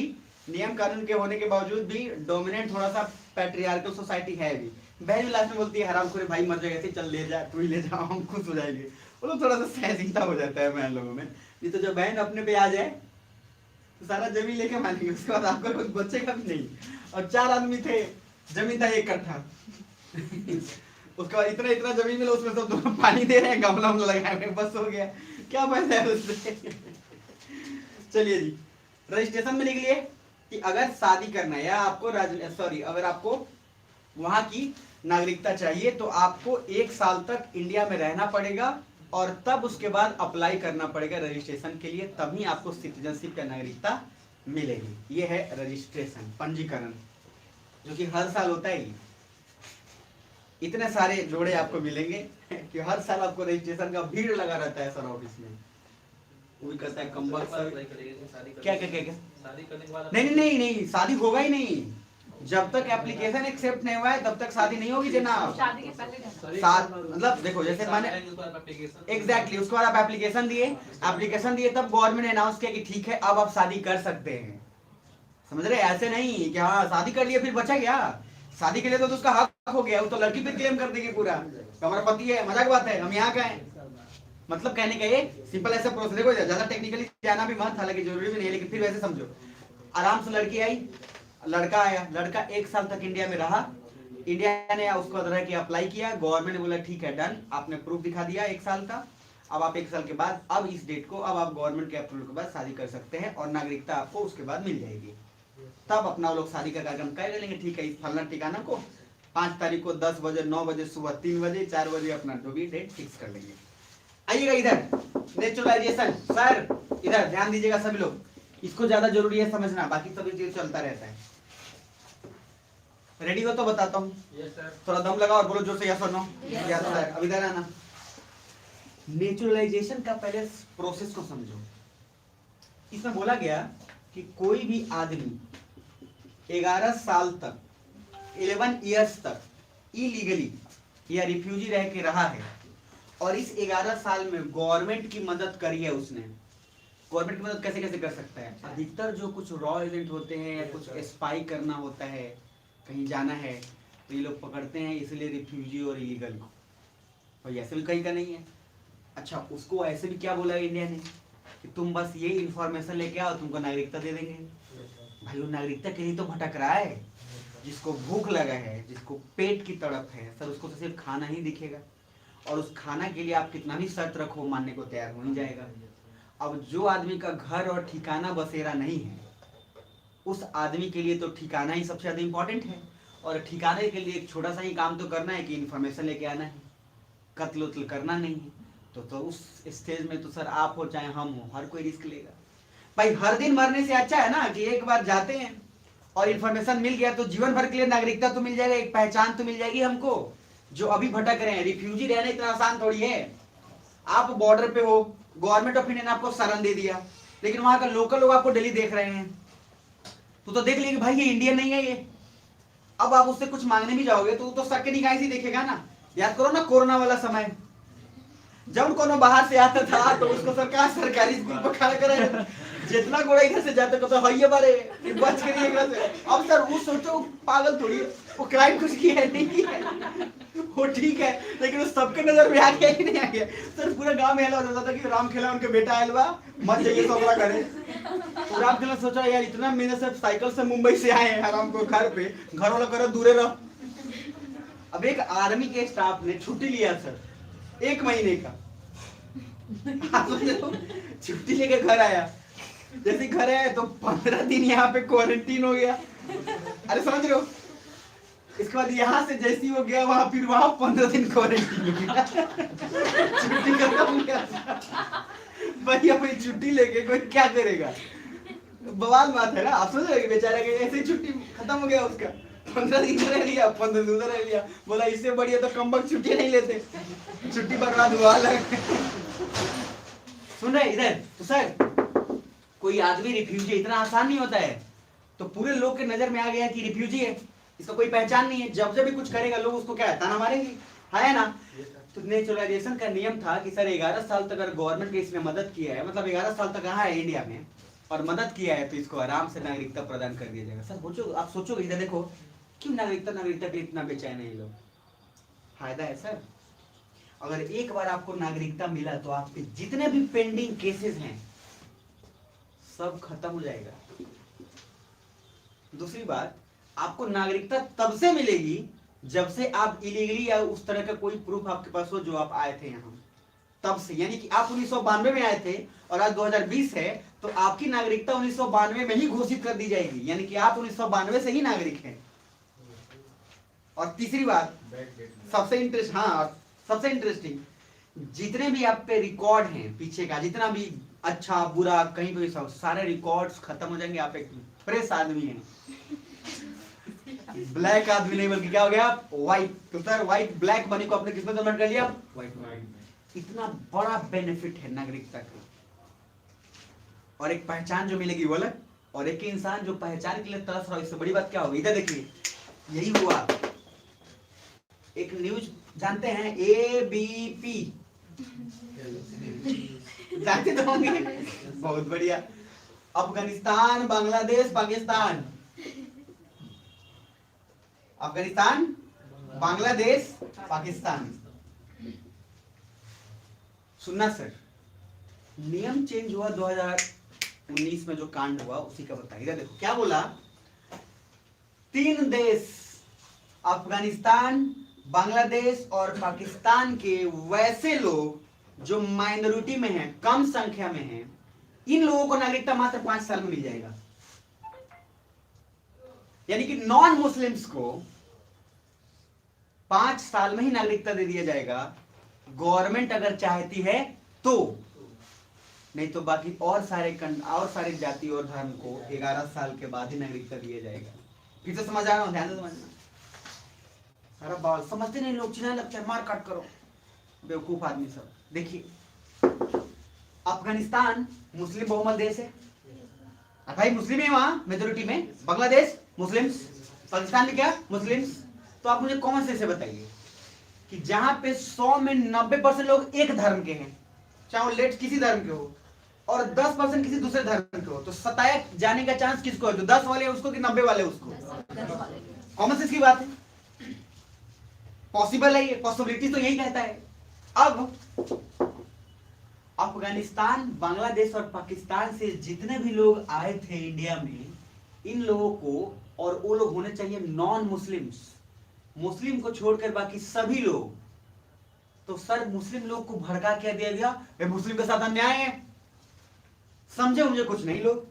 नियम कानून के होने के बावजूद भी डोमिनेंट थोड़ा सा पैट्रियार्कल सोसाइटी है भी। बहन भी लास्ट में बोलती है हरामखोर भाई मर जाएगा, चल ले जा, तू ही ले जा, हम खुश हो जाएंगे। वो लोग थोड़ा सा सहनशीलता हो जाता है बहन लोगों में, नहीं तो जब बहन अपने पे आ जाए तो सारा जमीन लेके मानेंगे, उसके बाद आपको कुछ बचेगा भी नहीं। और 4 आदमी थे, जमीन था 1 कट्ठा उसके बाद इतना इतना जमीन मिला, उसमें सब दोनों पानी दे रहे हैं, गमला वमला लगाए हुए, बस हो गया, क्या फायदा है उससे। चलिए जी, रजिस्ट्रेशन में लिख लिए कि अगर शादी करना है या आपको अगर आपको वहां की नागरिकता चाहिए तो आपको 1 साल तक इंडिया में रहना पड़ेगा, और तब उसके बाद अप्लाई करना पड़ेगा रजिस्ट्रेशन के लिए, तभी आपको सिटीजनशिप का नागरिकता मिलेगी। ये है रजिस्ट्रेशन, पंजीकरण, जो कि हर साल होता है। इतने सारे जोड़े आपको मिलेंगे कि हर साल आपको रजिस्ट्रेशन का भीड़ लगा रहता है सर ऑफिस में। वो भी कहता है क्या क्या क्या क्या शादी करने के बाद नहीं, शादी होगा ही नहीं जब तक एप्लीकेशन एक्सेप्ट नहीं हुआ है, तब तक शादी नहीं होगी जनाब। शादी के पहले मतलब देखो, जैसे मैंने एग्जैक्टली उसके बाद आप एप्लीकेशन दिए तब गवर्नमेंट ने अनाउंस किया कि ठीक है अब आप शादी कर सकते हैं। समझ रहे, ऐसे नहीं कि हाँ शादी कर लिया फिर बचा गया, शादी के लिए तो उसका हक हो गया, वो तो लड़की पे क्लेम कर देगी पूरा, हमारा पति है, मजाक बात है, हम यहाँ का है। मतलब कहने का ये सिंपल ऐसा प्रोसेस, देखो ज्यादा टेक्निकली जाना भी मत, हालांकि जरूरी भी नहीं है, लेकिन फिर वैसे समझो, आराम से लड़की आई, लड़का आया, लड़का 1 साल तक इंडिया में रहा, इंडिया ने उसको रह के अप्लाई किया, गवर्नमेंट ने बोला ठीक है डन, आपने प्रूफ दिखा दिया 1 साल का, अब आप 1 साल के बाद, अब इस डेट को, अब आप गवर्नमेंट के अप्रूवल के बाद शादी कर सकते हैं और नागरिकता आपको उसके बाद मिल जाएगी। तब अपना लोग शादी का कार्यक्रम कर लेंगे, ठीक है इस फलना ठिकाना को 5 तारीख को 10 बजे, 9 बजे, सुबह 3 बजे, 4 बजे अपना जो भी डेट फिक्स कर लेंगे। आइएगा इधर, नेचुरलाइजेशन, सर इधर ध्यान दीजिएगा सभी लोग, इसको ज्यादा जरूरी है समझना, बाकी सभी चीज चलता रहता है। रेडी हो तो बताता हूँ, थोड़ा दम लगाओ और बोलो जोर से यस और नो। यस सर, अब इधर आना। नेचुरलाइजेशन का पहले प्रोसेस को समझो। इसमें बोला गया कि कोई भी आदमी 11 साल तक, 11 इयर्स तक इलीगली या रिफ्यूजी रह के रहा है, और इस 11 साल में गवर्नमेंट की मदद करी है उसने। गवर्नमेंट की मदद कैसे कैसे कर सकता है, अधिकतर जो कुछ रॉ एजेंट होते हैं या कुछ स्पाई करना होता है, कहीं जाना है तो ये लोग पकड़ते हैं, इसलिए रिफ्यूजी और इलीगल को, और ऐसे भी कहीं का नहीं है। अच्छा, उसको ऐसे भी क्या बोला है इंडिया ने कि तुम बस ये इंफॉर्मेशन लेके आओ, तुमको नागरिकता दे देंगे। भाई वो नागरिकता के लिए तो भटक रहा है, जिसको भूख लगा है, जिसको पेट की तड़प है सर, उसको तो सिर्फ खाना ही दिखेगा, और उस खाना के लिए आप कितना भी शर्त रखो मानने को तैयार हो ही जाएगा। अब जो आदमी का घर और ठिकाना बसेरा नहीं है, उस आदमी के लिए तो ठिकाना ही सबसे ज्यादा इंपॉर्टेंट है, और ठिकाने के लिए एक छोटा सा ही काम तो करना है कि इन्फॉर्मेशन लेके आना है, कत्ल उत्ल करना नहीं है। तो उस स्टेज में तो सर आप हो चाहे हम हो, हर कोई रिस्क लेगा। भाई हर दिन मरने से अच्छा है ना कि एक बार जाते हैं, और इंफॉर्मेशन मिल गया तो जीवन भर के लिए नागरिकता तो मिल जाएगा, एक पहचान तो मिल जाएगी हमको। जो अभी भटक रहे हैं, रिफ्यूजी रहना इतना आसान थोड़ी है। आप बॉर्डर पे हो, गवर्नमेंट ऑफ इंडिया ने आपको शरण दे दिया, लेकिन वहां का लोकल लोग आपको डेली देख रहे हैं, तो देख लिए कि भाई ये इंडियन नहीं है ये। अब आप उससे कुछ मांगने भी जाओगे तो शक के निगाह से देखेगा ना। याद करो ना कोरोना वाला समय, जब कोनो बाहर से आता था तो उसको सरकार सरकारी स्कूल पर खड़ा करे, जितना गोड़ा इधर से जाते को तो हइये बारे बच करिए एकरा से। अब सर वो सोचो पागल थोड़ी, वो क्राइम कुछ किया है नहीं किया है, वो ठीक है, लेकिन वो सबके नजर में आ गया कि नहीं आ गया। सर पूरा गांव में हेला हो जाता था कि राम खेला उनके बेटा आयल बा, मत जाइए सबला करे। तो राम खेला सोचा यार इतना महीने से साइकिल से मुंबई से आए हैं आराम को घर पे, घर वाला करो दूरे रहो। अब एक आर्मी के स्टाफ ने छुट्टी लिया सर 1 महीने का, छुट्टी लेके घर आया, जैसे घर आया तो 15 दिन यहाँ पे क्वारंटीन हो गया। अरे समझ रहे हो, इसके बाद यहाँ से जैसी हो गया वहां, फिर वहां 15 दिन क्वारंटीन हो गया। छुट्टी खत्म हो गया भाई, अपनी छुट्टी लेके कोई क्या करेगा, बवाल बात है ना। आप सोच रहे बेचारा के ऐसे ही छुट्टी खत्म हो गया उसका, 15 दिन रह लिया, 15 दिन रह लिया, बोला इससे बढ़िया तो कम वक्त छुट्टी नहीं लेते, छुट्टी बर्बाद हुआ लगे। सुन रहे इधर तो सर, कोई आदमी रिफ्यूजी इतना आसान नहीं होता है। तो पूरे लोग के नजर में आ गया कि रिफ्यूजी है, इसका कोई पहचान नहीं है, जब भी कुछ करेगा लोग उसको क्या ताना मारेंगे, है ना। तो नेचुरलाइजेशन का नियम था कि सर 11 साल तक अगर गवर्नमेंट ने इसमें मदद किया है, मतलब 11 साल तक रहा है इंडिया में और मदद किया है, तो इसको आराम से नागरिकता प्रदान कर दिया जाएगा। सर सोचो, आप सोचोगे इधर देखो, क्यों नागरिकता के इतना बेचैन है ये लोग। फायदा है सर, अगर एक बार आपको नागरिकता मिला तो आपके जितने भी पेंडिंग केसेस हैं सब खत्म हो जाएगा। दूसरी बात, आपको नागरिकता तब से मिलेगी जब से आप इलीगली या उस तरह का कोई प्रूफ आपके पास हो जो आप आए थे यहाँ, तब से। यानी कि आप 1992 में आए थे और आज 2020 है, तो आपकी नागरिकता 1992 में ही घोषित कर दी जाएगी, यानी कि आप 1992 से ही नागरिक हैं। और तीसरी बात, सबसे इंटरेस्टिंग, जितने भी आप पे रिकॉर्ड हैं पीछे का, जितना भी अच्छा बुरा कहीं भी सब, सारे रिकॉर्ड्स खत्म हो जाएंगे। आप एक फ्रेश आदमी हैं, ब्लैक आदमी नहीं बल्कि क्या हो गया, व्हाइट। तो सर व्हाइट ब्लैक बनी को आपने किसमें कन्वर्ट कर लिया, व्हाइट। इतना बड़ा बेनिफिट है नागरिकता का। और एक पहचान जो मिलेगी वो अलग, और एक इंसान जो पहचान के लिए तरस रहा है, इससे बड़ी बात क्या होगी। इधर देखिए, यही हुआ। एक न्यूज जानते हैं ABP, जानते तो होंगे, बहुत बढ़िया। अफगानिस्तान, बांग्लादेश, पाकिस्तान, अफगानिस्तान, बांग्लादेश, पाकिस्तान। सुनना सर, नियम चेंज हुआ 2019 में, जो कांड हुआ उसी का बताइए। देखो क्या बोला, 3 देश अफगानिस्तान, बांग्लादेश और पाकिस्तान के वैसे लोग जो माइनॉरिटी में हैं, कम संख्या में हैं, इन लोगों को नागरिकता मात्र 5 साल में मिल जाएगा। यानी कि नॉन मुस्लिम्स को 5 साल में ही नागरिकता दे दिया जाएगा, गवर्नमेंट अगर चाहती है तो। नहीं तो बाकी और सारे जाति और धर्म को 11 साल के बाद ही नागरिकता दिया जाएगा। फिर से समझ आ रहा हूं, ध्यान से समझना। सारा बाल समझते नहीं लोग, चिल्लाने लगते हैं, मार काट करो, बेवकूफ आदमी सब। देखिए, अफगानिस्तान मुस्लिम बहुमत देश है, भाई मुस्लिम है वहां मेजोरिटी में। बांग्लादेश मुस्लिम्स, पाकिस्तान में क्या मुस्लिम्स। तो आप मुझे कॉमन सेंस से बताइए कि जहां पे 100 में 90% लोग एक धर्म के हैं, चाहे वो लेट किसी धर्म के हो, और 10% किसी दूसरे धर्म के हो, तो सताया जाने का चांस किसको है, तो 10 वाले उसको कि 90 वाले उसको। कॉमन सेंस की बात है, पॉसिबल है ये, पॉसिबिलिटी तो यही कहता है। अब अफगानिस्तान, बांग्लादेश और पाकिस्तान से जितने भी लोग आए थे इंडिया में, इन लोगों को, और वो लोग होने चाहिए नॉन मुस्लिम्स, मुस्लिम को छोड़कर बाकी सभी लोग। तो सर मुस्लिम लोग को भड़का क्या दिया गया, मुस्लिम के साथ अन्याय है। समझे मुझे कुछ नहीं लोग,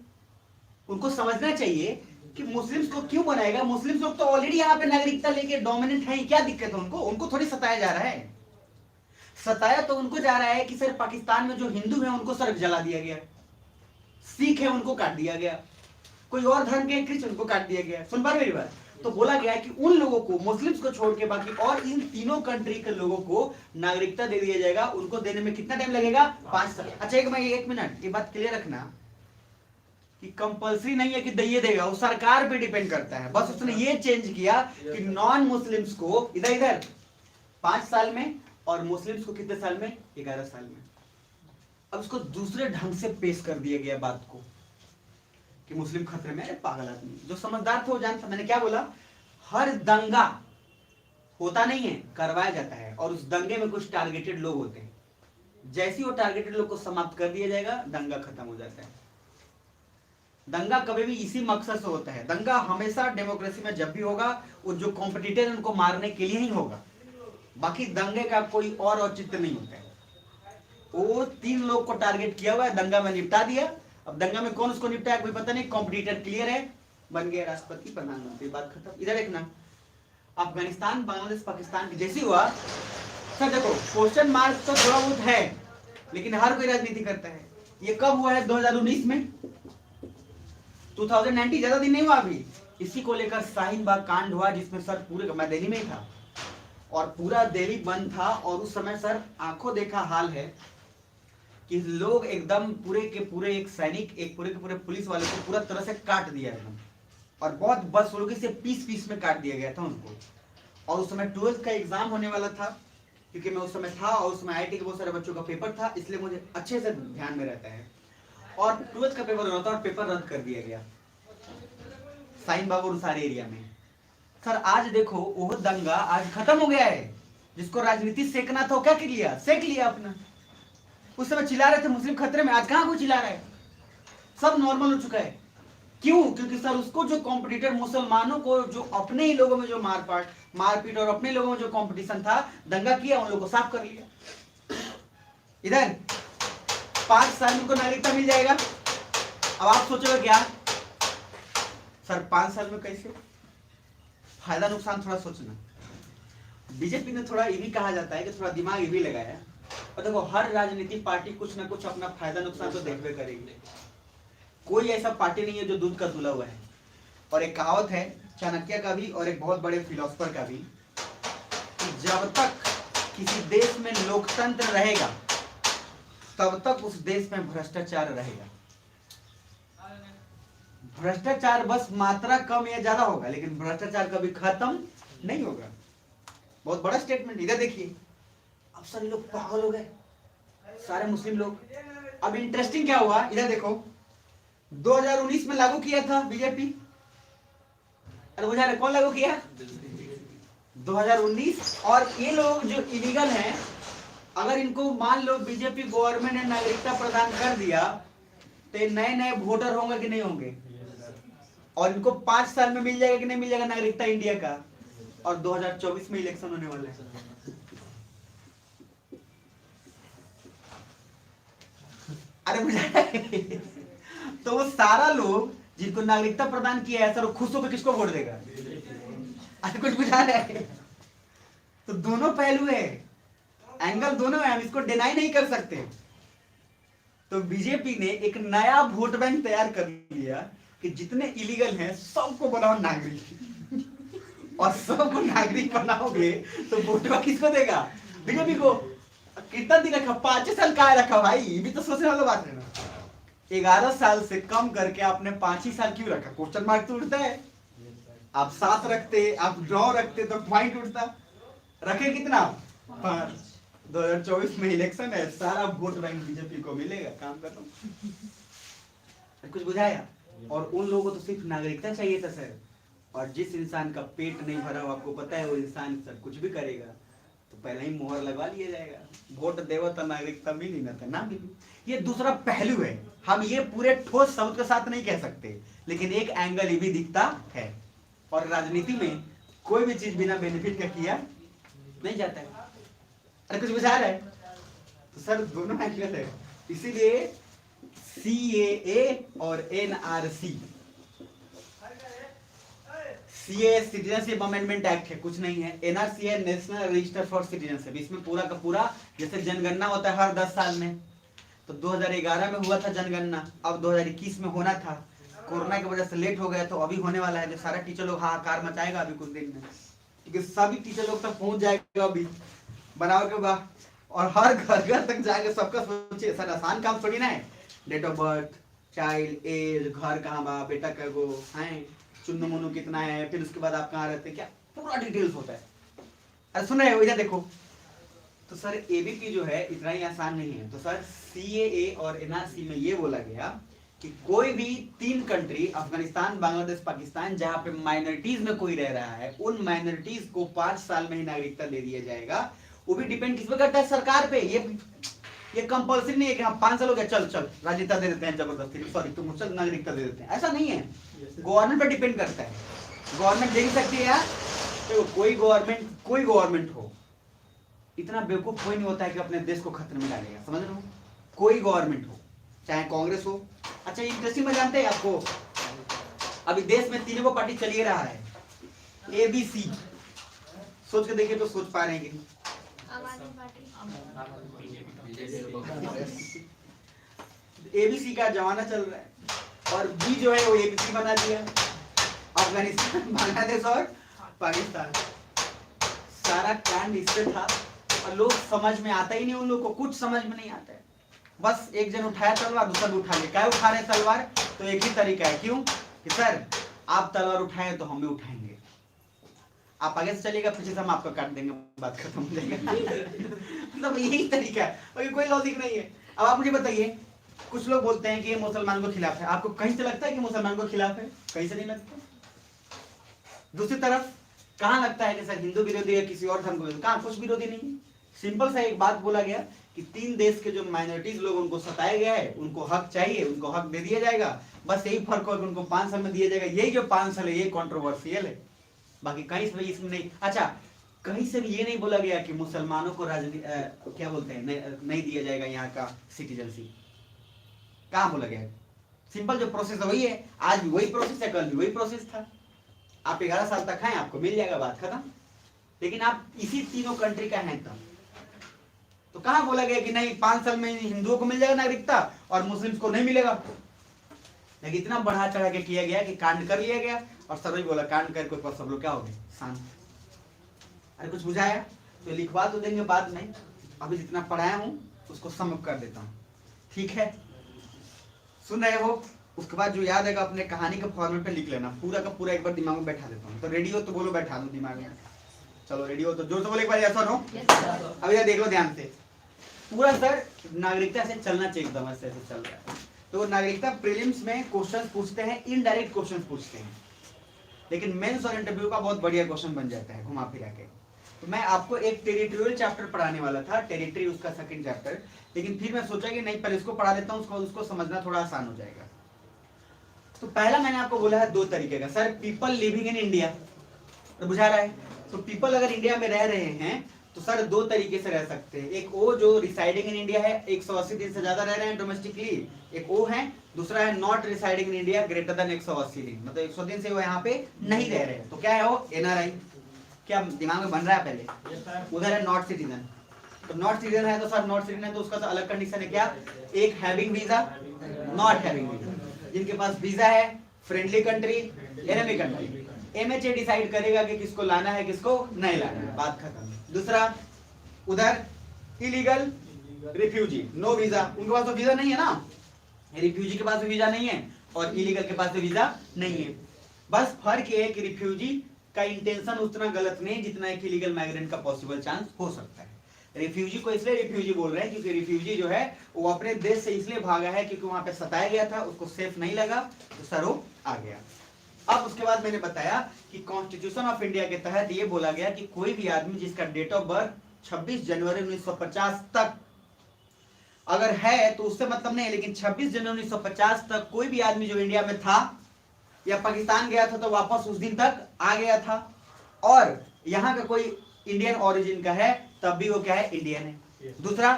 उनको समझना चाहिए कि मुस्लिम्स को क्यों बनाएगा। मुस्लिम्स लोग तो ऑलरेडी यहाँ पे नागरिकता लेके डोमिनेंट है, क्या दिक्कत है उनको थोड़ी सताया जा रहा है। सताया तो उनको जा रहा है कि सर पाकिस्तान में जो हिंदू है उनको सर जला दिया गया, सिख है उनको काट दिया गया, कोई और धर्म के क्रिश्चियन उनको काट दिया गया। सुन पा रहे मेरी बात? तो बोला गया है कि उन लोगों को, मुस्लिम्स को छोड़ के बाकी और इन तीनों कंट्री के लोगों को नागरिकता दे दिया जाएगा। उनको देने में कितना टाइम लगेगा? 5 साल। अच्छा एक मिनट, ये बात क्लियर रखना कि कंपलसरी नहीं है कि दे देगा, वो सरकार पे डिपेंड करता है। बस उसने ये चेंज किया कि नॉन मुस्लिम्स को इधर 5 साल में और मुस्लिम्स को कितने साल में? 11 साल में। अब उसको दूसरे ढंग से पेश कर दिया गया बात को कि मुस्लिम खतरे में। अरे पागल आदमी, जो समझदार था वो जानता। मैंने क्या बोला? हर दंगा होता नहीं है, करवाया जाता है, और उस दंगे में कुछ टारगेटेड लोग होते हैं। जैसे ही वो टारगेटेड लोग को समाप्त कर दिया जाएगा, दंगा खत्म हो जाता है। दंगा कभी भी इसी मकसद से होता है। दंगा हमेशा डेमोक्रेसी में जब भी होगा, वो जो कॉम्पिटिटर है उनको मारने के लिए ही होगा। बाकी दंगे का कोई और औचित्य नहीं होता है। वो 3 लोग को टारगेट किया हुआ है, दंगा में निपटा दिया। अब दंगा में कौन उसको निपटाया कोई पता नहीं, कॉम्पिटिटर क्लियर है, बन गया राष्ट्रपति, प्रधानमंत्री, बात खत्म। इधर देखना, अफगानिस्तान, बांग्लादेश, पाकिस्तान की जैसी हुआ। सर देखो, क्वेश्चन मार्क तो थोड़ा बहुत है, लेकिन हर कोई राजनीति करता है। ये कब हुआ है? 2019 में, 2019, ज्यादा दिन नहीं हुआ अभी। इसी को लेकर शाहीन बाग कांड हुआ, जिसमें सर पूरे, मैं दिल्ली में ही था और पूरा दिल्ली बंद था। और उस समय सर आंखों देखा हाल है कि लोग एकदम पूरे के पूरे, एक सैनिक, एक पूरे के पूरे पुलिस वाले को पूरा तरह से काट दिया एकदम, और बहुत बदसलूकी से पीस में काट दिया गया था उनको। और उस समय 12th का एग्जाम होने वाला था, क्योंकि मैं उस समय था और उस समय IIT के बहुत सारे बच्चों का पेपर था, इसलिए मुझे अच्छे से ध्यान में रहता है। और 12th का पेपर होना था और पेपर रद्द कर दिया गया शाहीन बाग और सारे एरिया में। सर आज देखो, वो दंगा आज खत्म हो गया है। जिसको राजनीति सेकना था वो क्या किया? सेक लिया अपना। उस समय चिल्ला रहे थे मुस्लिम खतरे में, आज कहां कोई चिल्ला रहा है? सब नॉर्मल हो चुका है। क्यों? क्योंकि सर उसको जो कॉम्पिटिटर, मुसलमानों को जो अपने ही लोगों में जो मारपीट और अपने लोगों में जो कंपटीशन था, दंगा किया, उन लोगों को साफ कर लिया। इधर 5 साल में को नागरिकता मिल जाएगा। अब आप सोचोगे क्या सर 5 साल में कैसे? फायदा नुकसान थोड़ा सोचना। बीजेपी ने थोड़ा ये भी कहा जाता है कि थोड़ा दिमाग ये भी लगाया। और देखो, हर राजनीतिक पार्टी कुछ ना कुछ अपना फायदा नुकसान तो देखबे करेगी। कोई ऐसा पार्टी नहीं है जो दूध का धुला हुआ है। और एक कहावत है चाणक्य का भी और एक बहुत बड़े फिलोसफर का भी, कि जब तक किसी देश में लोकतंत्र रहेगा तब तक उस देश में भ्रष्टाचार रहेगा। भ्रष्टाचार बस मात्रा कम या ज्यादा होगा, लेकिन भ्रष्टाचार कभी खत्म नहीं होगा। बहुत बड़ा स्टेटमेंट। इधर देखिए, अब सारे लोग पागल हो गए, सारे मुस्लिम लोग। अब इंटरेस्टिंग क्या हुआ, इधर देखो, 2019 में लागू किया था बीजेपी। अरे बुझा रहे कौन लागू किया? 2019। और ये लोग जो इलीगल हैं, अगर इनको मान लो बीजेपी गवर्नमेंट ने नागरिकता प्रदान कर दिया, तो नए वोटर होंगे कि नहीं होंगे? और इनको 5 साल में मिल जाएगा कि नहीं मिल जाएगा नागरिकता इंडिया का? और 2024 में इलेक्शन होने वाला है। अरे बुझा तो वो सारा लोग जिनको नागरिकता प्रदान किया है सर, वो खुश होकर किसको वोट देगा? अरे कुछ बुझा रहा है? तो दोनों पहलू है, एंगल दोनों है, हम इसको डिनाई नहीं कर सकते। तो बीजेपी ने एक नया वोट बैंक तैयार कर लिया कि जितने इलीगल हैं सबको बनाओ नागरिक, और सबको नागरिक बनाओगे तो वोटवा किसको देगा? बीजेपी को। कितना दिन रखा? 5 साल का रखा भाई, ये भी तो सोचने वाला बात है ना। 11 साल से कम करके आपने 5 ही साल क्यों रखा? क्वेश्चन मार्क तो उठता है। आप 7 रखते, आप 9 रखते तो पॉइंट उठता। रखे कितना? 5। 2024 में इलेक्शन है, सारा वोट बैंक बीजेपी को मिलेगा। काम कर लो। कुछ बुझाया? और उन लोगों को तो सिर्फ नागरिकता चाहिए था सर। और जिस इंसान का पेट नहीं भरा हो, आपको पता है वो इंसान सर कुछ भी करेगा तो पहले ही मोहर लगवा लिया जाएगा। वोट देवो तो नागरिकता मिली ना था ना मिली। ये दूसरा पहलू है, हम ये पूरे ठोस शब्द के साथ नहीं कह सकते, लेकिन एक एंगल ये भी दिखता है। और राजनीति में कोई भी चीज बिना बेनिफिट का किया नहीं जाता है। अरे कुछ बुझा रहा है? तो सर दोनों एंगल है, इसीलिए CAA और NRC। CAA citizenship amendment act है, कुछ नहीं है। NRC है नेशनल रजिस्टर फॉर सिटीजनशिप। इसमें पूरा का पूरा जैसे जनगणना होता है हर 10 साल में, तो 2011 में हुआ था जनगणना, अब 2021 में होना था। कोरोना की वजह से लेट हो गया, तो अभी होने वाला है। जो सारा टीचर लोग हाहाकार मचाएगा अभी कुछ दिन में, क्योंकि सभी टीचर लोग तक पहुंच जाएगा अभी बनाओ के बाद, और हर घर घर तक जाएंगे सबका। सोचिए सर, आसान काम थोड़ी ना है। Date of birth, child age, घर कहाँ बा, बेटा कैगो है, चुन्नू मुन्नू कितना है, फिर उसके बाद आप कहाँ रहते हैं, क्या पूरा डिटेल्स होता है। अरे सुन रहे हो, इधर देखो। तो सर एबीपी जो है इतना ही आसान नहीं है। तो सर सीएए और एनआरसी में ये बोला गया कि कोई भी 3 कंट्री, अफगानिस्तान, बांग्लादेश, पाकिस्तान, जहां पे माइनॉरिटीज में कोई रह रहा है, उन माइनॉरिटीज को 5 साल में ही नागरिकता दे दिया जाएगा। वो भी डिपेंड किस पे करता है? सरकार पे। ये कंपल्सरी नहीं है कि हाँ 5 साल हो गया चल चल राजनीता दे देते हैं जबरदस्ती, सॉरी तुम चल नागरिकता दे देते हैं, ऐसा नहीं है। गवर्नमेंट पे डिपेंड करता है। गवर्नमेंट दे सकती है यार, तो कोई गवर्नमेंट हो, इतना बेवकूफ कोई नहीं होता है कि अपने देश को खतरे में डालेगा, समझ रहे हो? कोई गवर्नमेंट हो, चाहे कांग्रेस हो। अच्छा इंटरेस्टिंग में जानते हैं आपको, अभी देश में 3 पार्टी चल ही रहा है, एबीसी। सोच के देखिए तो सोच पा रहे हैं कि एबीसी का जमाना चल रहा है, और बी जो है वो एबीसी बना दिया। अफगानिस्तान, बांग्लादेश और पाकिस्तान, सारा कांड इससे था। और लोग समझ में आता ही नहीं, उन लोगों को कुछ समझ में नहीं आता है। बस एक जन उठाया तलवार, दूसरा भी उठा ले। क्या उठा रहे तलवार? तो एक ही तरीका है। क्यों? कि सर आप तलवार उठाए तो हम भी उठाएंगे, आप आगे से चलिएगा, पीछे से हम आपको काट देंगे, बात खत्म हो जाएगा। मतलब यही तरीका है, और कोई लॉजिक नहीं है। अब आप मुझे बताइए, कुछ लोग बोलते हैं कि ये मुसलमान को खिलाफ है, आपको कहीं से लगता है कि मुसलमान को खिलाफ है? कहीं से नहीं लगता। दूसरी तरफ कहां लगता है कि सर हिंदू विरोधी है, किसी और धर्म को? कहां, कुछ विरोधी नहीं है। सिंपल सा एक बात बोला गया कि 3 देश के जो माइनॉरिटीज लोग, उनको सताया गया है, उनको हक चाहिए, उनको हक दे दिया जाएगा। बस यही फर्क है कि उनको 5 साल में दिया जाएगा। यही जो 5 साल है ये कंट्रोवर्शियल है, बाकी कहीं से भी इसमें नहीं। अच्छा कहीं से भी ये नहीं बोला गया कि मुसलमानों को क्या बोलते हैं, नहीं दिया जाएगा यहाँ का सिटीजनशिप। कहाँ बोला गया? सिंपल जो प्रोसेस है वही है, आज भी वही प्रोसेस है, कल भी वही प्रोसेस था। आप 11 साल तक हैं, आपको मिल जाएगा, बात खत्म। लेकिन आप इसी तीनों कंट्री का हैं तब, तो कहां बोला गया कि नहीं 5 साल में हिंदुओं को मिल जाएगा नागरिकता और मुस्लिम्स को नहीं मिलेगा? लेकिन इतना बढ़ा चढ़ा के किया गया कि कांड कर लिया गया, और सर बोला कांड करके ऊपर सब लोग क्या हो गए, शांत। अरे कुछ बुझाया तो लिखवा तो देंगे बाद में, अभी जितना पढ़ाया हूं उसको सम कर देता हूं, ठीक है? सुन रहे हो? उसके बाद जो याद आएगा अपने कहानी के फॉर्मेट पे लिख लेना, पूरा का पूरा एक बार दिमाग में बैठा देता हूँ। तो रेडी हो तो बोलो, बैठा दो दिमाग में। चलो रेडी हो तो जोर से बोले एक बार, ऐसा नो। अब इधर देखो ध्यान से, पूरा सर नागरिकता से चलना चाहिए, एकदम ऐसे चल रहा है। तो नागरिकता प्रीलिम्स में क्वेश्चन पूछते हैं, इनडायरेक्ट क्वेश्चन पूछते हैं, लेकिन मेंस और इंटरव्यू का बहुत बढ़िया क्वेश्चन बन जाता है घुमा फिरा के। तो मैं आपको एक टेरिटोरियल चैप्टर पढ़ाने वाला था, टेरिटरी उसका 2nd चैप्टर, लेकिन फिर मैं सोचा कि नहीं पहले इसको पढ़ा देता हूँ, उसको समझना थोड़ा आसान हो जाएगा। तो पहला मैंने आपको बोला है 2 तरीके का, sir people living in India, तो बुझा रहा है? तो पीपल अगर इंडिया में रह रहे हैं तो सर 2 तरीके से रह सकते हैं। एक वो जो रिसाइडिंग इन इंडिया है, 180 दिन से ज्यादा रह रहे हैं डोमेस्टिकली, एक वो है। दूसरा है not residing in India greater than 180 दिन, मतलब 100 दिन से वो यहाँ पे नहीं रह रहे हैं। तो क्या है वो? एनआरआई। क्या दिमाग में बन रहा है पहले? उधर है नॉट सिटीजन। तो नॉट सिटीजन है तो सर नॉट सिटीजन है तो उसका तो अलग कंडीशन है। क्या? एक having visa, not having visa. जिनके पास वीजा है, friendly country, enemy country, MHA decide करेगा कि किसको लाना है किसको नहीं लाना है, बात खत्म। दूसरा उधर इलीगल रिफ्यूजी, नो वीजा, उनके पास तो वीजा नहीं है ना, रिफ्यूजी के पास भी वीजा नहीं है और इलीगल के पास भी वीजा नहीं है। बस फर्क ये है कि रिफ्यूजी का इंटेंशन उतना गलत नहीं जितना एक इलीगल माइग्रेंट का पॉसिबल चांस हो सकता है। रिफ्यूजी को इसलिए रिफ्यूजी बोल रहे हैं क्योंकि रिफ्यूजी जो है वो अपने देश से इसलिए भागा है क्योंकि वहां पे सताया गया था, उसको सेफ नहीं लगा तो सर वो आ गया। अब उसके बाद मैंने बताया कि कॉन्स्टिट्यूशन ऑफ इंडिया के तहत ये बोला गया कि कोई भी आदमी जिसका डेट ऑफ बर्थ 26 जनवरी 1950 तक अगर है तो उससे मतलब नहीं है, लेकिन 26 जनवरी 1950 तक कोई भी आदमी जो इंडिया में था या पाकिस्तान गया था तो वापस उस दिन तक आ गया था, और यहाँ का कोई इंडियन ओरिजिन का है तब भी वो क्या है, इंडियन है। दूसरा,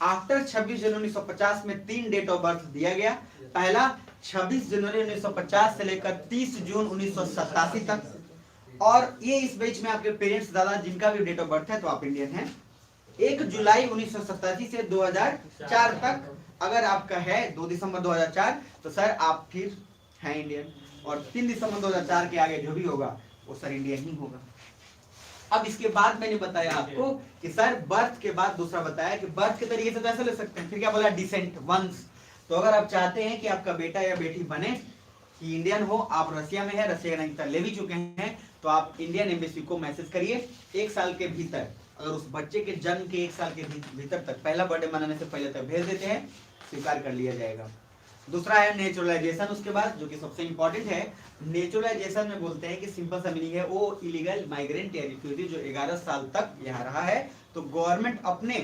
आफ्टर 26 जनवरी 1950 में 3 डेट ऑफ बर्थ दिया गया। पहला 26 जनवरी 1950 से लेकर 30 जून 1987 तक, और ये इस बीच में आपके पेरेंट्स दादा जिनका भी डेट ऑफ बर्थ है तो आप इंडियन हैं। 1 जुलाई 1987 से 2004 तक अगर आपका है 2 दिसंबर 2004 तो सर आप फिर है इंडियन, और 3 दिसंबर 2004 के आगे जो भी होगा वो सर इंडियन ही होगा। अब इसके बाद मैंने बताया आपको कि सर बर्थ के बाद दूसरा बताया कि बर्थ के तरीके से तो ऐसे ले सकते हैं, फिर क्या बोला, डिसेंट, वंश। तो अगर आप चाहते हैं कि आपका बेटा या बेटी बने कि इंडियन हो, आप रसिया में है, रसिया का नागरिकता ले भी चुके हैं, तो आप इंडियन एम्बेसी को मैसेज करिए 1 साल के भीतर। अगर उस बच्चे के जन्म के 1 साल के भीतर तक, पहला बर्थडे मनाने से पहले तक भेज देते हैं, स्वीकार कर लिया जाएगा। दूसरा है नेचुरलाइजेशन, उसके बाद जो कि सबसे इंपॉर्टेंट है। नेचुरलाइजेशन में बोलते हैं कि सिंपल सा मीनिंग है, वो इलीगल माइग्रेंट या रिफ्यूजी जो 11 साल तक यहाँ रहा है, तो गवर्नमेंट अपने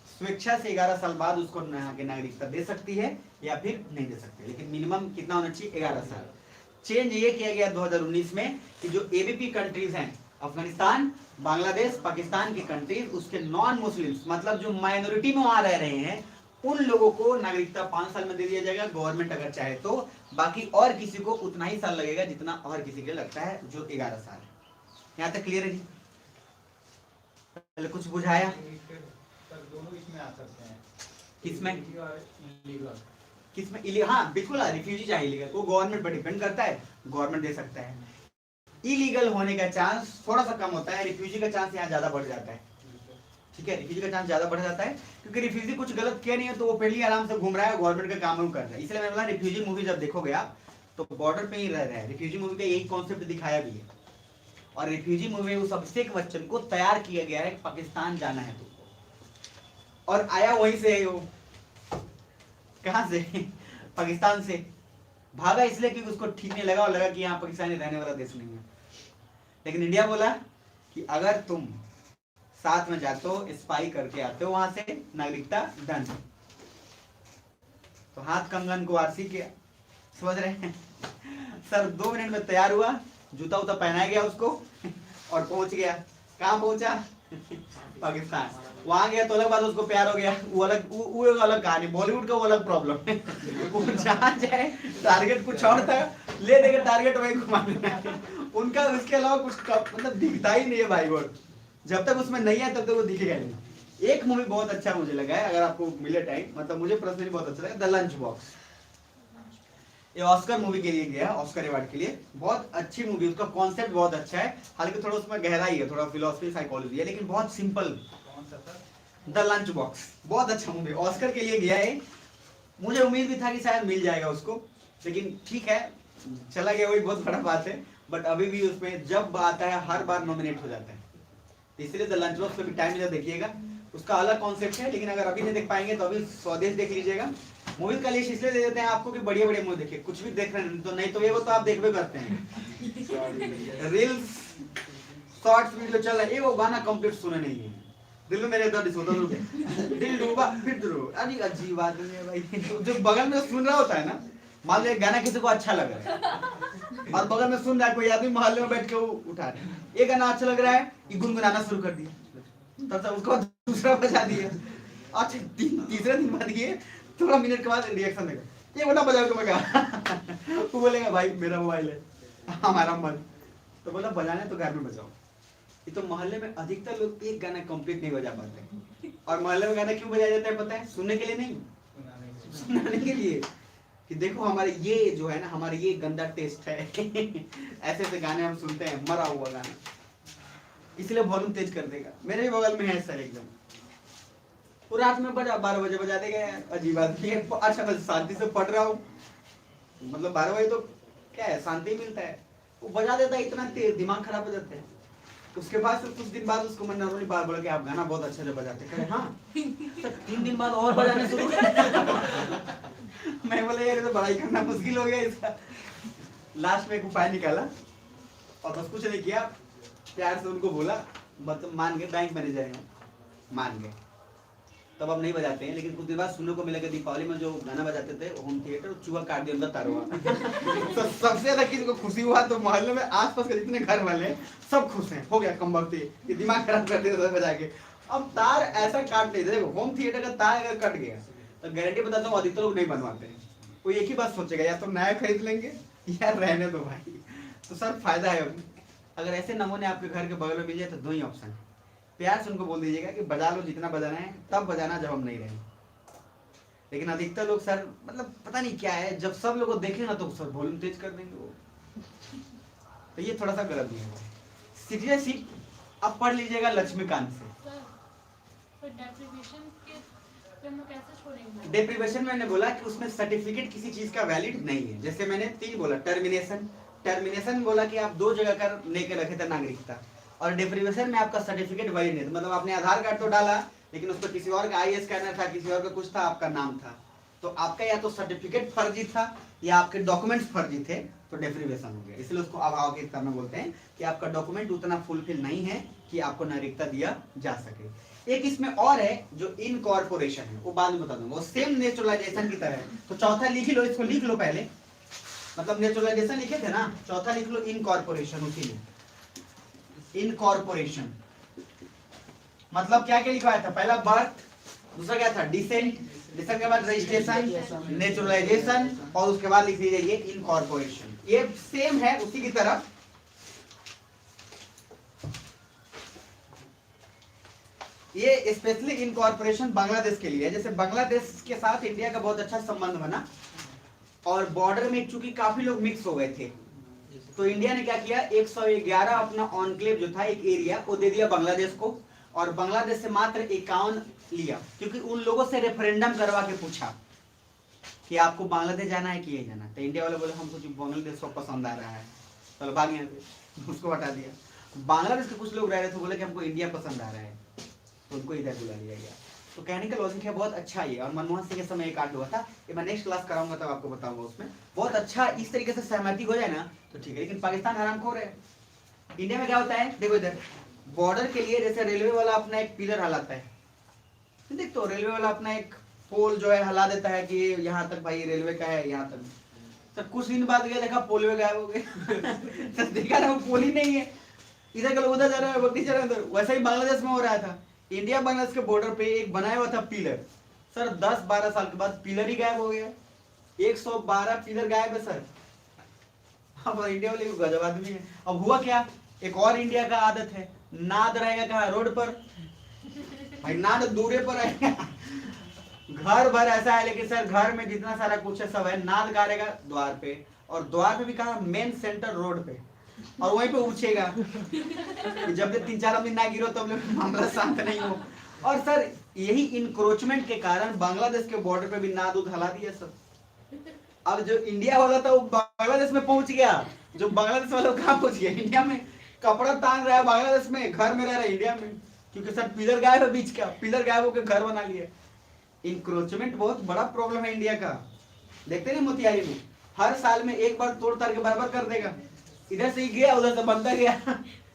स्वेच्छा से 11 साल बाद उसको यहाँ की नागरिकता दे सकती है या फिर नहीं दे सकती, लेकिन मिनिमम कितना होना चाहिए, 11 साल। चेंज ये किया गया 2019 में कि जो एबीपी कंट्रीज हैं, अफगानिस्तान, बांग्लादेश, पाकिस्तान की कंट्रीज, उसके नॉन मुस्लिम्स मतलब जो माइनॉरिटी में वहां रह रहे हैं, उन लोगों को नागरिकता 5 साल में दे दिया जाएगा, गवर्नमेंट अगर चाहे तो। बाकी और किसी को उतना ही साल लगेगा जितना और किसी के लगता है, जो 11 साल। यहाँ तक क्लियर है जी? पहले कुछ बुझाया? दोनों इसमें आ सकते हैं। किसमें? लीगल। किसमें? हाँ बिल्कुल, रिफ्यूजी चाहे इलीगल, वो गवर्नमेंट पर डिपेंड करता है, गवर्नमेंट दे सकता है। इलीगल होने का चांस थोड़ा सा कम होता है, रिफ्यूजी का चांस यहाँ ज्यादा बढ़ जाता है। ठीक है, रिफ्यूजी का चांस ज्यादा बढ़ जाता है, क्योंकि रिफ्यूजी कुछ गलत किया नहीं है, तो वो पहले आराम से घूम रहा है, गवर्नमेंट का काम कर रहा है। इसलिए मैंने बोला रिफ्यूजी मूवी जब देखोगे आप, तो बॉर्डर पे ही रह रहा है। रिफ्यूजी मूवी का यही कॉन्सेप्ट दिखाया भी है, और रिफ्यूजी मूवी में उस अभिषेक बच्चन को तैयार किया गया है कि पाकिस्तान जाना है तुमको, और आया वहीं से वो, कहाँ से? पाकिस्तान से भागा, इसलिए क्योंकि उसको ठीक नहीं लगा, और लगा कि यहाँ पाकिस्तानी रहने वाला देश नहीं है। लेकिन इंडिया बोला कि अगर तुम साथ में जाते हो, स्पाई करके आते हो वहां से, नागरिकता डन। तो हाथ कंगन को आरसी किया, समझ रहे हैं सर? 2 मिनट में तैयार हुआ, जूता उता पहनाया गया उसको, और पहुंच गया। कहाँ पहुंचा? पाकिस्तान। वहां गया तो अलग बात, उसको प्यार हो गया, वो अलग कहानी, बॉलीवुड का वो अलग प्रॉब्लम है। वो जहाँ जाए टारगेट कुछ और था, ले देगा टारगेट वही घुमा देना। उनका उसके अलावा कुछ मतलब दिखता ही नहीं है भाई, वो जब तक उसमें नहीं है तब तक वो दिखेगा नहीं। एक मूवी बहुत अच्छा मुझे लगा है, अगर आपको मिले टाइम, मतलब मुझे पर्सनली बहुत अच्छा लगा, द लंच बॉक्स। ये ऑस्कर मूवी के लिए गया, ऑस्कर अवार्ड के लिए, बहुत अच्छी मूवी, उसका कॉन्सेप्ट बहुत अच्छा है, हालांकि थोड़ा उसमें गहराई है, थोड़ा फिलोसफी साइकोलॉजी है, लेकिन बहुत सिंपल। द लंच बॉक्स बहुत अच्छा मूवी, ऑस्कर के लिए गया है। मुझे उम्मीद भी था कि शायद मिल जाएगा उसको, लेकिन ठीक है, चला गया, वही बहुत बड़ा बात है। बट अभी भी उसमें जब आता है हर बार नॉमिनेट हो जाता है, इसलिए द लंच बॉक्स पे भी टाइम मिला देखिएगा। उसका अलग कॉन्सेप्ट है, लेकिन अगर अभी नहीं देख पाएंगे तो अभी स्वदेश देख लीजिएगा। मूवी का लिस्ट इसलिए दे देते हैं आपको कि बढ़िया बढ़िया मूवी देखिए, कुछ भी देख रहे हैं तो नहीं तो ये वो तो आप देखबे करते हैं। रील्स शॉर्ट्स वीडियो चल रहा है, वो गाना कंप्लीट सुने नहीं है, दिल में मेरे दर्द होता है, दिल डूबा फिर ड्रो। अरे अजीब आदमी है भाई, जो बगल में सुन रहा होता है ना, मान लो गाना किसी को अच्छा लग रहा है और बगल में सुन रहा है कोई आदमी, मोहल्ले में बैठ के वो उठा रहे हैं, ये गाना अच्छा लग रहा है, ये गुनगुनाना शुरू कर दिया, तब तक उसको दूसरा बजा दिया। अच्छा तीसरे दिन बाद ये थोड़ा मिनट के बाद रिएक्शन देगा, ये बोला बजाओ, मैं कहा वो बोलेगा भाई मेरा मोबाइल है, हमारा मन, तो बोला बजाना है तो घर में बजाओ। ये तो मोहल्ले में अधिकतर लोग एक गाना कंप्लीट नहीं बजा पाते, और मोहल्ले में गाना क्यों बजाया जाता है पता है? सुनने के लिए नहीं, सुनाने के लिए, कि देखो हमारे ये जो है ना, हमारे ये गंदा टेस्ट है। ऐसे ऐसे गाने हम सुनते हैं, मरा हुआ गाना, इसलिए वॉल्यूम तेज कर देगा। मेरे भी बगल में है सर एकदम, वो रात में बजा 12 बजे बजा देगा, अजीब आदमी है। अच्छा मैं शांति से पढ़ रहा हूँ, मतलब 12 बजे तो क्या है, शांति मिलता है, वो बजा देता है इतना तेज, दिमाग खराब हो जाता है। उसके बाद फिर कुछ दिन बाद उसको मैं नॉर्मली बात बोला कि आप गाना बहुत अच्छा से बजाते हैं, हाँ 3 दिन बाद और बजाने शुरू। मैं बोला यार तो बड़ाई करना मुश्किल हो गया इसका। लास्ट में एक उपाय निकाला, और बस कुछ नहीं किया, प्यार से उनको बोला, मतलब मान गए, बैंक मैनेजर हैं मान गए, तब अब नहीं बजाते हैं। लेकिन कुछ दिन बाद सुनने को मिलेगा दीपावली में जो गाना बजाते थे होम थिएटर, चूहा काट दिया उनका तारवा। तो सबसे ज्यादा किसी को खुशी हुआ तो मोहल्ले में आसपास के जितने घर वाले सब खुश हैं, हो गया कम वक्त, ये दिमाग खराब कर देते बजा के। अब तार ऐसा काट नहीं, देखो होम थिएटर का तार अगर कट गया तो गारंटी बताता हूँ अधिकतर लोग नहीं बनवाते हैं। वो एक ही बात सोचेगा, या तो नया खरीद लेंगे या रहने दो भाई। तो सर फायदा है, अगर ऐसे नमूने आपके घर के बगल में मिल जाए तो 2 ही ऑप्शन है, प्यार से उनको बोल दीजिएगा कि बजा लो जितना बजाना है, तब बजाना जब हम नहीं रहें। लेकिन अधिकतर लोग सर मतलब पता नहीं क्या है, जब सब लोग को देखें ना तो सर वॉल्यूम तेज कर देंगे वो। तो ये थोड़ा सा गलत नहीं है। सिटीजनशिप अब पढ़ लीजिएगा लक्ष्मीकांत से। डेप्रीवेशन मैंने बोला कि उसमें सर्टिफिकेट किसी चीज का वैलिड नहीं है। जैसे मैंने 3 बोला, टर्मिनेशन बोला कि आप 2 जगह कर लेके रखे थे नागरिकता, और डेप्रीवेशन में आपका सर्टिफिकेट वैलिड नहीं, मतलब आपने आधार कार्ड तो डाला लेकिन उस पर किसी और का आई स्कैनर था, किसी और का कुछ था, आपका नाम था, तो आपका या तो सर्टिफिकेट फर्जी था या आपके डॉक्यूमेंट्स फर्जी थे, तो डेप्रीवेशन हो गया। इसलिए उसको अभाव के हिसाब में बोलते हैं कि आपका डॉक्यूमेंट उतना फुलफिल नहीं है कि आपको नागरिकता दिया जा सके। एक इसमें और है जो इनकॉर्पोरेशन है, वो बाद में बता दूंगा, वो सेम नेचुरलाइजेशन की तरह है। तो चौथा लिख लो, इसको लिख लो पहले, मतलब नेचुरलाइजेशन लिखे थे ना, चौथा लिख लो इनकॉर्पोरेशन। उसी में इनकॉर्पोरेशन मतलब क्या क्या लिखवाया था, पहला बर्थ, दूसरा क्या था डिसेंट, डिसेंट के बाद रजिस्ट्रेशन, नेचुरलाइजेशन, और उसके बाद लिख लीजिए ये इनकॉर्पोरेशन। ये सेम है उसी की तरह। ये स्पेशली इनकॉर्पोरेशन बांग्लादेश के लिए है। जैसे बांग्लादेश के साथ इंडिया का बहुत अच्छा संबंध बना और बॉर्डर में चूंकि काफी लोग मिक्स हो गए थे, तो इंडिया ने क्या किया, 111 अपना ऑनक्लेव जो था, एक एरिया, वो दे दिया बांग्लादेश को, और बांग्लादेश से मात्र 51 लिया, क्योंकि उन लोगों से रेफरेंडम करवा के पूछा कि आपको बांग्लादेश जाना है कि ये जाना, तो इंडिया वाले बोले हमको जो बांग्लादेश को पसंद आ रहा है, चलो भाग यहाँ से, उसको हटा दिया। बांग्लादेश के कुछ लोग रह रहे थे, बोले कि हमको इंडिया पसंद आ रहा है, तो उनको इधर बुला लिया गया। तो कहने का लॉजिक है बहुत अच्छा ये, और मनमोहन सिंह के समय एक कांड हुआ था, ये मैं नेक्स्ट क्लास कराऊंगा तब आपको बताऊंगा, उसमें बहुत अच्छा इस तरीके से सहमति हो जाए ना तो ठीक है। लेकिन पाकिस्तान हरामखोर है। इंडिया में क्या होता है, देखो इधर बॉर्डर के लिए जैसे रेलवे वाला अपना एक पिलर हलाता है, देख तो रेलवे वाला अपना एक पोल जो है हला देता है कि यहाँ तक भाई रेलवे का है, यहाँ तक। तो कुछ दिन बाद गया, देखा पोल में गायब हो गया तो देखा ना वो पोल ही नहीं है, इधर का लोग उधर जा रहा है, वो नीचे जा रहा है उधर। वैसा ही बांग्लादेश में हो रहा था। इंडिया बांग्लादेश के बॉर्डर पे एक बनाया हुआ था पिलर, सर 10-12 साल के बाद पिलर ही गायब हो गया। 112 पिलर गायब है सर। अब इंडिया वाले गजब आदमी है। अब हुआ क्या, एक और इंडिया का आदत है, नाद रहेगा कहाँ, रोड पर। भाई नाद दूरे पर रहेगा, घर भर ऐसा है, लेकिन सर घर में जितना सारा कुछ है सब है, नाद का रहेगा द्वार पे, और द्वार पे भी कहा, मेन सेंटर रोड पे, और वहीं पे उछेगा जब तक 3-4 आदमी ना गिरो तब तक मामला शांत नहीं हो। और सर यही इंक्रोचमेंट के कारण बांग्लादेश के बॉर्डर पे भी नाद उद हला दिया सब। अब जो इंडिया वाला था वो बांग्लादेश में पहुंच गया, जो बांग्लादेश वाला कहाँ पहुंच गया, इंडिया में। कपड़ा टांग रहा है बांग्लादेश में, घर में रह रहा है इंडिया में, क्योंकि सर पिलर गायब है बीच का, पिलर गायब होकर घर बना लिया। इंक्रोचमेंट बहुत बड़ा प्रॉब्लम है इंडिया का। देखते हैं मोतिहारी में हर साल में एक बार तोड़ ताड़ के बराबर कर देगा, इधर से ही गया उधर से बनता गया,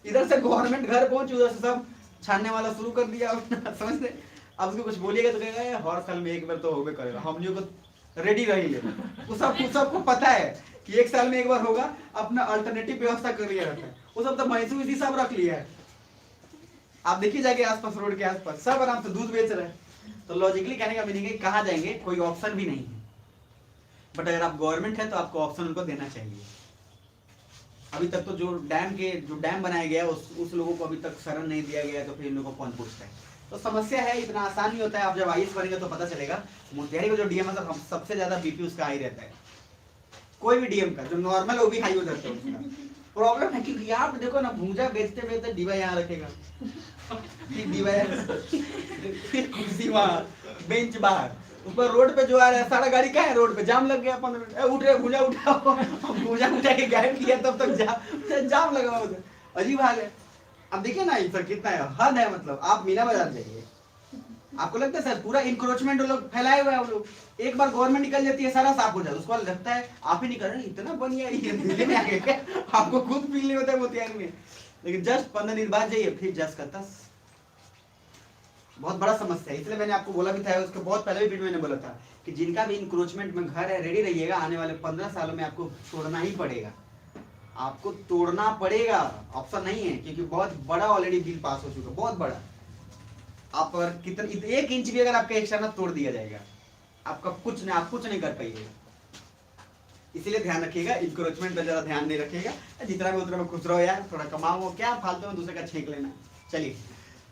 इधर से गवर्नमेंट घर पहुंची उधर से सब छानने वाला शुरू कर दिया समझते। अब उसको कुछ बोलिएगा तो कहेगा हर साल में एक बार तो होबे करेगा, हम लोग को रेडी रहिए। वो सबको पता है कि एक साल में एक बार होगा, अपना अल्टरनेटिव व्यवस्था कर लिया रहता है। वो सब तो भैंसू इसी सब रख लिया है। आप देखिए जाके आसपास, रोड के आसपास सब आराम से दूध बेच रहे हैं। तो लॉजिकली कहने का मीनिंग है कहाँ जाएंगे, कोई ऑप्शन भी नहीं है। बट अगर आप गवर्नमेंट है तो आपको ऑप्शन उनको देना चाहिए। अभी तक तो जो डैम बनाया गया उस लोगों को अभी तक शरण नहीं दिया गया, तो फिर इन लोगों को कौन पूछता है। तो समस्या है, इतना आसान नहीं होता है। आप जब आईएएस बनेंगे तो पता चलेगा। मोतिहारी का जो डीएम है सर, सबसे ज्यादा बीपी उसका हाई रहता है, कोई भी डीएम का। जो नॉर्मल है वो भी हाई हो जाता है उसका। प्रॉब्लम है क्योंकि आप देखो ना, भूजा बेचते बेचते डीवा यहाँ रखेगा, कुर्सी वहाँ, बेंच बाहर, ऊपर रोड पे जो आ रहा है सारा गाड़ी का है, रोड पे जाम लग गया। 15 मिनट उठ रहे, भूजा उठाओ, भूजा उठा के गायब किया, तब तक जाम लगा उधर। अजीब हाल है। अब देखिए ना सर कितना है, हद है। मतलब आप मीना बाजार जाइए, आपको लगता है सर पूरा इंक्रोचमेंट लोग फैलाए हुए हैं। लोग एक बार गवर्नमेंट निकल जाती है, सारा साफ हो जाता है। उसको लगता है आप ही नहीं कर रहे, इतना बढ़िया दिल्ली में आ गए, आपको खुद फील नहीं होता है मोतिहारी में। लेकिन जस्ट 15 दिन बाद जाइए, फिर जस्ट का तस। बहुत बड़ा समस्या है। इसलिए मैंने आपको बोला भी था, उसके बहुत पहले भी वीडियो मैंने बोला था कि जिनका भी इंक्रोचमेंट में घर है, रेडी रहिएगा। आने वाले 15 सालों में आपको तोड़ना ही पड़ेगा, आपको तोड़ना पड़ेगा, ऑप्शन नहीं है। क्योंकि बहुत बड़ा ऑलरेडी बिल पास हो चुका है, बहुत बड़ा। आप कितने 1 इंच भी अगर आपका एक्स्ट्रा ना तोड़ दिया जाएगा, आपका कुछ नहीं, आप कुछ नहीं कर पाइएगा। इसलिए ध्यान रखिएगा, इंक्रोचमेंट पे ज्यादा ध्यान नहीं रखिएगा। जितना भी उतना में खुश रहो यार, थोड़ा कमाओ, क्या फालतू में दूसरे का छेक लेना। चलिए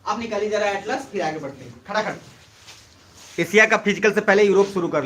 अब निकालिए जरा एटलस, फिर आगे बढ़ते हैं। खटाखट एशिया का फिजिकल से पहले यूरोप शुरू कर